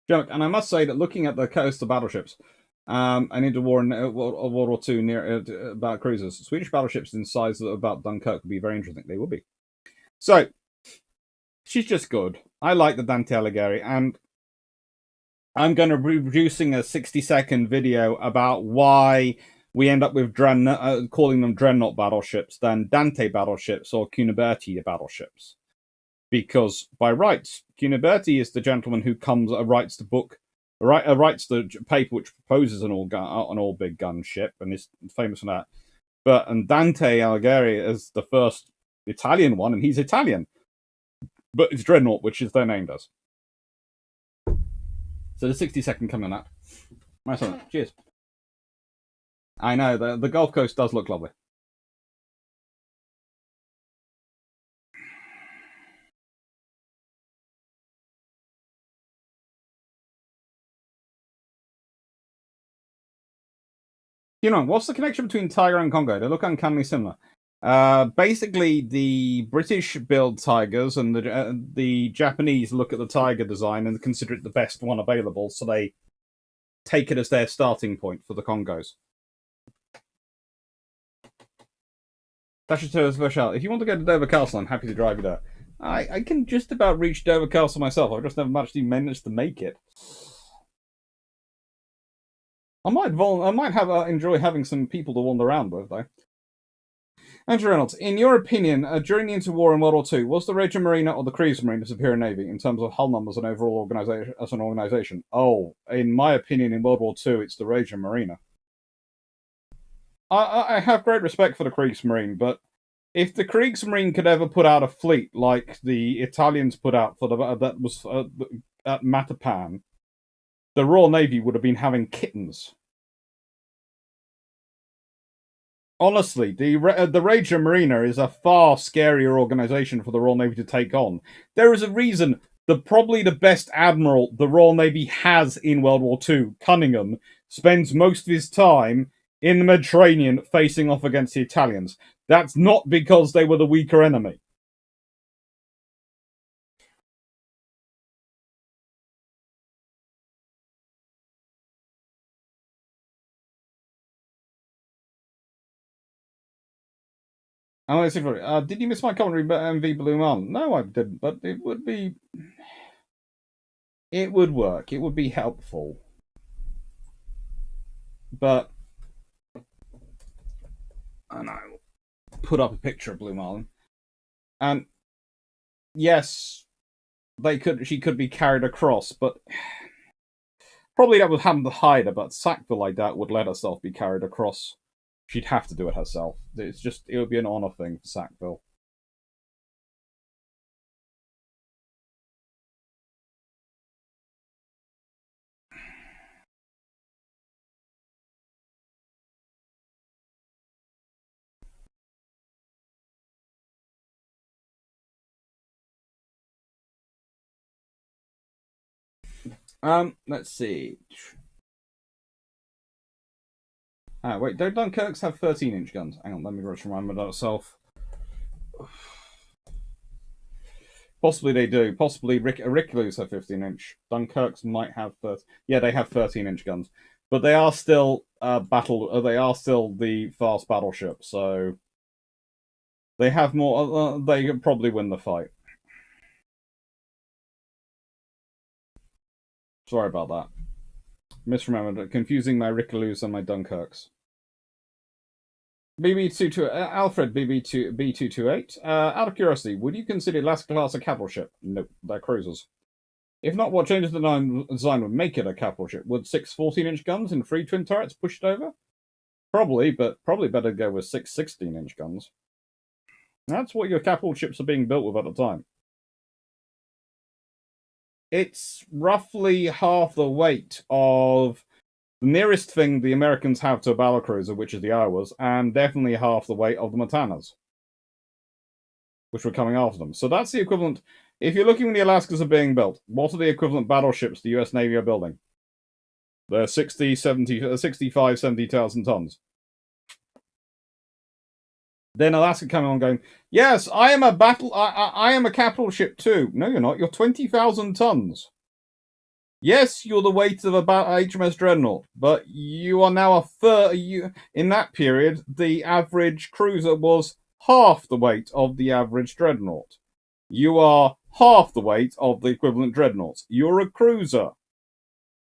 And I must say that looking at the coastal battleships, and into war in World War II near about cruisers, Swedish battleships in size about Dunkirk would be very interesting. They would be. So she's just good. I like the Dante Alighieri, and I'm going to be producing a 60-second video about why we end up with calling them Dreadnought battleships than Dante battleships or Cuniberti battleships. Because by rights, Cuniberti is the gentleman who writes the book, writes the paper which proposes an all big gun ship, and is famous for that. And Dante Alighieri is the first Italian one, and he's Italian, but it's Dreadnought, which is their name does. So the 60-second coming on that. Nice one. Cheers. I know the Gulf Coast does look lovely. what's the connection between Tiger and Congo? They look uncannily similar. Basically, the British build Tigers, and the Japanese look at the Tiger design and consider it the best one available, so they take it as their starting point for the Congos. If you want to go to Dover Castle, I'm happy to drive you there. I can just about reach Dover Castle myself. I've just never actually managed to make it. I might enjoy having some people to wander around with, though. Andrew Reynolds, in your opinion, during the interwar in World War II, was the Regia Marina or the Kriegsmarine the superior navy in terms of hull numbers and overall organization as an organization? Oh, in my opinion, in World War II, it's the Regia Marina. I have great respect for the Kriegsmarine, but if the Kriegsmarine could ever put out a fleet like the Italians put out for that was at Matapan, the Royal Navy would have been having kittens. Honestly, the Regia Marina is a far scarier organization for the Royal Navy to take on. There is a reason that probably the best admiral the Royal Navy has in World War II, Cunningham, spends most of his time in the Mediterranean facing off against the Italians. That's not because they were the weaker enemy. Did you miss my commentary about MV Blue Marlin? No, I didn't, but it would be... It would work. It would be helpful. But... And I will put up a picture of Blue Marlin. And... Yes, she could be carried across, but... Probably that would happen to hide her, but Sackville, I doubt, would let herself be carried across. She'd have to do it herself. It would be an honor thing for Sackville. Let's see. Wait, don't Dunkirks have 13-inch guns? Hang on, let me just remind myself. Possibly they do. Possibly Auricula's have 15-inch. Dunkirks might have 30. Yeah, they have 13-inch guns, but they are still They are still the fast battleship, so they have more. They could probably win the fight. Sorry about that. Misremembered. Confusing my Auriculas and my Dunkirks. BB22 Alfred B228. Out of curiosity, would you consider Alaska class a capital ship? Nope, they're cruisers. If not, what changes to the design would make it a capital ship? Would 6 14-inch guns and 3 twin turrets push it over? Probably, but probably better go with 6 16-inch guns. That's what your capital ships are being built with at the time. It's roughly half the weight of the nearest thing the Americans have to a battlecruiser, which is the Iowas, and definitely half the weight of the Montanas, which were coming after them. So that's the equivalent. If you're looking when the Alaskas are being built, what are the equivalent battleships the US Navy are building? They're 65, 70,000 tons. Then Alaska coming on going, yes, I am a capital ship too. No, you're not. You're 20,000 tons. Yes, you're the weight of about HMS Dreadnought, but you are now in that period, the average cruiser was half the weight of the average Dreadnought. You are half the weight of the equivalent Dreadnoughts. You're a cruiser.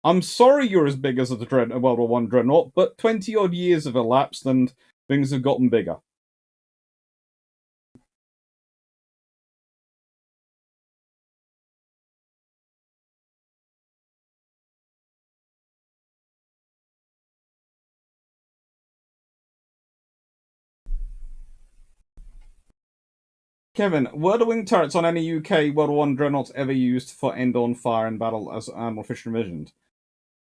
I'm sorry you're as big as the World War I Dreadnought, but 20-odd years have elapsed and things have gotten bigger. Kevin, were the wing turrets on any UK World War I Dreadnoughts ever used for end-on fire in battle as Admiral Fisher envisioned?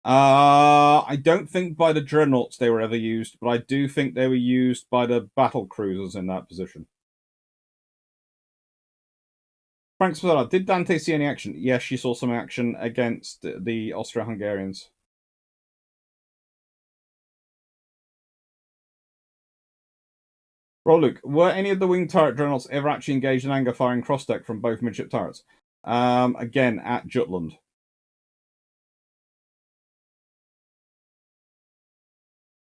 I don't think by the Dreadnoughts they were ever used, but I do think they were used by the battle cruisers in that position. Frank Spazella, did Dante see any action? Yes, she saw some action against the Austro-Hungarians. Well, Luke, were any of the wing turret dreadnoughts ever actually engaged in anger firing cross-deck from both midship turrets? Again, at Jutland.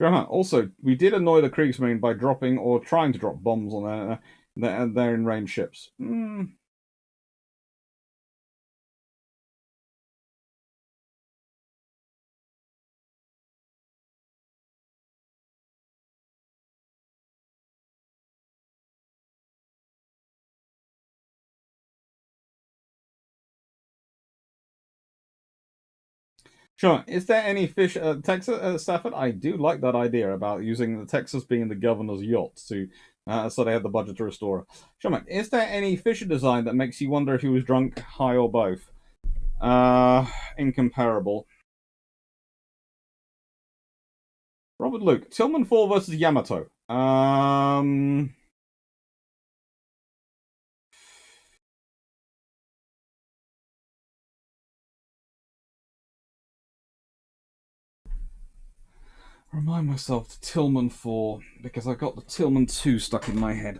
Also, we did annoy the Kriegsmarine by dropping or trying to drop bombs on their in-range ships. Sure. Is there any fish Texas Stafford? I do like that idea about using the Texas being the governor's yacht to so they have the budget to restore her. Sure, Mike. Is there any Fisher design that makes you wonder if he was drunk, high, or both? Incomparable. Robert Luke, Tillman 4 versus Yamato. Remind myself to Tillman 4 because I got the Tillman 2 stuck in my head.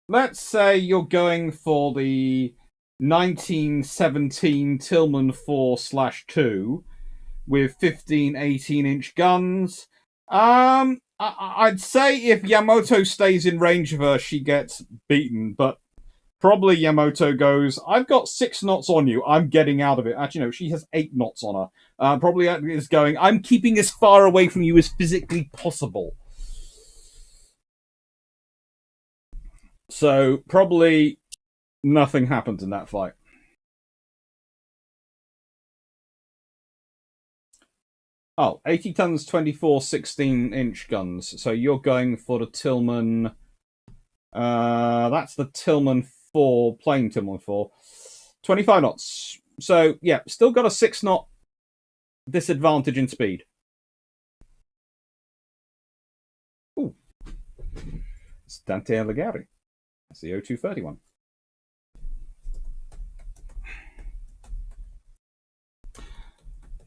Let's say you're going for the 1917 Tillman 4/2 with 15, 18-inch guns. I'd say if Yamato stays in range of her, she gets beaten, but probably Yamato goes, I've got 6 knots on you, I'm getting out of it. Actually, no, she has 8 knots on her. Probably is going, I'm keeping as far away from you as physically possible. So probably nothing happens in that fight. Oh, 80 tons, 24, 16-inch guns. So you're going for the Tillman. That's the Tillman 4, plain Tillman 4. 25 knots. So, yeah, still got a 6-knot disadvantage in speed. Ooh. It's Dante Alighieri. That's the 0231.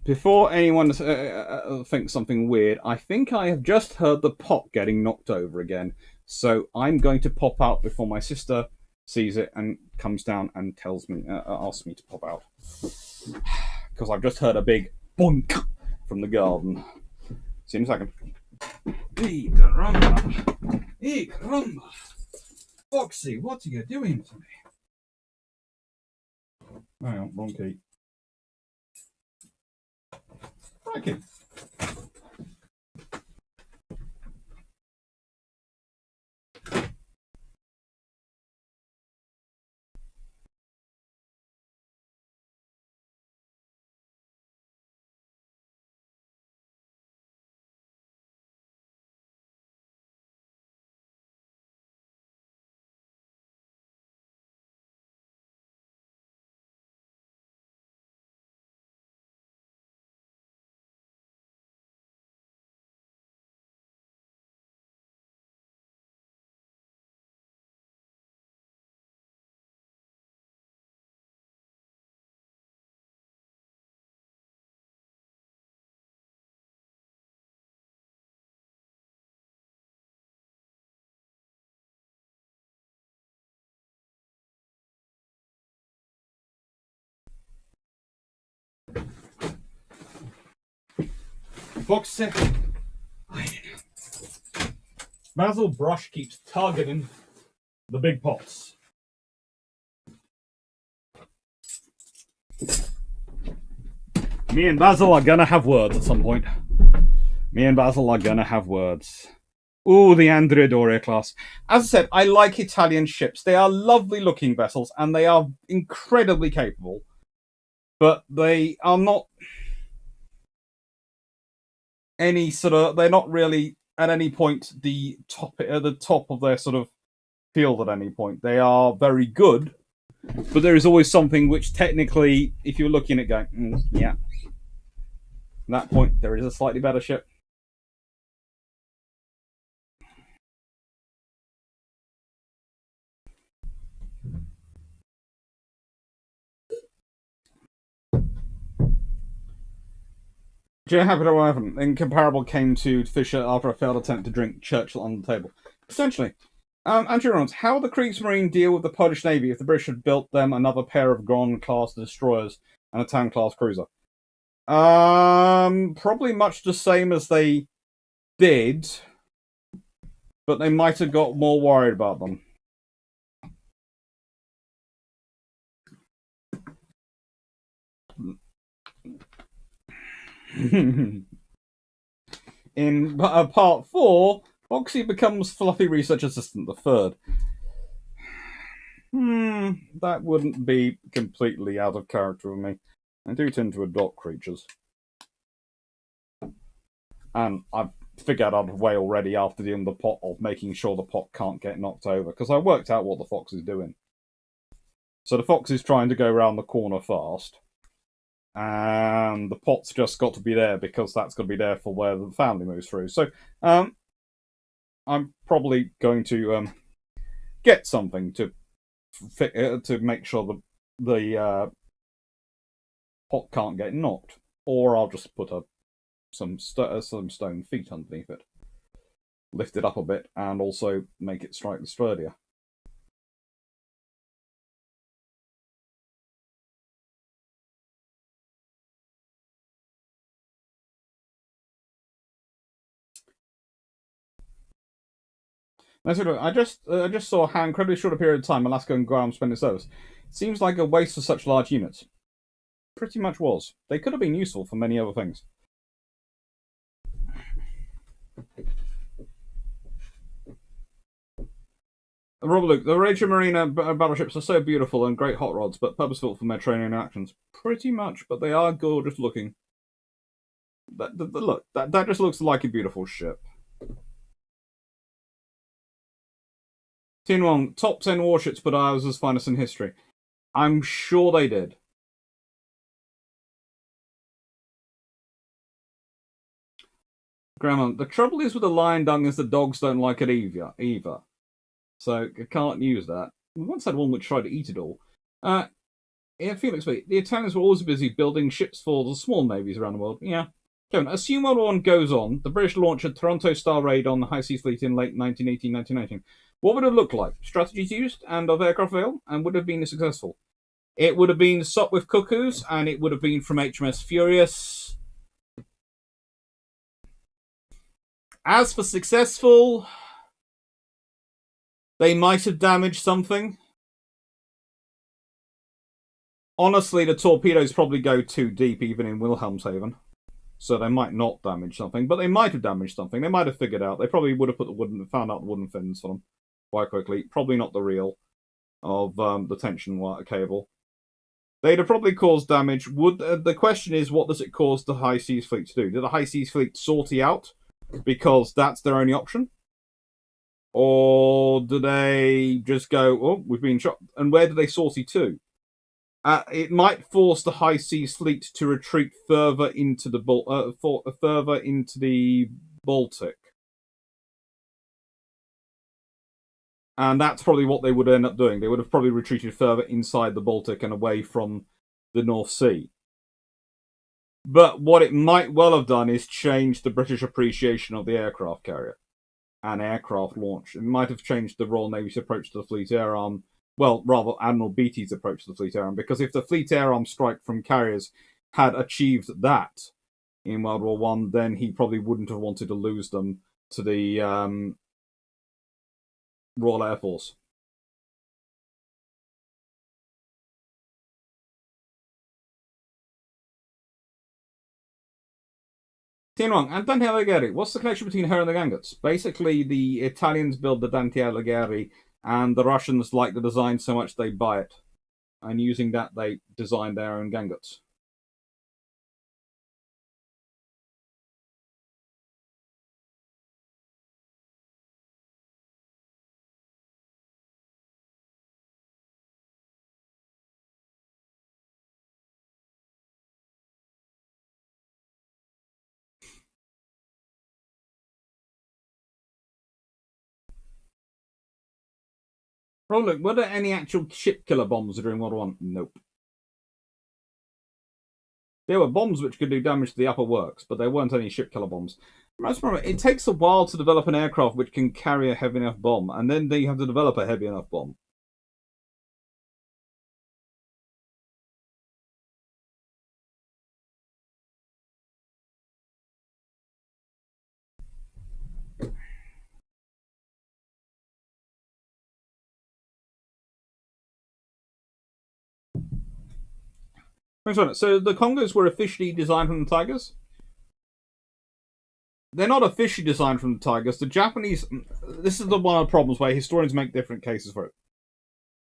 Before anyone thinks something weird, I think I have just heard the pot getting knocked over again. So I'm going to pop out before my sister sees it and comes down and tells me, asks me to pop out. Because I've just heard a big boink from the garden. See you in a second. Hey, caramba. Hey, caramba. Foxy, what are you doing to me? Hang on, wrong key. Crikey. Foxy. Basil Brush keeps targeting the big pots. Me and Basil are gonna have words at some point. Ooh, the Andrea Doria class. As I said, I like Italian ships. They are lovely looking vessels and they are incredibly capable. But they are not any sort of, they're not really at any point the top of their sort of field at any point. They are very good, But there is always something which technically, if you're looking at going, yeah, at that point, there is a slightly better ship. Joe Happy to Ivan, incomparable came to Fisher after a failed attempt to drink Churchill on the table. Essentially. Andrew Reynolds, how would the Kriegsmarine deal with the Polish Navy if the British had built them another pair of Grand-class destroyers and a Town-class cruiser? Probably much the same as they did, but they might have got more worried about them. In part 4, Foxy becomes Fluffy Research Assistant the Third. That wouldn't be completely out of character with me. I do tend to adopt creatures. And I've figured out a way already after doing the pot of making sure the pot can't get knocked over, because I worked out what the fox is doing. So the fox is trying to go around the corner fast, and the pot's just got to be there because that's got to be there for where the family moves through. So I'm probably going to get something to make sure the pot can't get knocked, or I'll just put some stone feet underneath it, lift it up a bit, and also make it slightly sturdier. I just saw how incredibly short a period of time Alaska and Guam spent in service. It seems like a waste for such large units. Pretty much was. They could have been useful for many other things. Robert Luke, the Rachel Marina battleships are so beautiful and great hot rods, but purposeful for Mediterranean actions. Pretty much, but they are gorgeous looking. Look, that just looks like a beautiful ship. Tin Wong, top 10 warships put ours as finest in history. I'm sure they did. Grandma, the trouble is with the lion dung is the dogs don't like it either. So I can't use that. We once had one which tried to eat it all. Felix, wait, the Italians were always busy building ships for the small navies around the world. Yeah. Kevin, assume World War I goes on, the British launch a Toronto-style raid on the High Seas Fleet in late 1918-1919. What would it look like? Strategies used and of aircraft available, and would have been successful. It would have been Sop with Cuckoos, and it would have been from HMS Furious. As for successful, they might have damaged something. Honestly, the torpedoes probably go too deep, even in Wilhelmshaven. So they might not damage something, but they might have damaged something. They might have figured out. They probably would have found out the wooden fins for them quite quickly. Probably not the reel of the tension wire cable. They'd have probably caused damage. The question is, what does it cause the High Seas Fleet to do? Do the High Seas Fleet sortie out because that's their only option? Or do they just go, oh, we've been shot? And where do they sortie to? It might force the High Seas Fleet to retreat further into the Baltic, and that's probably what they would end up doing. They would have probably retreated further inside the Baltic and away from the North Sea. But what it might well have done is change the British appreciation of the aircraft carrier and aircraft launch. It might have changed the Royal Navy's approach to the Fleet Air Arm. Well, rather, Admiral Beatty's approach to the Fleet Air Arm, because if the Fleet Air Arm strike from carriers had achieved that in World War One, then he probably wouldn't have wanted to lose them to the Royal Air Force. Tianwang, and Dante Alighieri. What's the connection between her and the Gangots? Basically, the Italians build the Dante Alighieri, and the Russians like the design so much they buy it. And using that, they design their own Gangots. Oh, look, were there any actual ship killer bombs during World War One? Nope. There were bombs which could do damage to the upper works, but there weren't any ship killer bombs. Remember, it takes a while to develop an aircraft which can carry a heavy enough bomb, and then you have to develop a heavy enough bomb. So the Congos were officially designed from the Tigers? They're not officially designed from the Tigers. The Japanese... This is one of the problems where historians make different cases for it.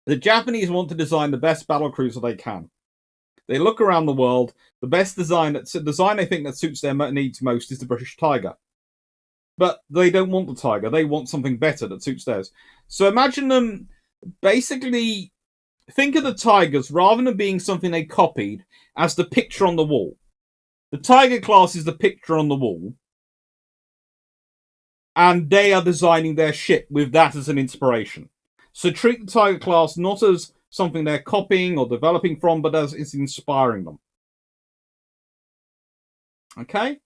The Japanese want to design the best battlecruiser they can. They look around the world. The best design they think that suits their needs most is the British Tiger. But they don't want the Tiger. They want something better that suits theirs. So imagine them basically... Think of the Tigers, rather than being something they copied, as the picture on the wall. The Tiger class is the picture on the wall. And they are designing their ship with that as an inspiration. So treat the Tiger class not as something they're copying or developing from, but as it's inspiring them. Okay?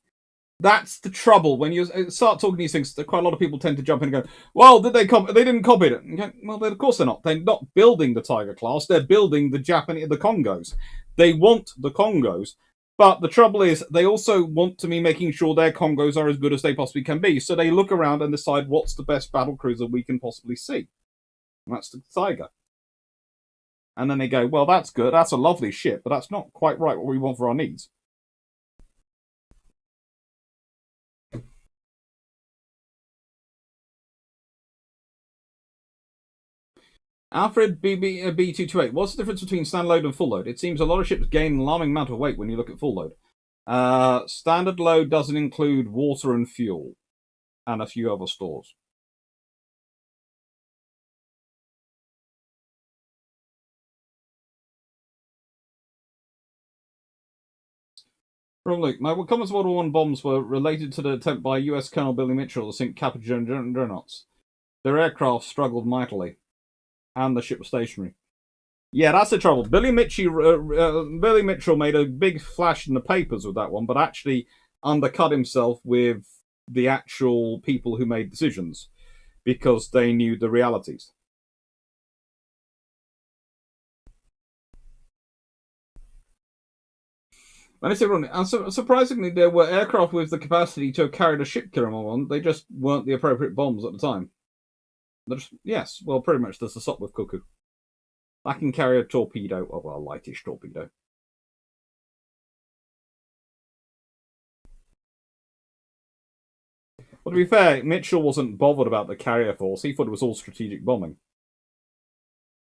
That's the trouble. When you start talking these things, quite a lot of people tend to jump in and go, well, did they copy? They didn't copy it. Okay, well, of course they're not. They're not building the Tiger class. They're building the Congos. They want the Congos. But the trouble is, they also want to be making sure their Congos are as good as they possibly can be. So they look around and decide what's the best battlecruiser we can possibly see. And that's the Tiger. And then they go, well, that's good. That's a lovely ship, but that's not quite right what we want for our needs. Alfred B228. What's the difference between standard load and full load? It seems a lot of ships gain an alarming amount of weight when you look at full load. Standard load doesn't include water and fuel, and a few other stores. Luke, my comments World War I bombs were related to the attempt by US Colonel Billy Mitchell to sink Capitan Dreadnoughts. Their aircraft struggled mightily, and the ship was stationary. Yeah, that's the trouble. Billy Mitchell made a big flash in the papers with that one, but actually undercut himself with the actual people who made decisions because they knew the realities. And surprisingly, there were aircraft with the capacity to have carried a ship killer on. They just weren't the appropriate bombs at the time. Yes, well, pretty much there's the Sopwith Cuckoo. That can carry a torpedo, well, a lightish torpedo. Well, to be fair, Mitchell wasn't bothered about the carrier force. He thought it was all strategic bombing.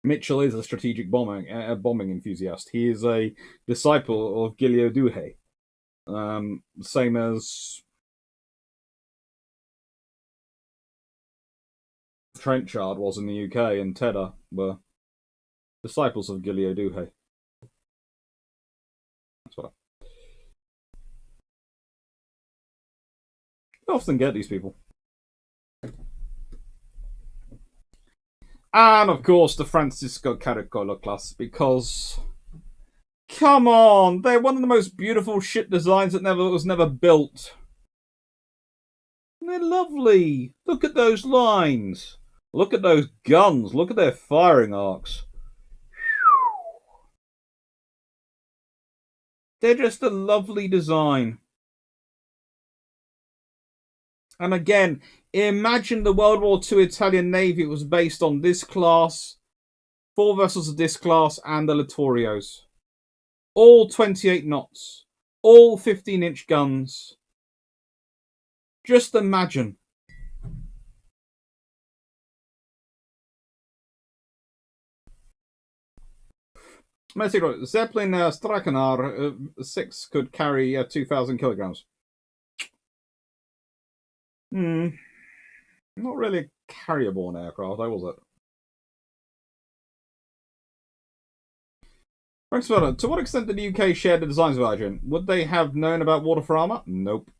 Mitchell is a strategic bombing enthusiast. He is a disciple of Gilio Duhay. Same as Trenchard was in the UK, and Tedder were disciples of Gilio Duhay. That's what I often get these people. And of course, the Francisco Caracolo class, because come on, they're one of the most beautiful ship designs that was never built. They're lovely. Look at those lines. Look at those guns. Look at their firing arcs. They're just a lovely design. And again, imagine the World War II Italian Navy. It was based on this class, 4 vessels of this class, and the Littorios. All 28 knots. All 15-inch guns. Just imagine. Zeppelin Strakanar 6 could carry 2,000 kilograms. Not really a carrier-borne aircraft, though, was it? Thanks, fella. To what extent did the UK share the designs of Virgin? Would they have known about water for armour? Nope.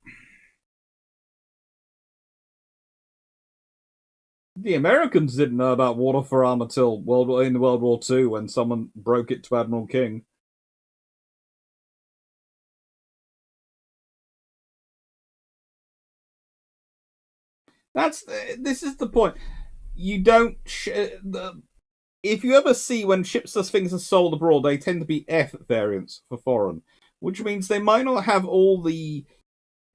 The Americans didn't know about water for armor till in World War II when someone broke it to Admiral King. This is the point. You don't. If you ever see when ships as things are sold abroad, they tend to be F variants for foreign, which means they might not have all the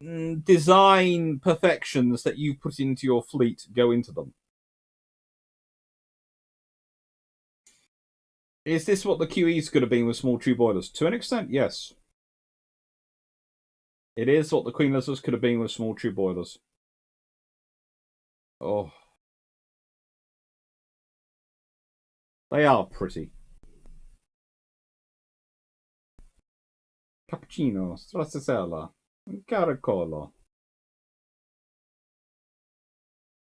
design perfections that you put into your fleet go into them. Is this what the QEs could have been with small tube boilers? To an extent, yes. It is what the Queen Elizabeth could have been with small tube boilers. Oh. They are pretty. Cappuccino, stracciatella, caricolo.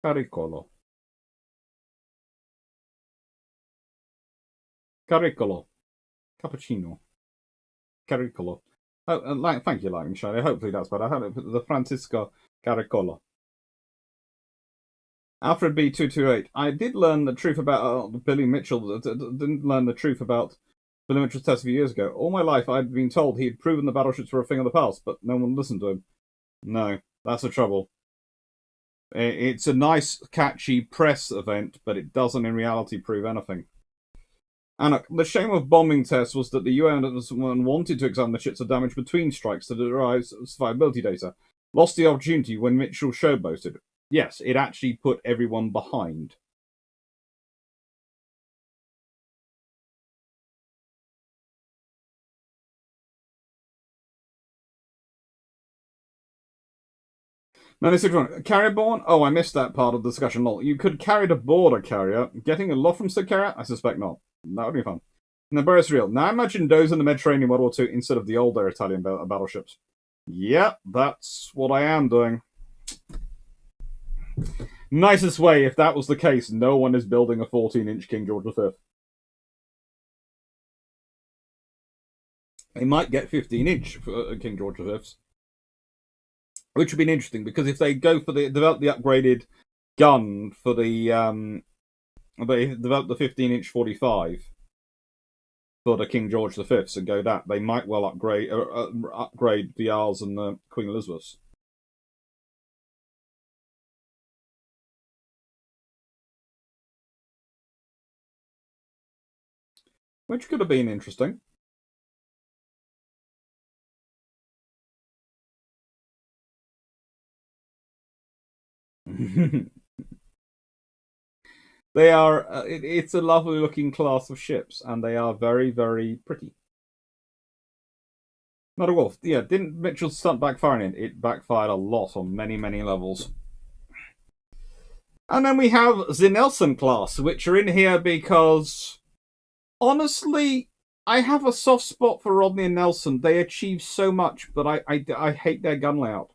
Caricolo. Caricolo. Cappuccino. Caricolo. Oh, thank you, Lightning Shiny. Hopefully that's better. I had it the Francisco Caricolo. Alfred B228. I did learn the truth about Billy Mitchell. Didn't learn the truth about Billy Mitchell's test a few years ago. All my life, I'd been told he'd proven the battleships were a thing of the past, but no one listened to him. No, that's the trouble. It's a nice, catchy press event, but it doesn't in reality prove anything. And the shame of bombing tests was that the UN wanted to examine the ships of damage between strikes to derive survivability data. Lost the opportunity when Mitchell showboated. Yes, it actually put everyone behind. No, this is one. Carrier-borne? Oh, I missed that part of the discussion. Lol. You could carry to board a carrier. Getting a lot from said carrier? I suspect not. That would be fun. Number is real. Now imagine those in the Mediterranean World War II instead of the older Italian battleships. Yep, that's what I am doing. Nicest way, if that was the case, no one is building a 14-inch King George V. They might get 15-inch for King George V's, which would be interesting because if they go for develop the upgraded gun for the they develop the 15-inch 45 for the King George V and go that, they might well upgrade the R's and the Queen Elizabeths. Which could have been interesting. They are. It's a lovely looking class of ships, and they are very, very pretty. Not a wolf. Yeah, didn't Mitchell's stunt backfire in it? It backfired a lot on many, many levels. And then we have the Nelson class, which are in here because, honestly, I have a soft spot for Rodney and Nelson. They achieve so much, but I hate their gun layout.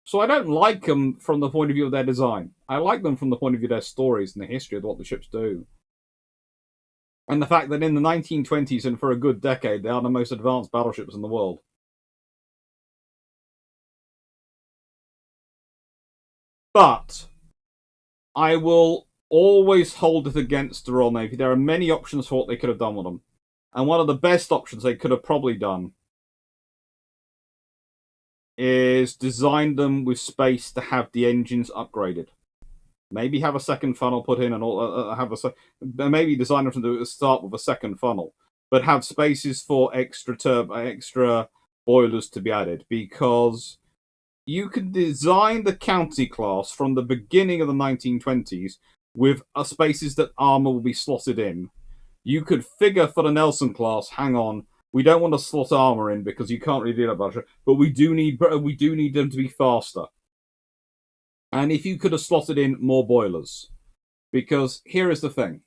So I don't like them from the point of view of their design. I like them from the point of view of their stories and the history of what the ships do. And the fact that in the 1920s and for a good decade, they are the most advanced battleships in the world. But I will always hold it against the Royal Navy. There are many options for what they could have done with them. And one of the best options they could have probably done is design them with space to have the engines upgraded. Maybe have a second funnel put in and have maybe design them to start with a second funnel, but have spaces for extra boilers to be added, because you can design the county class from the beginning of the 1920s with spaces that armor will be slotted in. You could figure for the Nelson class, hang on, we don't want to slot armor in because you can't really do that much, but we do need them to be faster. And if you could have slotted in more boilers, because here is the thing.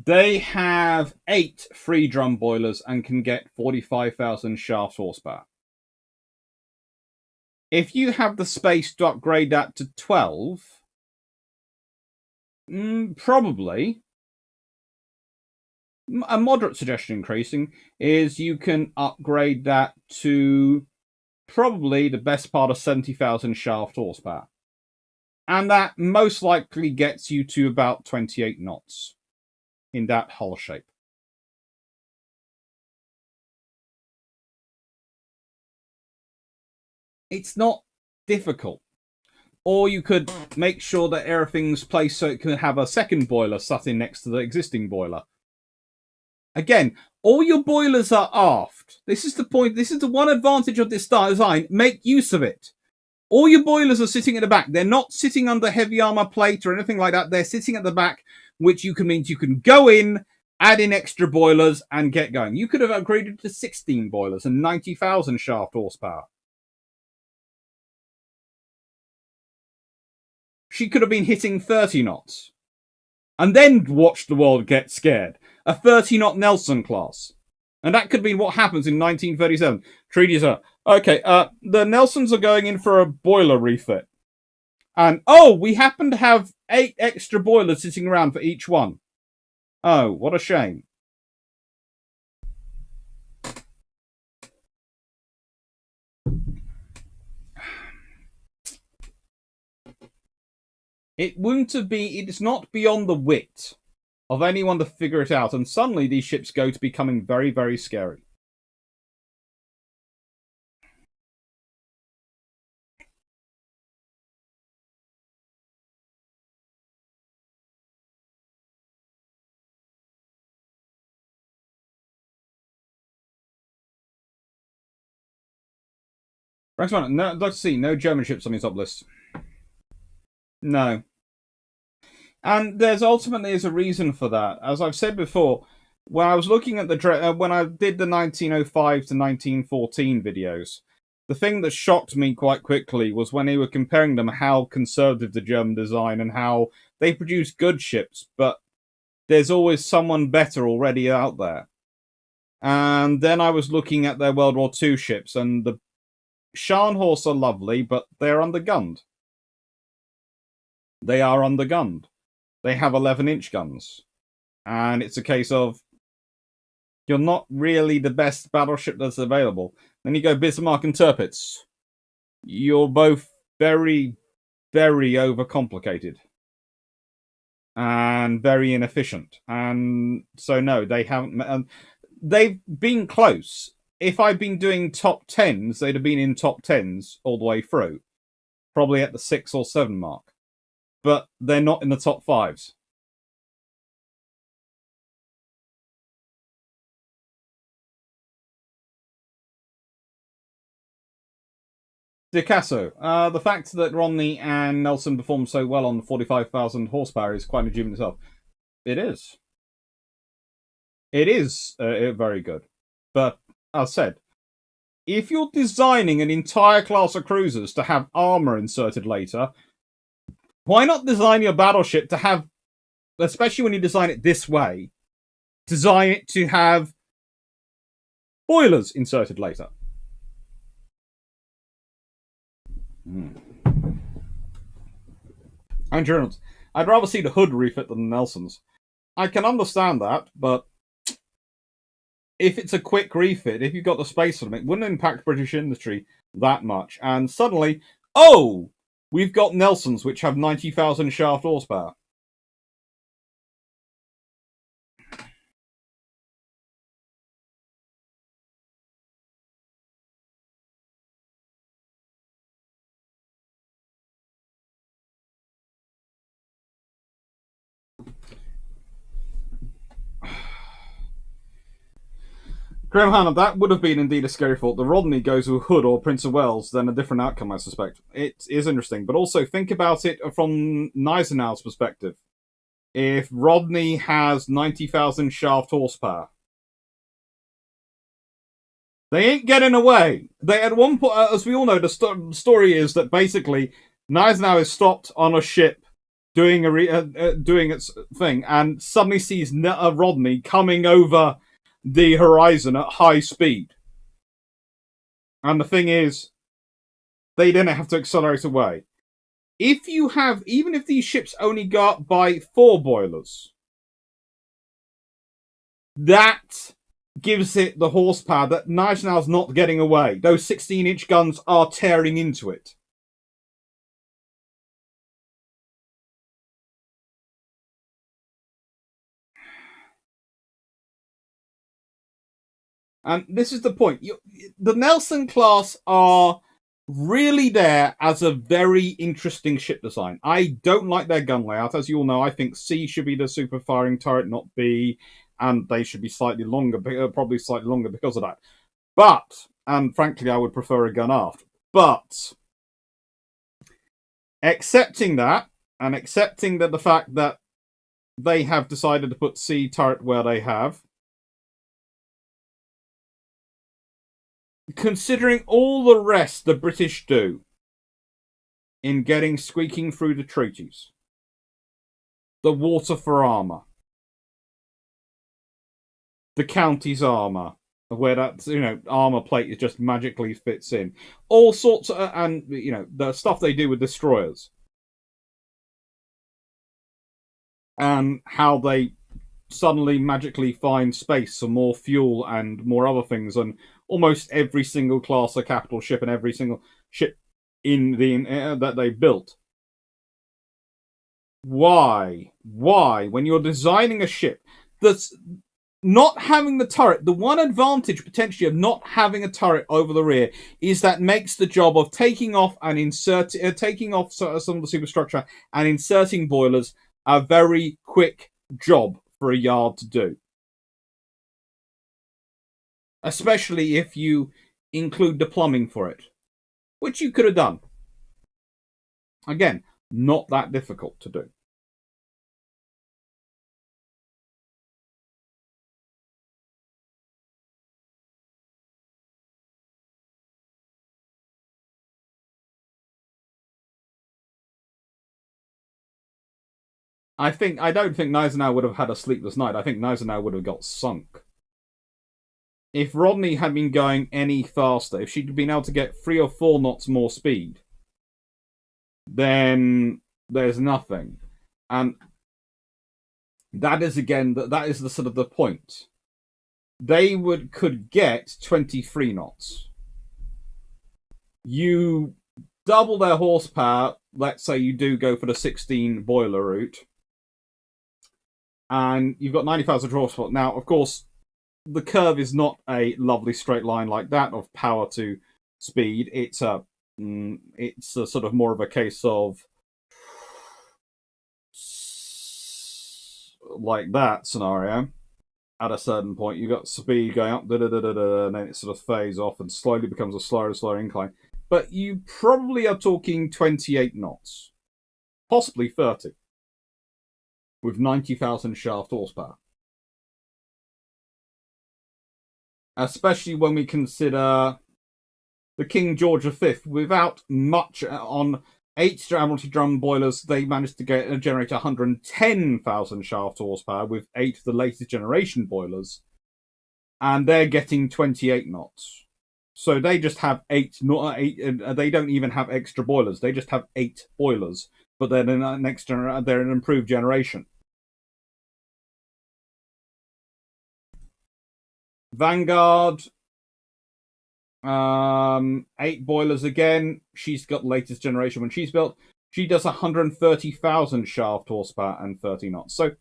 They have 8 free drum boilers and can get 45,000 shaft horsepower. If you have the space to upgrade that to 12, probably. A moderate suggestion increasing is you can upgrade that to probably the best part of 70,000 shaft horsepower. And that most likely gets you to about 28 knots in that hull shape. It's not difficult. Or you could make sure that everything's placed so it can have a second boiler sat in next to the existing boiler. Again, all your boilers are aft. This is the point. This is the one advantage of this design. Make use of it. All your boilers are sitting at the back. They're not sitting under heavy armor plate or anything like that. They're sitting at the back, which means you can go in, add in extra boilers, and get going. You could have upgraded to 16 boilers and 90,000 shaft horsepower. She could have been hitting 30 knots. And then watched the world get scared. A 30-knot Nelson class. And that could be what happens in 1937. Treaties are, okay, the Nelsons are going in for a boiler refit. And, we happen to have 8 extra boilers sitting around for each one. Oh, what a shame. It's not beyond the wit of anyone to figure it out, and suddenly these ships go to becoming very, very scary. Let's see, no German ships on his top list. No. And there's ultimately a reason for that. As I've said before, when I was looking at when I did the 1905 to 1914 videos, the thing that shocked me quite quickly was when they were comparing them how conservative the German design and how they produce good ships, but there's always someone better already out there. And then I was looking at their World War II ships, and the Scharnhorst are lovely, but they're undergunned. They are undergunned. They have 11-inch guns. And it's a case of you're not really the best battleship that's available. Then you go Bismarck and Tirpitz. You're both very, very overcomplicated. And very inefficient. And so, no, they haven't. They've been close. If I'd been doing top 10s, they'd have been in top 10s all the way through. Probably at the 6 or 7 mark. But they're not in the top 5s. Picasso. The fact that Rodney and Nelson performed so well on 45,000 horsepower is quite a achievement itself. It is. It is very good. But, as said, if you're designing an entire class of cruisers to have armor inserted later, why not design your battleship to have, especially when you design it this way, design it to have boilers inserted later? And Dreadnoughts. I'd rather see the hood refit than the Nelsons. I can understand that, but if it's a quick refit, if you've got the space for them, it wouldn't impact British industry that much. And suddenly, we've got Nelsons which have 90,000 shaft horsepower. Graham Hanna, that would have been indeed a scary thought. The Rodney goes with Hood or Prince of Wales, then a different outcome, I suspect. It is interesting, but also think about it from Gneisenau's perspective. If Rodney has 90,000 shaft horsepower, they ain't getting away. They at one point, as we all know, the story is that basically Gneisenau is stopped on a ship doing doing its thing, and suddenly sees Rodney coming over the horizon at high speed. And the thing is, they then have to accelerate away. Even if these ships only go up by 4 boilers, That gives it the horsepower that Gneisenau's not getting away. Those 16-inch guns are tearing into it. And this is the point. The Nelson class are really there as a very interesting ship design. I don't like their gun layout. As you all know, I think C should be the super firing turret, not B, and they should be slightly longer, probably slightly longer because of that. But, and frankly, I would prefer a gun aft. But, accepting that, and accepting that the fact that they have decided to put C turret where they have, considering all the rest the British do in getting squeaking through the treaties, the water for armour, the county's armour, where that armour plate is just magically fits in, all sorts of, and the stuff they do with destroyers, and how they suddenly magically find space for more fuel and more other things on almost every single class of capital ship and every single ship in the that they built. Why, when you're designing a ship that's not having the turret, the one advantage potentially of not having a turret over the rear is that makes the job of taking off some of the superstructure and inserting boilers a very quick job for a yard to do. Especially if you include the plumbing for it, which you could have done. Again, not that difficult to do. I don't think Gneisenau would have had a sleepless night. I think Gneisenau would have got sunk. If Rodney had been going any faster, if she'd been able to get 3 or 4 knots more speed, then there's nothing. And that is the sort of the point. They could get 23 knots. You double their horsepower. Let's say you do go for the 16 boiler route, and you've got 90,000 horsepower. Now, of course, the curve is not a lovely straight line like that of power to speed. It's a sort of more of a case of like that scenario. At a certain point, you've got speed going up, and then it sort of fades off and slowly becomes a slower and slower incline. But you probably are talking 28 knots, possibly 30, with 90,000 shaft horsepower. Especially when we consider the King George V, without much on 8 Admiralty drum boilers, they managed to generate 110,000 shaft horsepower with 8 of the latest generation boilers, and they're getting 28 knots. So they just have 8, not 8. They don't even have extra boilers. They just have 8 boilers, but they're they're an improved generation. Vanguard, 8 boilers again. She's got the latest generation when she's built. She does 130,000 shaft horsepower and 30 knots. So,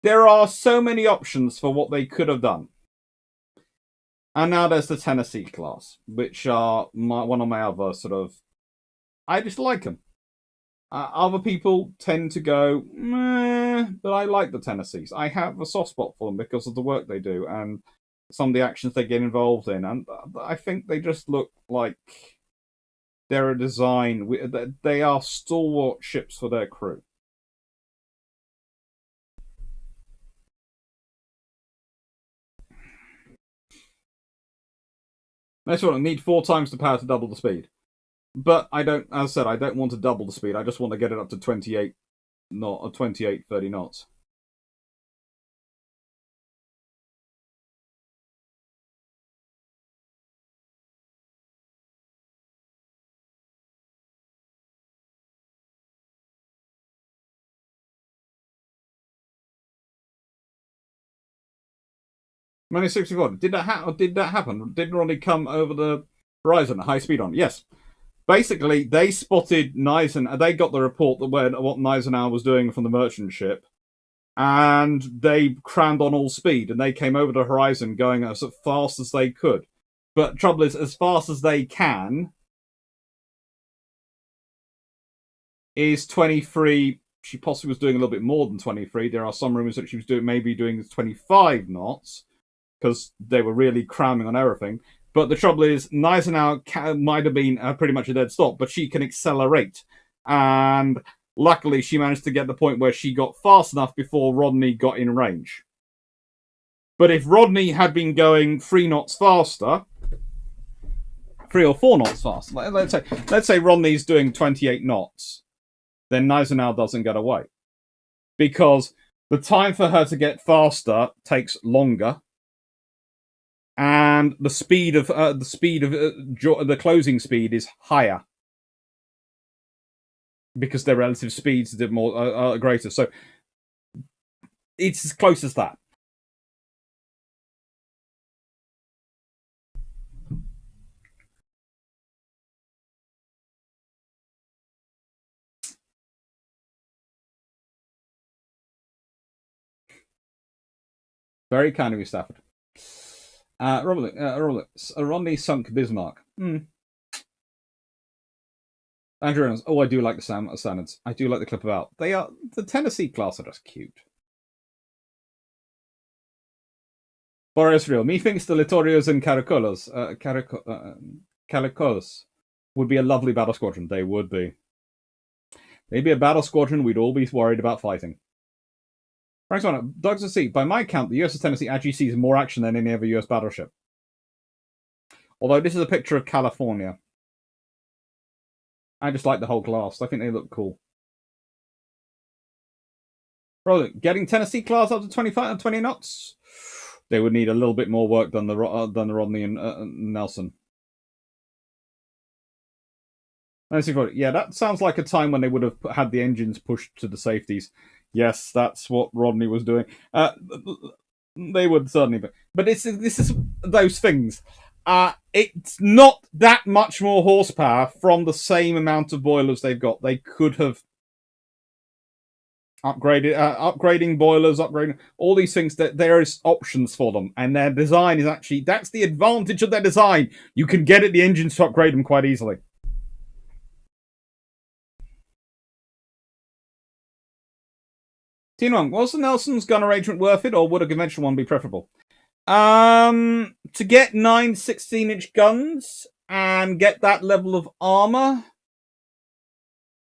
there are so many options for what they could have done. And now there's the Tennessee class, which are one of my other sort of. I just like them. Other people tend to go, meh, but I like the Tennessees. I have a soft spot for them because of the work they do and some of the actions they get involved in. And I think they just look like they're a design. They are stalwart ships for their crew. Next one, I need 4 times the power to double the speed. But I don't, as I said, I don't want to double the speed. I just want to get it up to 28, 30 knots. Minus 64. Did that happen? Did Rodney come over the horizon at high speed on? Yes. Basically, they spotted Gneisenau. They got the report that what Gneisenau was doing from the merchant ship, and they crammed on all speed, and they came over the horizon going as fast as they could. But trouble is, as fast as they can is 23. She possibly was doing a little bit more than 23. There are some rumors that she was maybe doing 25 knots because they were really cramming on everything. But the trouble is, Gneisenau might have been pretty much a dead stop, but she can accelerate. And luckily, she managed to get the point where she got fast enough before Rodney got in range. But if Rodney had been going 3 knots faster, 3 or 4 knots faster, let's say Rodney's doing 28 knots, then Gneisenau doesn't get away. Because the time for her to get faster takes longer, and the speed of the closing speed is higher because their relative speeds are more greater. So it's as close as that. Very kind of you, Stafford. Rodney sunk Bismarck. Andrew Reynolds. Oh, I do like the standards. I do like the clip about. They are the Tennessee class are just cute. Boris Real. Methinks the Littorios and Caracolos would be a lovely battle squadron. They would be. They'd be a battle squadron we'd all be worried about fighting. Frank Swanner, Dogs at Sea. By my count, the USS Tennessee actually sees more action than any other US battleship. Although this is a picture of California. I just like the whole class. I think they look cool. Brother, getting Tennessee class up to 25 and 20 knots? They would need a little bit more work than the Rodney and Nelson. Yeah, that sounds like a time when they would have had the engines pushed to the safeties. Yes, that's what Rodney was doing. They would certainly be. But this is those things. It's not that much more horsepower from the same amount of boilers they've got. They could have upgrading boilers, upgrading all these things. That there is options for them, and their design is actually that's the advantage of their design. You can get at the engines to upgrade them quite easily. T1, was the Nelson's gun arrangement worth it, or would a conventional one be preferable? To get 9 16-inch guns and get that level of armor,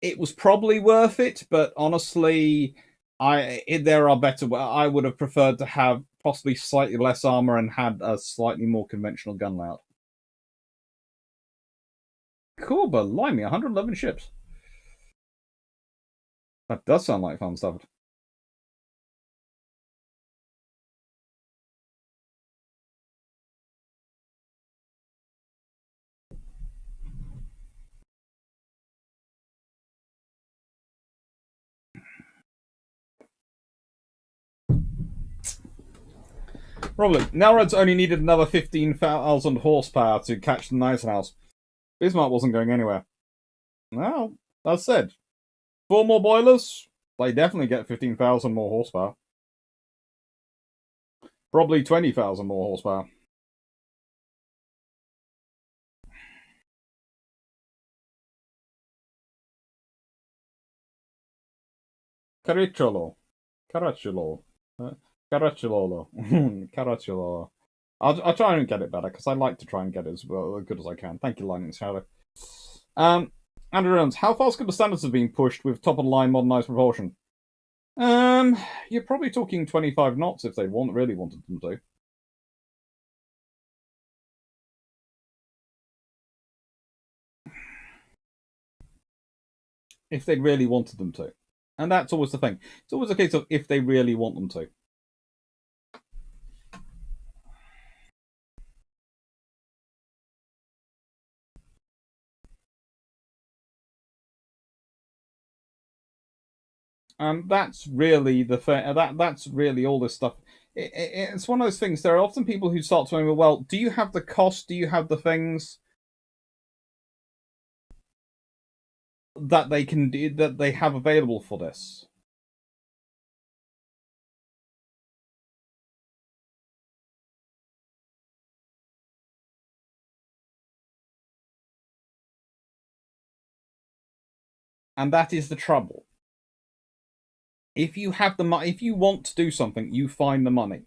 it was probably worth it. But honestly, there are better. I would have preferred to have possibly slightly less armor and had a slightly more conventional gun layout. Cool, but limey, 111 ships. That does sound like fun stuff. Probably. Nelrod's only needed another 15,000 horsepower to catch the Gneisenau. Bismarck wasn't going anywhere. Well, that said, 4 more boilers, they definitely get 15,000 more horsepower. Probably 20,000 more horsepower. Caracciolo. I'll try and get it better because I like to try and get it as well as good as I can. Thank you, Lightning Shadow. Andrew Reynolds, how fast could the standards have been pushed with top of the line modernized propulsion? You're probably talking 25 knots if they really wanted them to. If they really wanted them to. And that's always the thing. It's always a case of if they really want them to. And that's really that's really all this stuff. it's one of those things. There are often people who start to say, well, do you have the cost? Do you have the things that they can do, that they have available for this? And that is the trouble. If you have the money, if you want to do something, you find the money.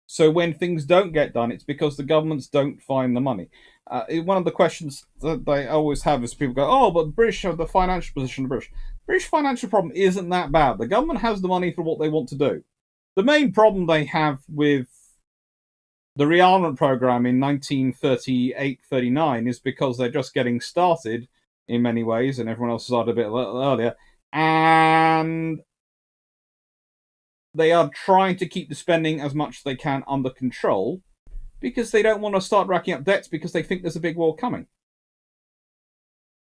So when things don't get done, it's because the governments don't find the money. One of the questions that they always have is people go, "Oh, but the British have the financial position of the British." British financial problem isn't that bad. The government has the money for what they want to do. The main problem they have with the rearmament program in 1938-39 is because they're just getting started in many ways, and everyone else started a bit earlier, and they are trying to keep the spending as much as they can under control because they don't want to start racking up debts because they think there's a big war coming.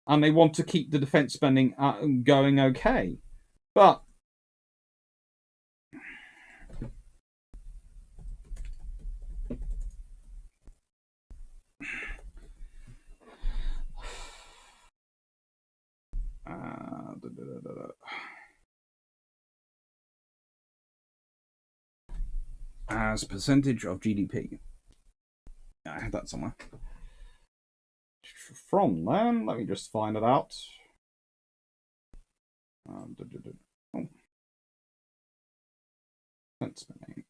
And they want to keep the defense spending going okay. But as percentage of GDP. I had that somewhere. From then, let me just find it out. Oh. Spending.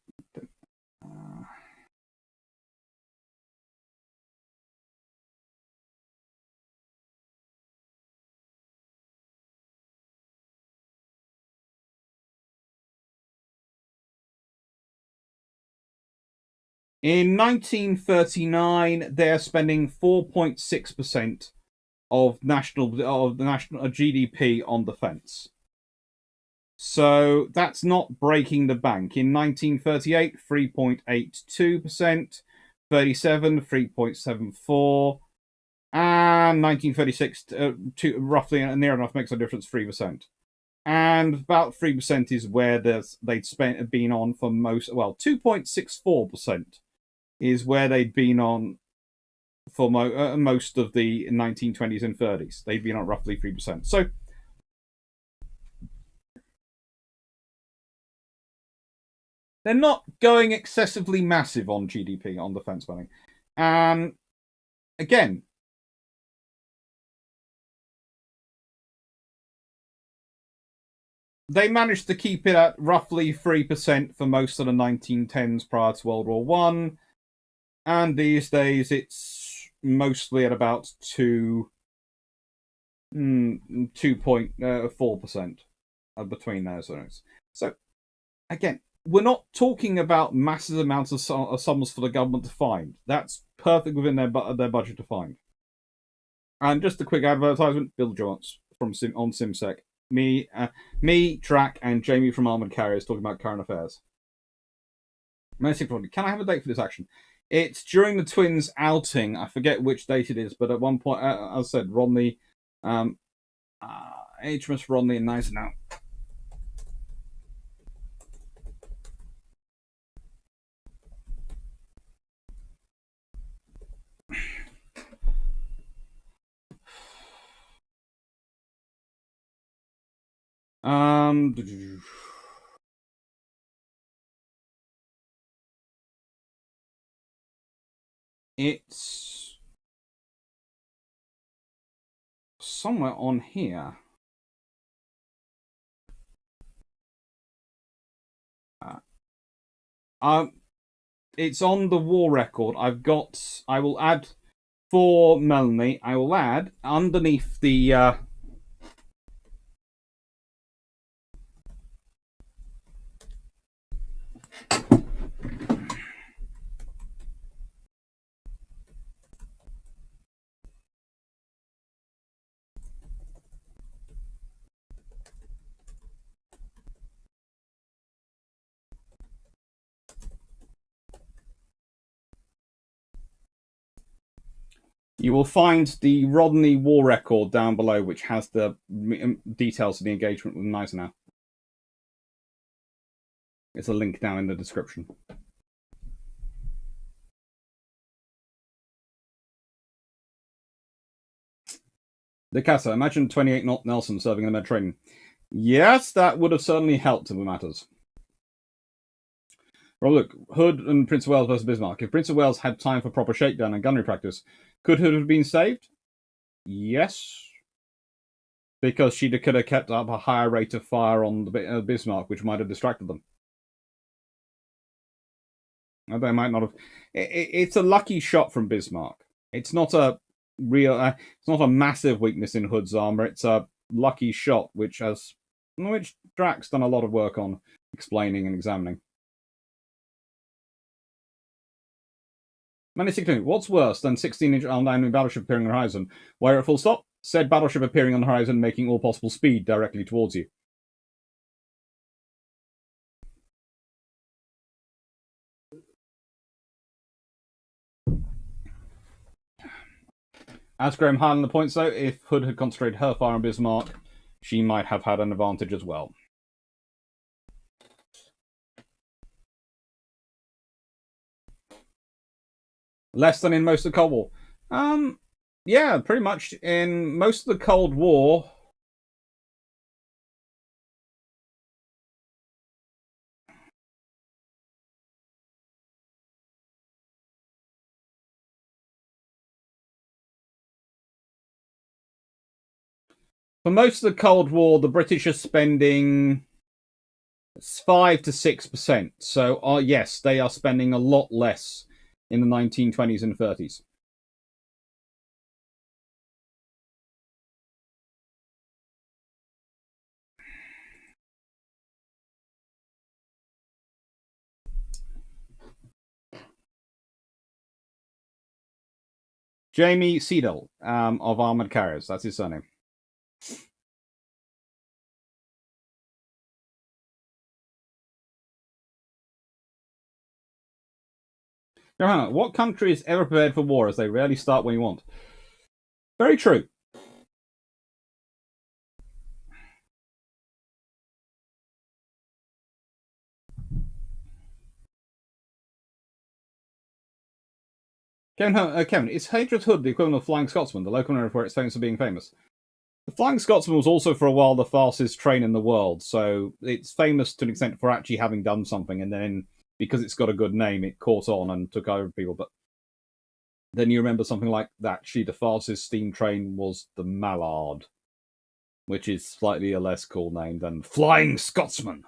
In 1939, they're spending 4.6% of the national GDP on defense. So that's not breaking the bank. In 1938, 3.82%, 37, 3.74, and 1936, roughly near enough makes a difference, 3%. And about 3% is where they'd been on for most, well, 2.64% is where they'd been on for most of the 1920s and 30s. They'd been on roughly 3%. So they're not going excessively massive on GDP, on defense spending. And again, they managed to keep it at roughly 3% for most of the 1910s prior to World War One. And these days, it's mostly at about 2.4% between those zones. So, again, we're not talking about massive amounts of sums for the government to find. That's perfect within their budget to find. And just a quick advertisement: Bill Jones from on SimSec. Me, Track, and Jamie from Armored Carriers talking about current affairs. Can I have a date for this action? It's during the Twins' outing. I forget which date it is, but at one point, as I said, Rodney, HMS Rodney and Gneisenau. It's somewhere on here. It's on the war record. I will add for Melanie. I will add underneath the. You will find the Rodney war record down below, which has the details of the engagement with Gneisenau. It's a link down in the description. The Casa, imagine 28-knot Nelson serving in the Mediterranean. Yes, that would have certainly helped in the matters. Well, look, Hood and Prince of Wales versus Bismarck. If Prince of Wales had time for proper shakedown and gunnery practice, could Hood have been saved? Yes. Because she could have kept up a higher rate of fire on the Bismarck, which might have distracted them. They might not have. It's a lucky shot from Bismarck. It's not a real. It's not a massive weakness in Hood's armor. It's a lucky shot, which Drax done a lot of work on explaining and examining. What's worse than 16-inch armed enemy battleship appearing on the horizon? Wire at full stop. Said battleship appearing on the horizon, making all possible speed directly towards you. As Graham Highland points out, if Hood had concentrated her fire on Bismarck, she might have had an advantage as well. Less than in most of the Cold War. Yeah, pretty much in most of the Cold War. For most of the Cold War, the British are spending 5 to 6%. So, yes, they are spending a lot less in the 1920s and 30s. Jamie Seedle of Armoured Carriers. That's his surname. Now, what country is ever prepared for war, as they rarely start when you want? Very true. Kevin, is Hadrian's Hood the equivalent of Flying Scotsman, the local name for it's famous for being famous? The Flying Scotsman was also for a while the fastest train in the world, so it's famous to an extent for actually having done something, and then because it's got a good name, it caught on and took over people. But then you remember something like that. Actually, the fastest steam train was the Mallard, which is slightly a less cool name than Flying Scotsman.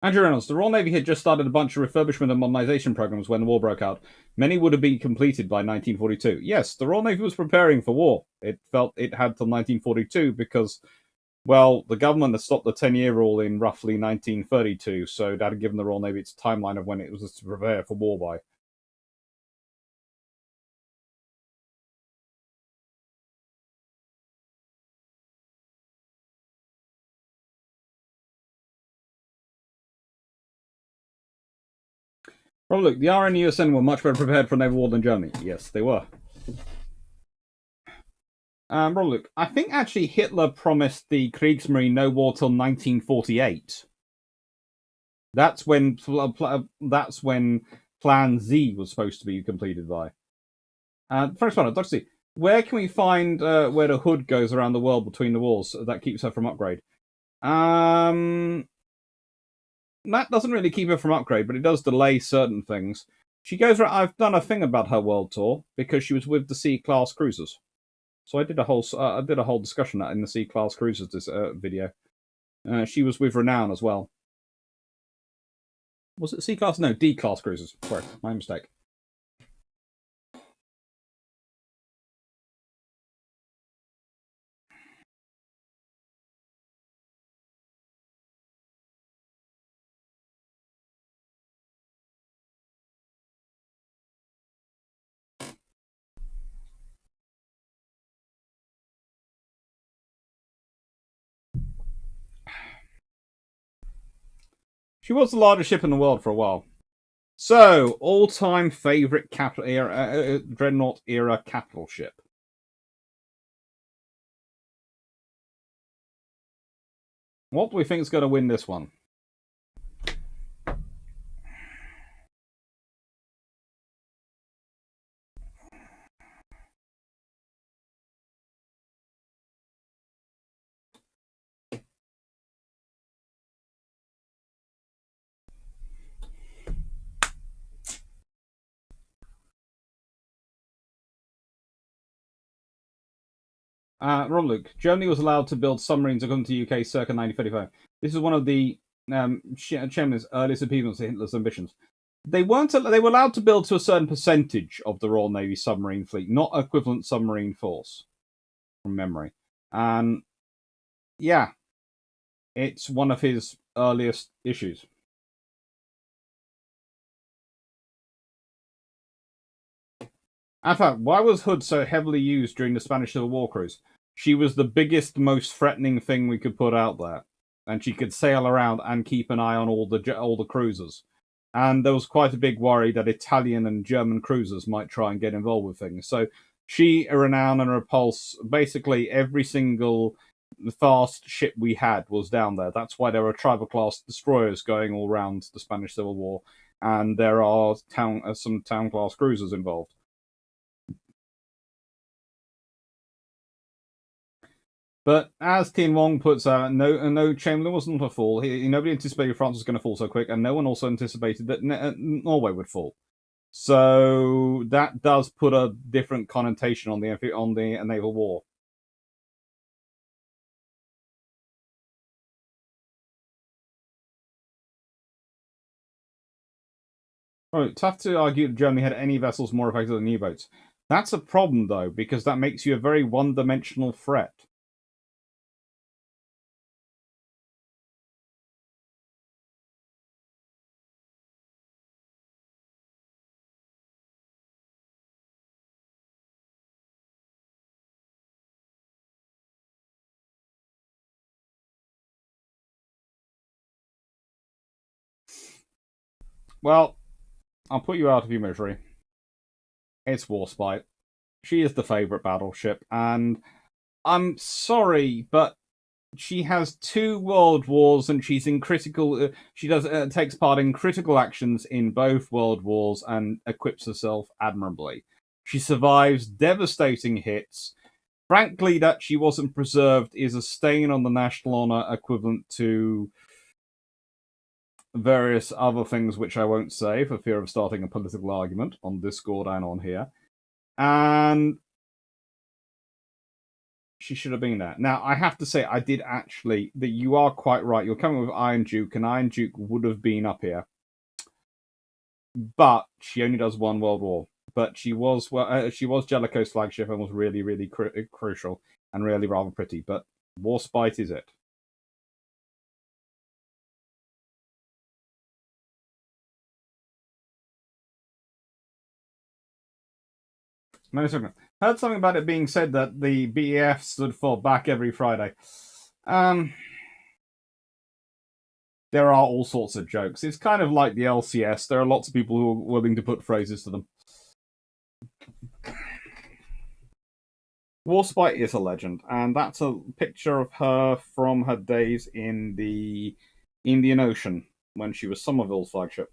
Andrew Reynolds, the Royal Navy had just started a bunch of refurbishment and modernisation programs when the war broke out. Many would have been completed by 1942. Yes, the Royal Navy was preparing for war. It felt it had till 1942 because, well, the government had stopped the 10-year rule in roughly 1932, so that had given the Royal Navy its timeline of when it was to prepare for war by. Well, look, the RN and USN were much better prepared for naval war than Germany. Yes, they were. Look, I think actually Hitler promised the Kriegsmarine no war till 1948. That's when Plan Z was supposed to be completed by. First one, Dr. C, where can we find where the Hood goes around the world between the wars that keeps her from upgrade? That doesn't really keep her from upgrade, but it does delay certain things. She goes around. I've done a thing about her world tour because she was with the C-class cruisers. So I did a whole discussion in the C-class cruisers video. She was with Renown as well. Was it C-class? No, D-class cruisers. Sorry, my mistake. She was the largest ship in the world for a while. So, all-time favorite capital era, Dreadnought era capital ship. What do we think is going to win this one? Ron Luke. Germany was allowed to build submarines according to UK circa 1935. This is one of the Chairman's earliest achievements of Hitler's ambitions. They weren't. They were allowed to build to a certain percentage of the Royal Navy submarine fleet, not equivalent submarine force, from memory. And yeah, it's one of his earliest issues. In fact, why was Hood so heavily used during the Spanish Civil War cruise? She was the biggest, most threatening thing we could put out there, and she could sail around and keep an eye on all the cruisers. And there was quite a big worry that Italian and German cruisers might try and get involved with things. So she, Renown, and Repulse, basically every single fast ship we had was down there. That's why there are tribal-class destroyers going all around the Spanish Civil War, and there are some town-class cruisers involved. But as Tien Wong puts out, no, Chamberlain wasn't a fool. Nobody anticipated France was going to fall so quick, and no one also anticipated that Norway would fall. So that does put a different connotation on the naval war. Oh, tough to argue that Germany had any vessels more effective than U-boats. That's a problem, though, because that makes you a very one-dimensional threat. Well, I'll put you out of your misery. It's Warspite. She is the favourite battleship, and I'm sorry, but she has 2 world wars, and she's in critical. She takes part in critical actions in both world wars and equips herself admirably. She survives devastating hits. Frankly, that she wasn't preserved is a stain on the national honor, equivalent to various other things which I won't say for fear of starting a political argument on Discord and on here. And she should have been there. Now, I have to say, I did actually, that you are quite right. You're coming with Iron Duke, and Iron Duke would have been up here. But she only does 1 world war. But she was Jellicoe's flagship and was really, really crucial and really rather pretty. But Warspite is it. Heard something about it being said that the BEF stood for Back Every Friday. There are all sorts of jokes. It's kind of like the LCS. There are lots of people who are willing to put phrases to them. Warspite is a legend, and that's a picture of her from her days in the Indian Ocean when she was Somerville's flagship.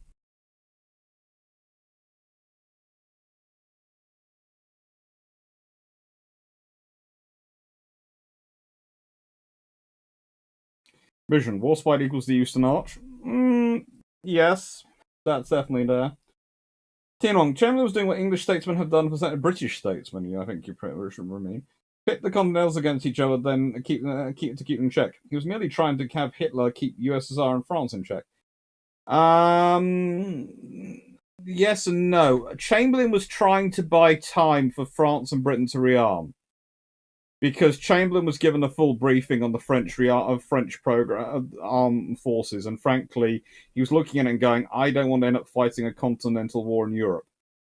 Vision. Warspite equals the Eastern Arch? Yes, that's definitely there. Tianwang. Chamberlain was doing what English statesmen have done for British statesmen. I think you should mean. Pit the continentals against each other, then keep them in check. He was merely trying to have Hitler keep USSR and France in check. Yes and no. Chamberlain was trying to buy time for France and Britain to rearm, because Chamberlain was given a full briefing on the French program armed forces, and frankly, he was looking at it and going, "I don't want to end up fighting a continental war in Europe.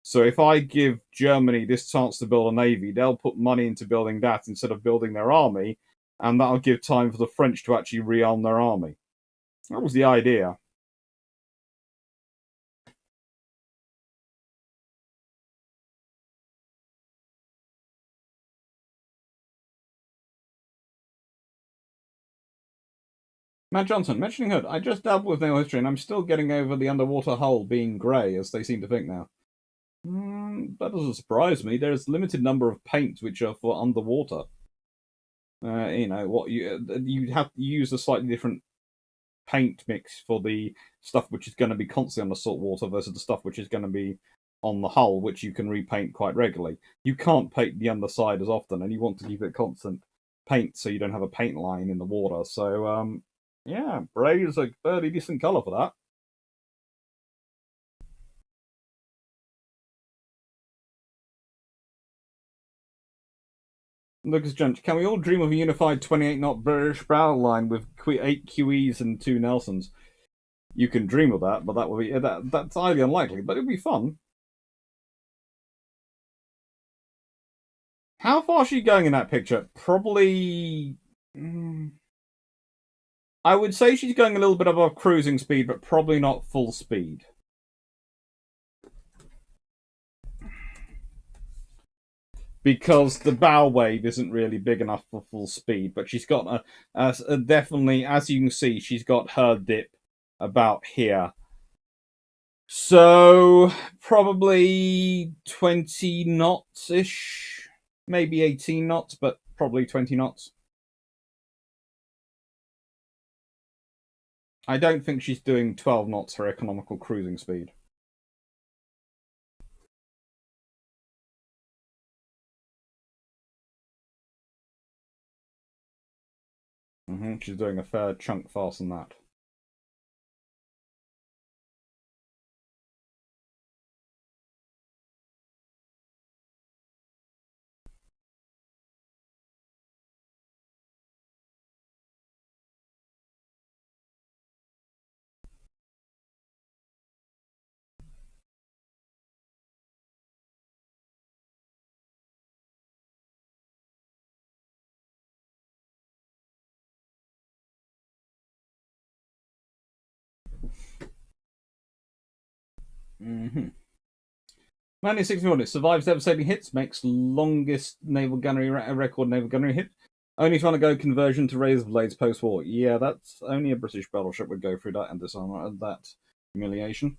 So if I give Germany this chance to build a navy, they'll put money into building that instead of building their army, and that'll give time for the French to actually rearm their army." That was the idea. Matt Johnson, mentioning Hood, I just dabbled with naval history and I'm still getting over the underwater hull being grey, as they seem to think now. That doesn't surprise me. There's a limited number of paints which are for underwater. What you have to use a slightly different paint mix for the stuff which is going to be constantly on the salt water versus the stuff which is going to be on the hull, which you can repaint quite regularly. You can't paint the underside as often, and you want to keep it constant paint so you don't have a paint line in the water. So, yeah, grey is a fairly decent colour for that. Lucas Junch, can we all dream of a unified 28-knot British battle line with 8 QEs and 2 Nelsons? You can dream of that, but that would be that's highly unlikely. But it'd be fun. How far is she going in that picture? Probably. I would say she's going a little bit above cruising speed, but probably not full speed. Because the bow wave isn't really big enough for full speed, but she's got a definitely, as you can see, she's got her dip about here. So probably 20 knots ish, maybe 18 knots, but probably 20 knots. I don't think she's doing 12 knots for economical cruising speed. She's doing a fair chunk faster than that. Manny 61 survives devastating hits, makes longest naval gunnery record naval gunnery hit. Only trying to go conversion to razor blades post-war. Yeah, that's only a British battleship would go through that and disarmor that humiliation.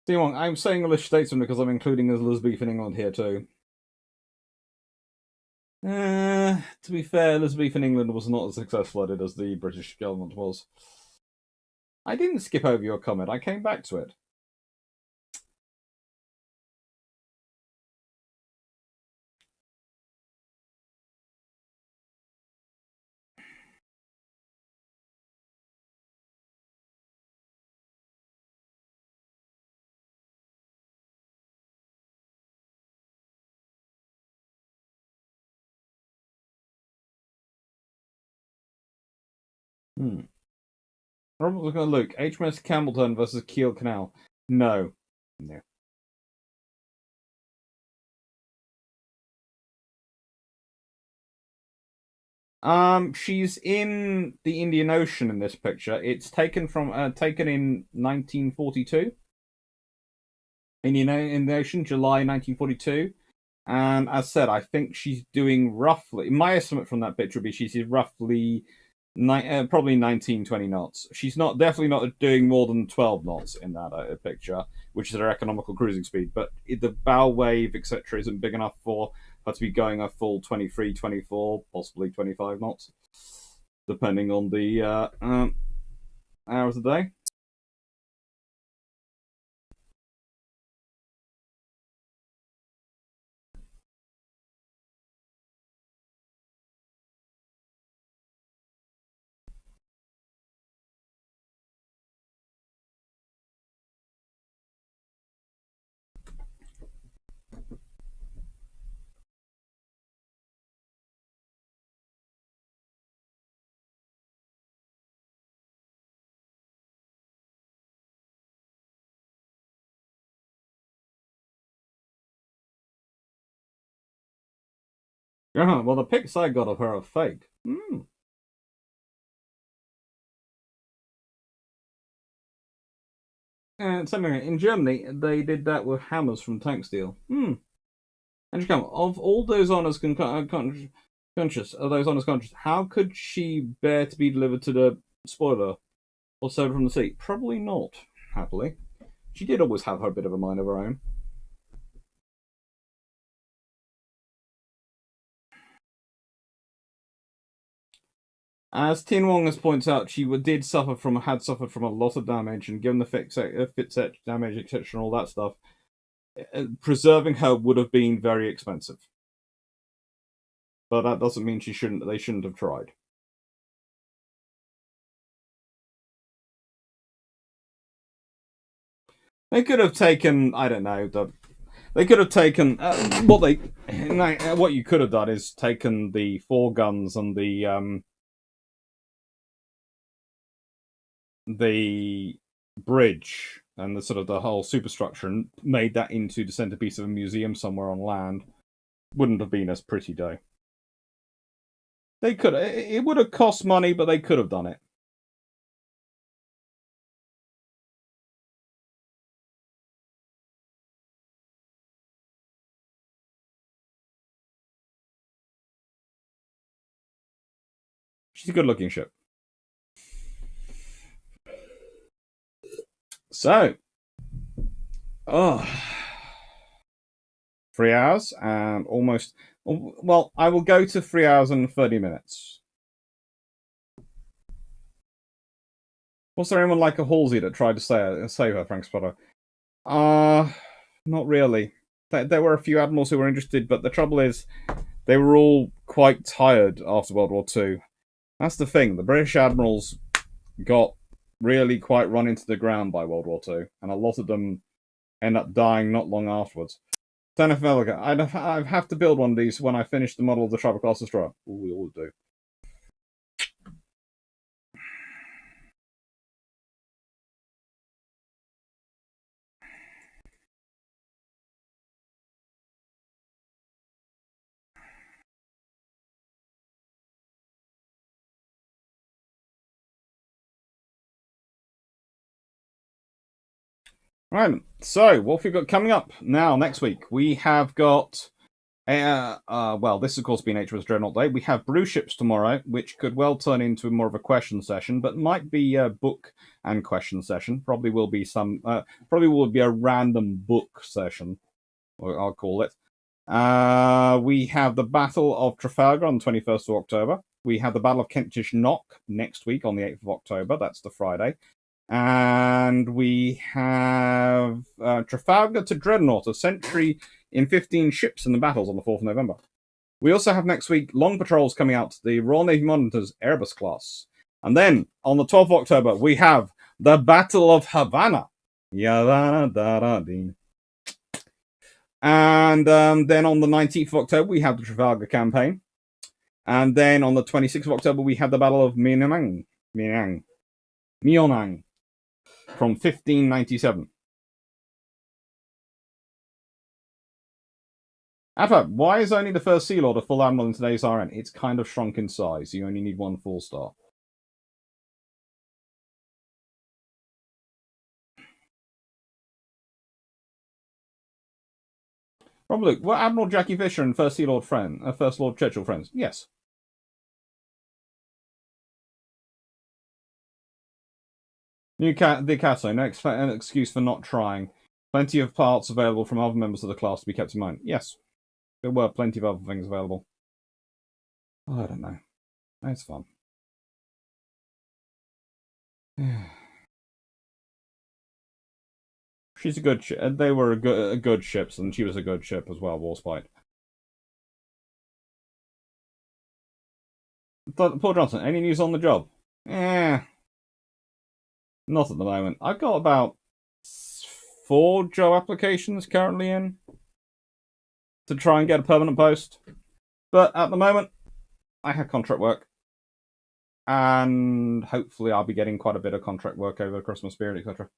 Wong, I'm saying English statesman because I'm including Elizabethan England here too. To be fair, Elizabethan England was not as successful at it as the British government was. I didn't skip over your comment. I came back to it. Robert looking at Luke. HMS Campbellton versus Kiel Canal. No. No. She's in the Indian Ocean in this picture. It's taken in 1942. In the Ocean, July 1942. And as said, I think she's doing roughly. My estimate from that picture would be she's roughly probably 19, 20 knots. She's definitely not doing more than 12 knots in that picture, which is her economical cruising speed. But the bow wave, etc., isn't big enough for her to be going a full 23, 24, possibly 25 knots, depending on the hours a day. Well, the pics I got of her are fake. And something in Germany, they did that with hammers from tank steel. And you come of all those honors, Conscious. Are those honest conscious? How could she bear to be delivered to the spoiler or soda from the sea? Probably not, happily. She did always have her bit of a mind of her own. As Tin Wong has pointed out, she had suffered from a lot of damage, and given the fix damage, etc., and all that stuff, preserving her would have been very expensive. But that doesn't mean they shouldn't have tried. They could have taken, I don't know, they could have taken what you could have done is taken the four guns and the bridge and the sort of the whole superstructure and made that into the centerpiece of a museum somewhere on land. Wouldn't have been as pretty though. They could. It would have cost money, but they could have done it. She's a good-looking ship. So, 3 hours and almost. Well, I will go to 3 hours and 30 minutes. Was there anyone like a Halsey that tried to save her, Frank Spotter? Not really. There were a few admirals who were interested, but the trouble is, they were all quite tired after World War II. That's the thing. The British admirals got really quite run into the ground by World War II, and a lot of them end up dying not long afterwards. I'd have to build one of these when I finish the model of the Tribal Class Destroyer. Ooh, we all do. Right, so what have we got coming up now next week? We have got this of course being HMS Dreadnought Day. We have brew ships tomorrow, which could well turn into more of a question session, but might be a book and question session. Probably will be a random book session, or I'll call it. We have the Battle of Trafalgar on the 21st of October. We have the Battle of Kentish Knock next week on the 8th of October. That's the Friday. And we have Trafalgar to Dreadnought, a century in 15 ships in the battles on the 4th of November. We also have next week long patrols coming out to the Royal Navy Monitors Airbus class. And then on the 12th of October, we have the Battle of Havana. And then on the 19th of October, we have the Trafalgar campaign. And then on the 26th of October, we have the Battle of Myeonang from 1597. Alpha, why is only the first Sea Lord a full admiral in today's RN? It's kind of shrunk in size. You only need one 4-star. Rob Luke, were Admiral Jackie Fisher and First Lord Churchill friends? Yes. New Dicasso, no excuse for not trying. Plenty of parts available from other members of the class to be kept in mind. Yes, there were plenty of other things available. Oh, I don't know. It's fun. She's a good ship. They were a good ships, and she was a good ship as well, Warspite. Paul Johnson, any news on the job? Not at the moment. I've got about 4 job applications currently in to try and get a permanent post. But at the moment, I have contract work. And hopefully I'll be getting quite a bit of contract work over the Christmas period, etc.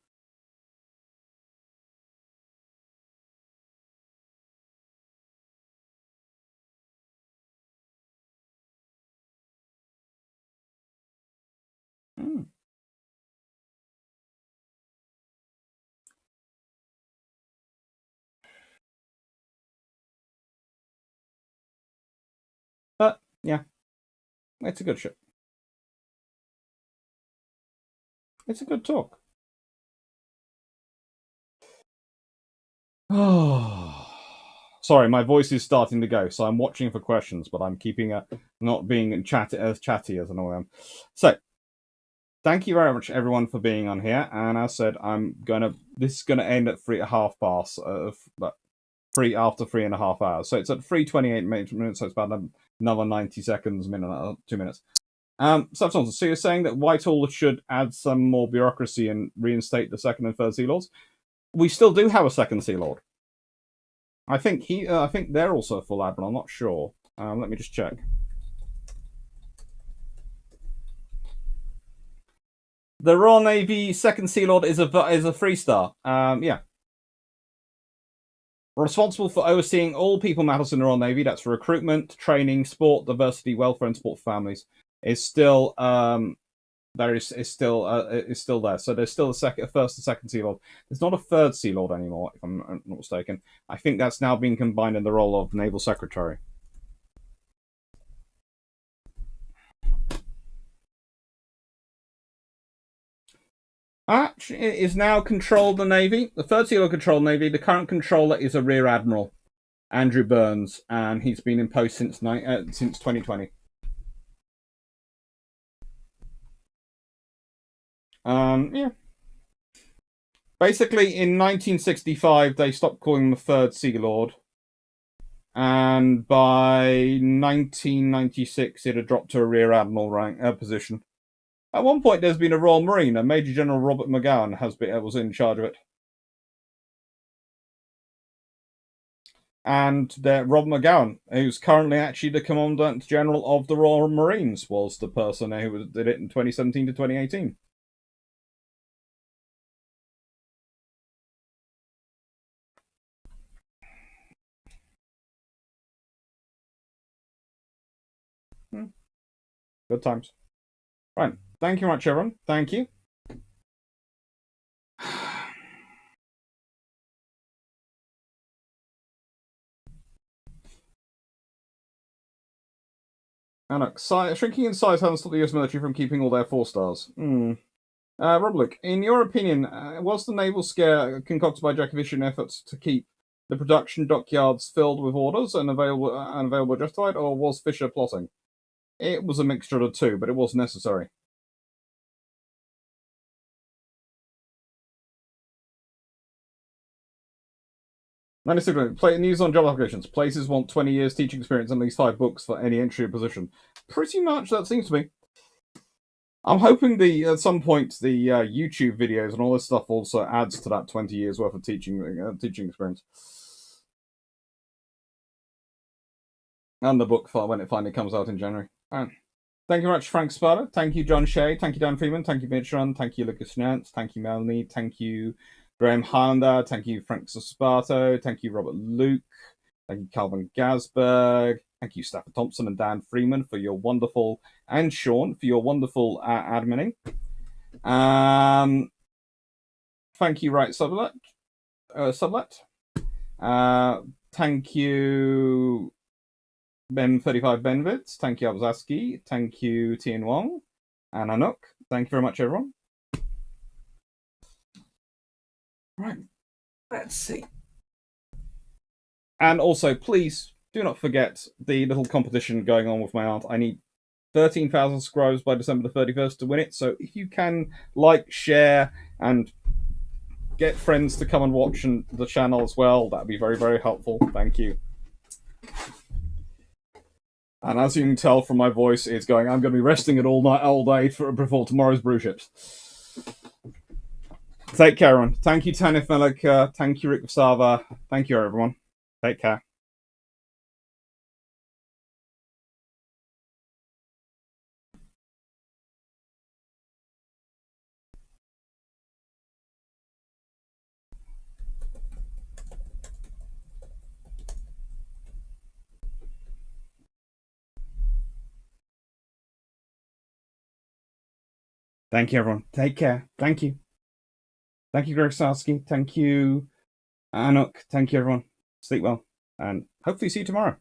But Yeah, it's a good ship. It's a good talk. Oh, sorry, my voice is starting to go, so I'm watching for questions, but I'm keeping not being as chatty as I know I am. So, thank you very much, everyone, for being on here. And as I said, this is gonna end at 3.5 past, but after 3.5 hours. So it's at 3:28 minutes. So it's about another 90 seconds, 2 minutes. So you're saying that Whitehall should add some more bureaucracy and reinstate the second and third Sea Lords? We still do have a second Sea Lord. I think I think they're also a full admiral. I'm not sure. Let me just check. The Royal Navy second Sea Lord is a 3-star. Yeah. Responsible for overseeing all people matters in the Royal Navy. That's recruitment, training, sport, diversity, welfare, and sport for families. Is still is still there. So there's still a first and second Sea Lord. There's not a third Sea Lord anymore, if I'm not mistaken. I think that's now being combined in the role of Naval Secretary. It is now controlled the Navy. The third Sea Lord controlled the Navy. The current controller is a Rear Admiral, Andrew Burns, and he's been in post since 2020. Yeah. Basically, in 1965, they stopped calling him the third Sea Lord, and by 1996, it had dropped to a Rear Admiral rank position. At one point, there's been a Royal Marine, and Major General Robert McGowan was in charge of it. And Rob McGowan, who's currently actually the Commandant General of the Royal Marines, was the person who did it in 2017 to 2018. Good times. Right. Thank you much, everyone. Thank you. Shrinking in size hasn't stopped the US military from keeping all their 4-stars. Rob, in your opinion, was the naval scare concocted by Jakovich in efforts to keep the production dockyards filled with orders and available justified, or was Fisher plotting? It was a mixture of the two, but it was necessary. Play news on job applications. Places want 20 years teaching experience and at least 5 books for any entry position. Pretty much that seems to be. I'm hoping at some point the YouTube videos and all this stuff also adds to that 20 years worth of teaching experience. And the book when it finally comes out in January. Thank you very much, Frank Sparta. Thank you, John Shea. Thank you, Dan Freeman. Thank you, Mitch Run. Thank you, Lucas Nance. Thank you, Melanie. Thank you, Graham Highlander. Thank you, Frank Sparto. Thank you, Robert Luke. Thank you, Calvin Gasberg. Thank you, Stafford Thompson and Dan Freeman for your wonderful, and Sean for your wonderful adminning. Thank you, Right Sublet. Thank you, Ben35 Benvitz. Thank you, Abzaski. Thank you, Tien Wong and Anuk. Thank you very much, everyone. Right. Let's see. And also, please do not forget the little competition going on with my aunt. I need 13,000 subscribers by December the 31st to win it. So if you can like, share, and get friends to come and watch the channel as well, that'd be very, very helpful. Thank you. And as you can tell from my voice, it's going, I'm going to be resting it all day before tomorrow's brew ships. Take care, everyone. Thank you, Tanif Melika. Thank you, Rick Sava. Thank you, everyone. Take care. Thank you, everyone. Take care. Thank you. Thank you, Greg Sarsky. Thank you, Anuk. Thank you, everyone. Sleep well. And hopefully see you tomorrow.